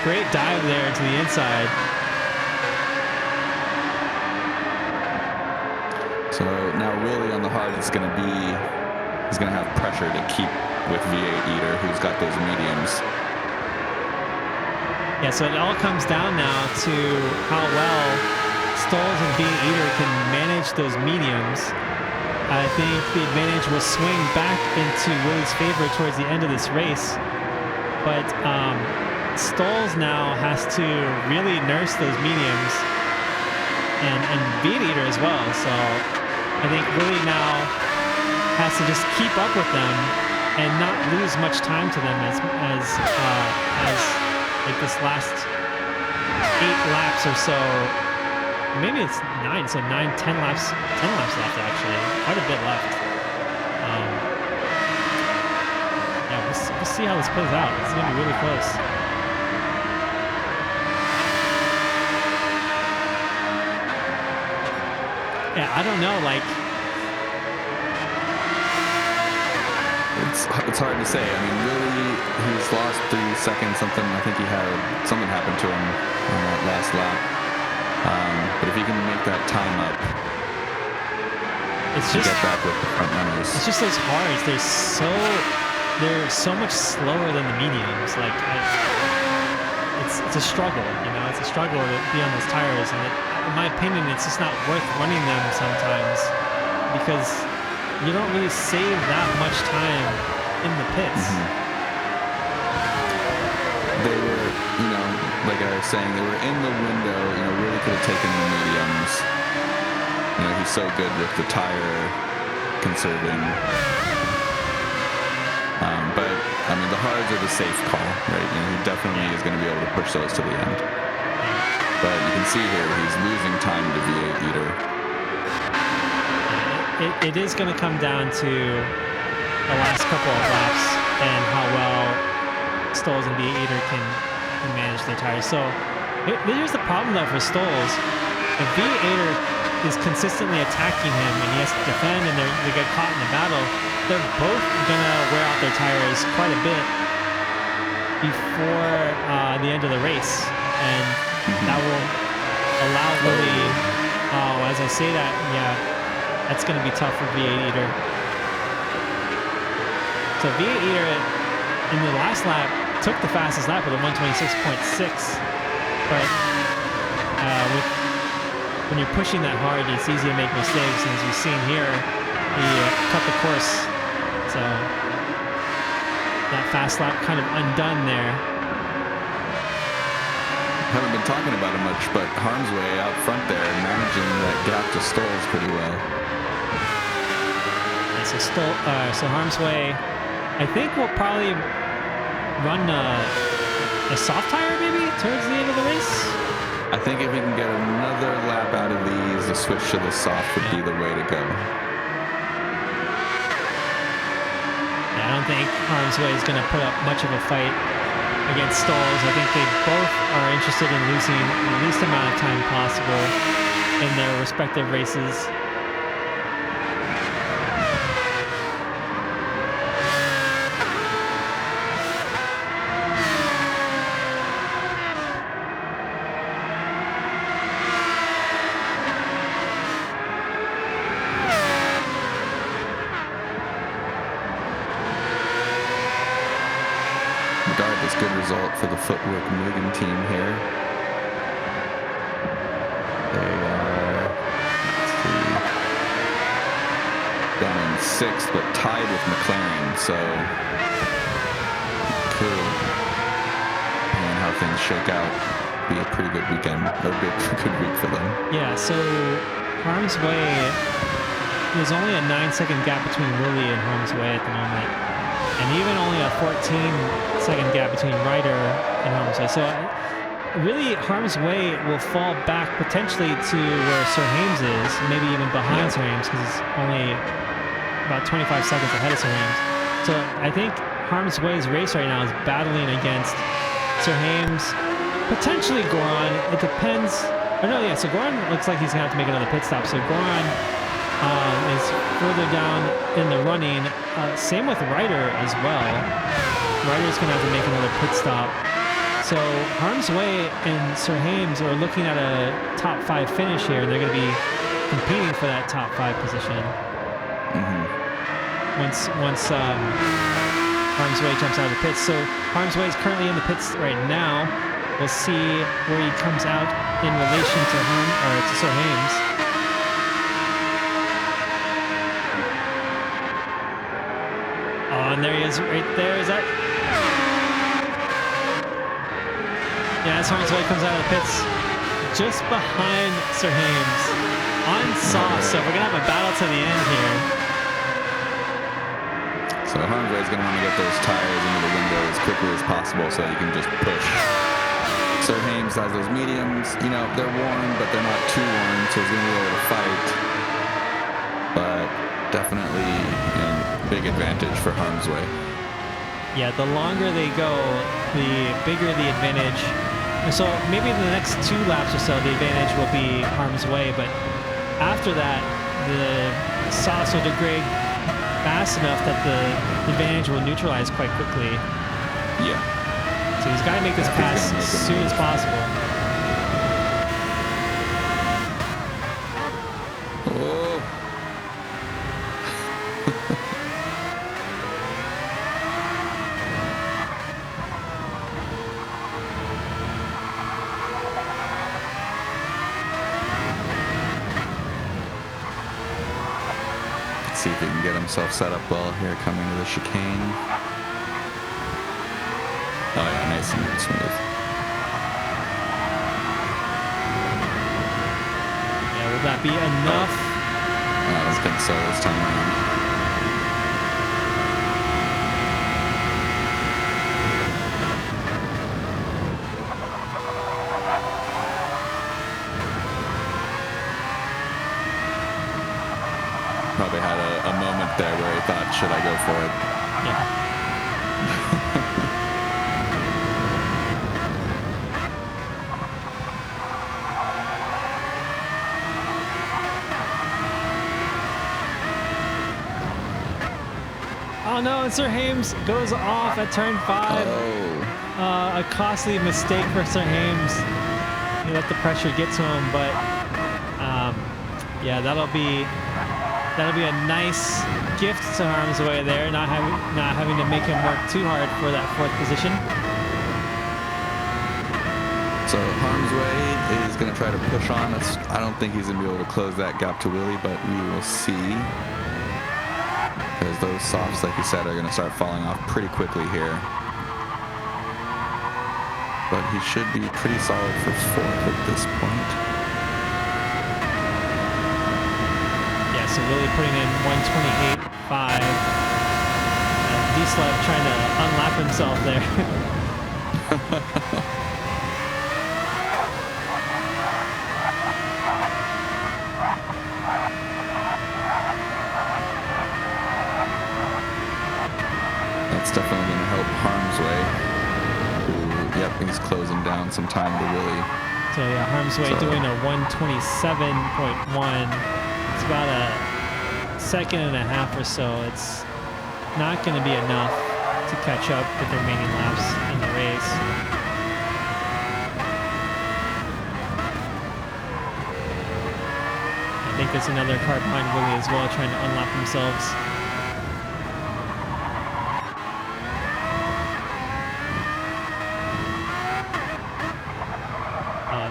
great dive there to the inside. So now Willie on the hard is going to have pressure to keep with V8 Eater, who's got those mediums. Yeah, so it all comes down now to how well Stoles and V8 Eater can manage those mediums. I think the advantage will swing back into Willie's favor towards the end of this race. But Stoles now has to really nurse those mediums, and V8 Eater as well. So I think Willie now has to just keep up with them and not lose much time to them as like this last 8 laps or so. Maybe it's 9, so 10 laps left actually. Quite a bit left. Yeah, we'll see how this plays out. It's gonna be really close. Yeah, I don't know, like it's hard to say. I mean, really, he's lost 3 seconds. Something happened to him on that last lap. But if he can make that time up, it's just get back with the front runners. It's just those hards. They're so much slower than the mediums. Like it's a struggle. You know, it's a struggle to be on those tires. And in my opinion, it's just not worth running them sometimes because you don't really save that much time in the pits. They were, like I was saying, they were in the window. Really could have taken the mediums. He's so good with the tire conserving. But I mean, the hards are the safe call, right? He definitely is going to be able to push those to the end. But you can see here he's losing time to V8 Eater. It is going to come down to the last couple of laps and how well Stolz and V8 Eater can manage their tires. So here's the problem though for Stolz. If V8 Eater is consistently attacking him and he has to defend and they get caught in the battle, they're both gonna wear out their tires quite a bit before the end of the race, and that will allow Willie. Oh, as I say that, yeah, that's gonna be tough for V8 Eater. So V8 Eater in the last lap took the fastest lap with a 126.6, but when you're pushing that hard, it's easy to make mistakes, and as we've seen here, he cut the course. So that fast lap kind of undone there. Haven't been talking about it much, but Harmsway out front there, managing that gap to Stolz pretty well. Yeah, so Harmsway, I think we'll probably run a soft tire maybe towards the end of the race. I think if we can get another lap out of these, the switch to the soft would be the way to go. I don't think Harmsway is going to put up much of a fight against Stolz. I think they both are interested in losing the least amount of time possible in their respective races. Regardless, good result for the Footwork Mugen team here. They are, down in 6th, but tied with McLaren, so could, depending on how things shake out, be a pretty good weekend, or a good week for them. Yeah, so Harmsway, there's only a 9-second gap between Willie and Harmsway at the moment. And even only a 14-second gap between Ryder and Harmsway. So really, Harmsway will fall back potentially to where Sir Hames is, maybe even behind Sir Hames, because he's only about 25 seconds ahead of Sir Hames. So I think Harmsway's race right now is battling against Sir Hames, potentially Goran. It depends. Oh no, yeah. So Goran looks like he's gonna have to make another pit stop. So Goran is further down in the running. Same with Ryder as well. Ryder's going to have to make another pit stop. So Harmsway and Sir Hames are looking at a top 5 finish here, and they're going to be competing for that top 5 position. Once Harmsway jumps out of the pits. So Harmsway is currently in the pits right now. We'll see where he comes out in relation to Sir Hames. Oh, and there he is right there. Is that? Yeah, as Harmsway comes out of the pits, just behind Sir Hames on soft. So we're going to have a battle to the end here. So Harmsway's going to want to get those tires into the window as quickly as possible so that he can just push. Sir Hames has those mediums. They're worn, but they're not too worn, so he's going to be able to fight. But definitely big advantage for Harmsway. Yeah, the longer they go, the bigger the advantage. So maybe in the next 2 laps or so, the advantage will be Harmsway, but after that, the Sasso de Greg fast enough that the advantage will neutralize quite quickly. Yeah. So he's got to make this Yeah, he's pass gonna make as a soon as move. possible. Oh. Let's see if he can get himself set up well here coming to the chicane. Oh yeah, nice and smooth. Yeah, will that be enough? I don't think so this time around. Probably had a moment there where he thought, should I go for it? Yeah. Oh no, and Sir Hames goes off at turn 5. Oh, A costly mistake for Sir Hames. He let the pressure get to him, but yeah, that'll be a nice gift to Harm's Way there, not having to make him work too hard for that 4th position. so Harm's Way is going to try to push on. I don't think he's going to be able to close that gap to Willie, but we will see. Because those softs, like you said, are going to start falling off pretty quickly here. But he should be pretty solid for 4th at this point. Yeah, so Willie putting in 128.5. D-Slug trying to unlap himself there. That's definitely going to help Harm's Way. Who, yep, he's closing down some time to Willie. So yeah, Harm's Way So- doing a 127.1. It's about a second and a half or so. It's not going to be enough to catch up with the remaining laps in the race. I think there's another car behind Willie as well, trying to unlap themselves.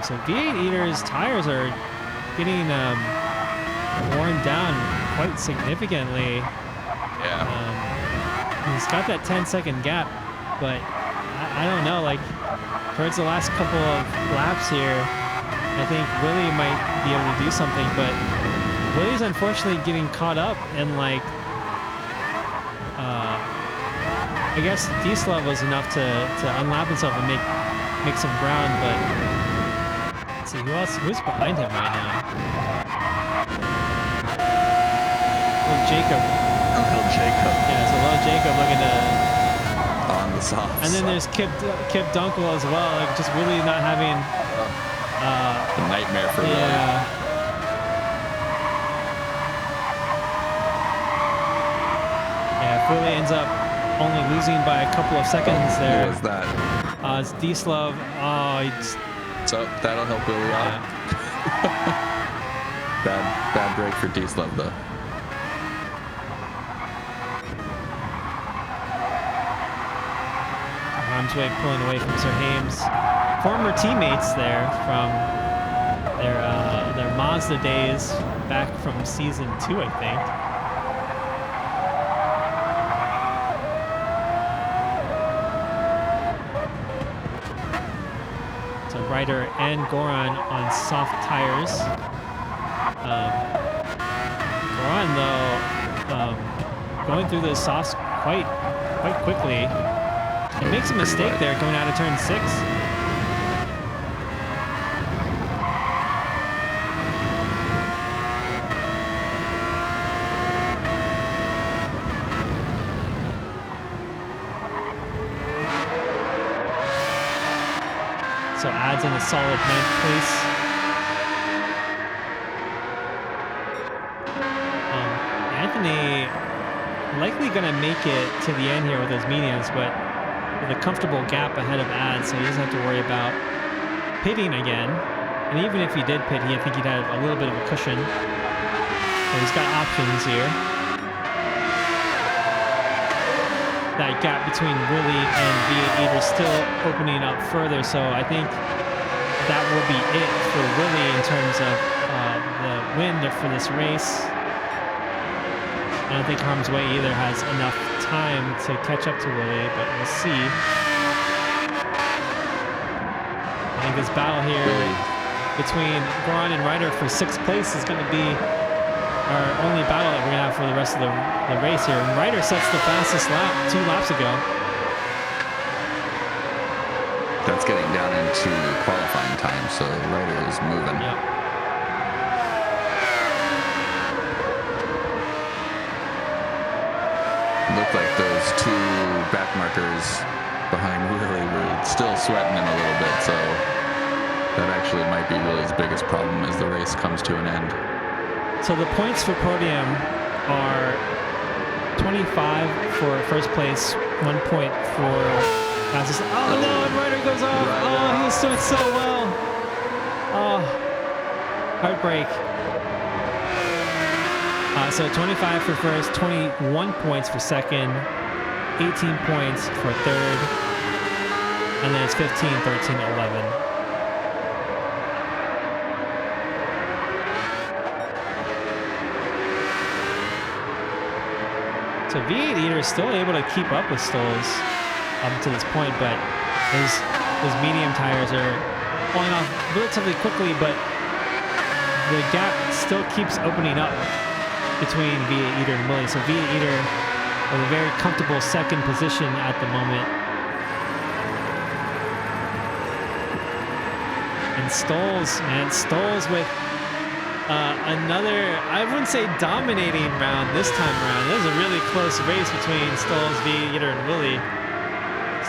So V8 Eater's tires are getting worn down quite significantly. Yeah. He's got that 10-second gap, but I don't know. Like towards the last couple of laps here, I think Willie might be able to do something, but Willie's unfortunately getting caught up in like. I guess D-Slug was enough to unlap himself and make some ground, but. Let's see who's behind him right now. Little Jacob. Little Jacob. Yeah, so little Jacob looking to. On the softs. And then there's Kip Dunkel as well, like just really not having. A nightmare for Willie. Yeah. Yeah, if Willie ends up only losing by a couple of seconds there. Who was that? It's D-Slug. Oh, he just. So that'll help Willie out. Bad break for D-Slug though. Harm's Way pulling away from Sir Hames. Former teammates there from their Mazda days back from season 2, I think. So Ryder and Goran on soft tires. Goran though going through the softs quite quickly. He makes a mistake there going out of turn 6. So adds in a solid 9th place. Anthony likely going to make it to the end here with those mediums, but with a comfortable gap ahead of Ad, so he doesn't have to worry about pitting again. And even if he did pit, I think he'd have a little bit of a cushion. So he's got options here. That gap between Willie and V8 Eater still opening up further, so I think that will be it for Willie in terms of the win for this race. I don't think Harm's Way either has enough time to catch up to Willie, but we'll see. I think this battle here between Goran and Ryder for 6th place is going to be our only battle that we're going to have for the rest of the race here. And Ryder sets the fastest lap 2 laps ago. That's getting down into qualifying time, so Ryder is moving. Yep. Looked like those 2 back markers behind Willie were still sweating him a little bit, so that actually might be Willie's biggest problem as the race comes to an end. So the points for podium are 25 for 1st place, 1 point for fastest. Oh no, and Ryder goes off. Oh, he was doing so well. Oh, heartbreak. So 25 for 1st, 21 points for 2nd, 18 points for 3rd, and then it's 15, 13, 11. So V8 Eater is still able to keep up with Stoles up to this point, but his medium tires are falling off relatively quickly, but the gap still keeps opening up between V8 Eater and Willie. So V8 Eater in a very comfortable 2nd position at the moment. And Stoles with another, I wouldn't say dominating round this time around. It was a really close race between Stoles, V8 Eater, and Willie.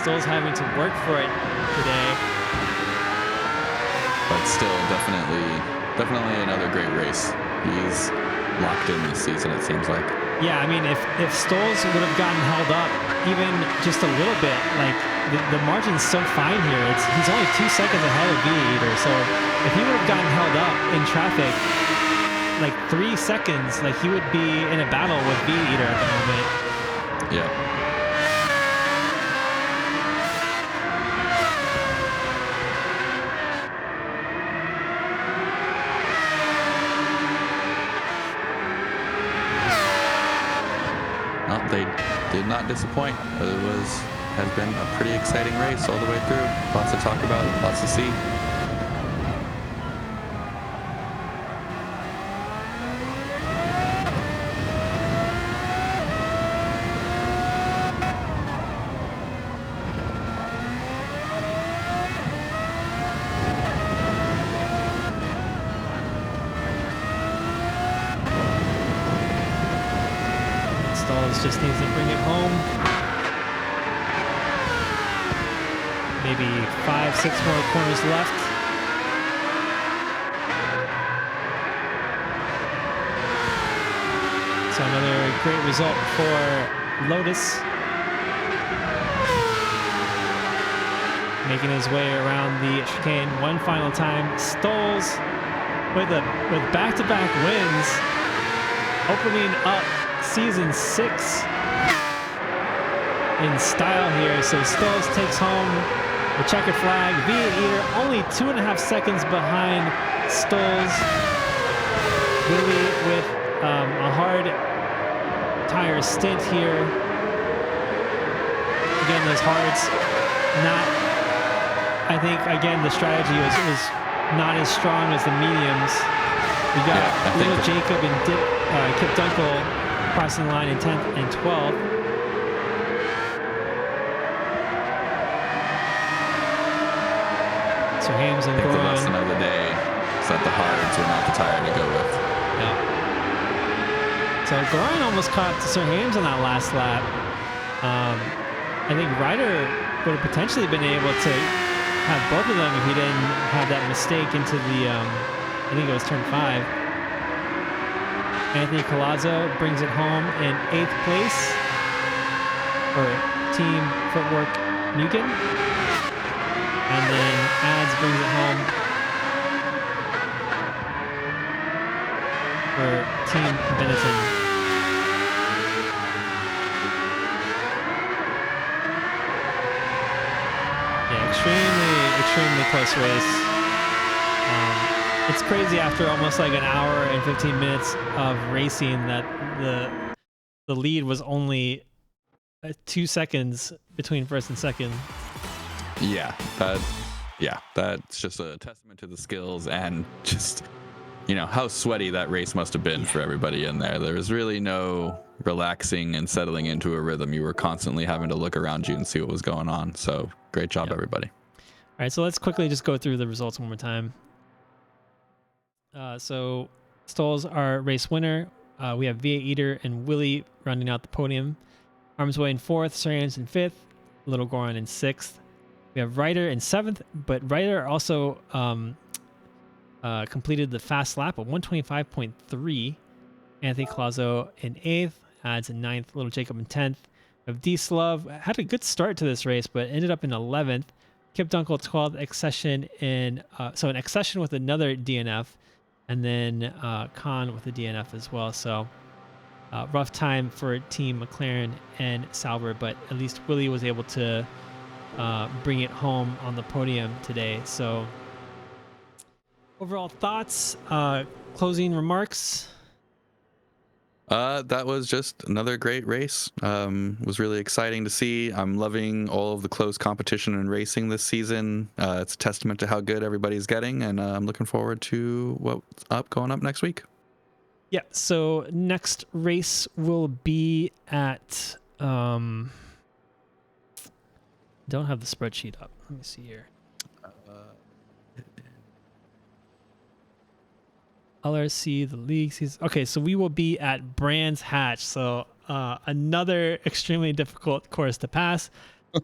Stoles having to work for it today. But still, definitely another great race. He's locked in this season, it seems like. Yeah, I mean, if Stoles would have gotten held up even just a little bit, like the margin's so fine here. He's only 2 seconds ahead of V8 Eater, so if he would have gotten held up in traffic like 3 seconds, like he would be in a battle with V8 Eater at the moment. Yeah. They did not disappoint, but it has been a pretty exciting race all the way through. Lots to talk about, lots to see. Just needs to bring it home. Maybe 5-6 more corners left. So another great result for Lotus. Making his way around the chicane one final time. Stoles with back-to-back wins, opening up season 6 in style here. So Stoles takes home the checkered flag. V8 Eater only 2.5 seconds behind Stoles. Willie with a hard tire stint here. Again, those hards not, I think, again, the strategy was not as strong as the mediums. We got Little Jacob and Kip Dunkel crossing the line in 10th and 12th. So Hams and I think the Goran. lesson of the day is that the hards were not the tire to go with. Yeah. So Goran almost caught Sir Hams on that last lap. I think Ryder would have potentially been able to have both of them if he didn't have that mistake into the, I think it was turn 5. Anthony Colazzo brings it home in 8th place for Team Footwork Mugen. And then Ads brings it home for Team Benetton. Yeah, extremely close race. It's crazy after almost like an hour and 15 minutes of racing that the lead was only 2 seconds between first and second. Yeah, that's just a testament to the skills and just, how sweaty that race must have been for everybody in there. There was really no relaxing and settling into a rhythm. You were constantly having to look around you and see what was going on. So great job, everybody. All right, so let's quickly just go through the results one more time. So Stoll's our race winner. We have V8 Eater and Willie rounding out the podium. Armsway in 4th, Sarians in 5th, Little Goron in 6th. We have Ryder in 7th, but Ryder also completed the fast lap of 125.3. Anthony Colazzo in 8th, Ads in 9th, Little Jacob in 10th. We have D-Slove, had a good start to this race, but ended up in 11th. Kip Dunkel 12th, Accession in, so an Accession with another DNF. And then Khan with the DNF as well. So rough time for Team McLaren and Sauber, but at least Willie was able to bring it home on the podium today. So overall thoughts, closing remarks. That was just another great race. Was really exciting to see. I'm loving all of the close competition and racing this season. It's a testament to how good everybody's getting, and I'm looking forward to what's coming up next week. Yeah, so next race will be at don't have the spreadsheet up. Let me see here. LRC, the league season. Okay, so we will be at Brands Hatch. So another extremely difficult course to pass.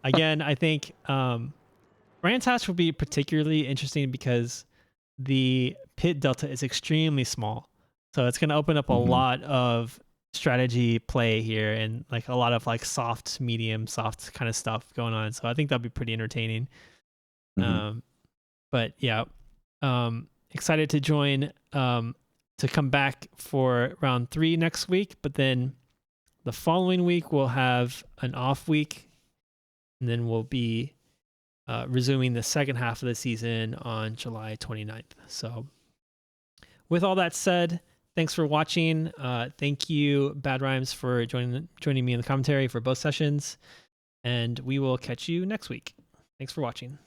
Again, I think Brands Hatch will be particularly interesting because the pit delta is extremely small. So it's going to open up a lot of strategy play here and like a lot of like soft, medium, soft kind of stuff going on. So I think that'll be pretty entertaining. But yeah, excited to join, to come back for round 3 next week, but then the following week we'll have an off week, and then we'll be resuming the second half of the season on July 29th. So with all that said, thanks for watching. Thank you, Bad Rhymes, for joining me in the commentary for both sessions, and we will catch you next week. Thanks for watching.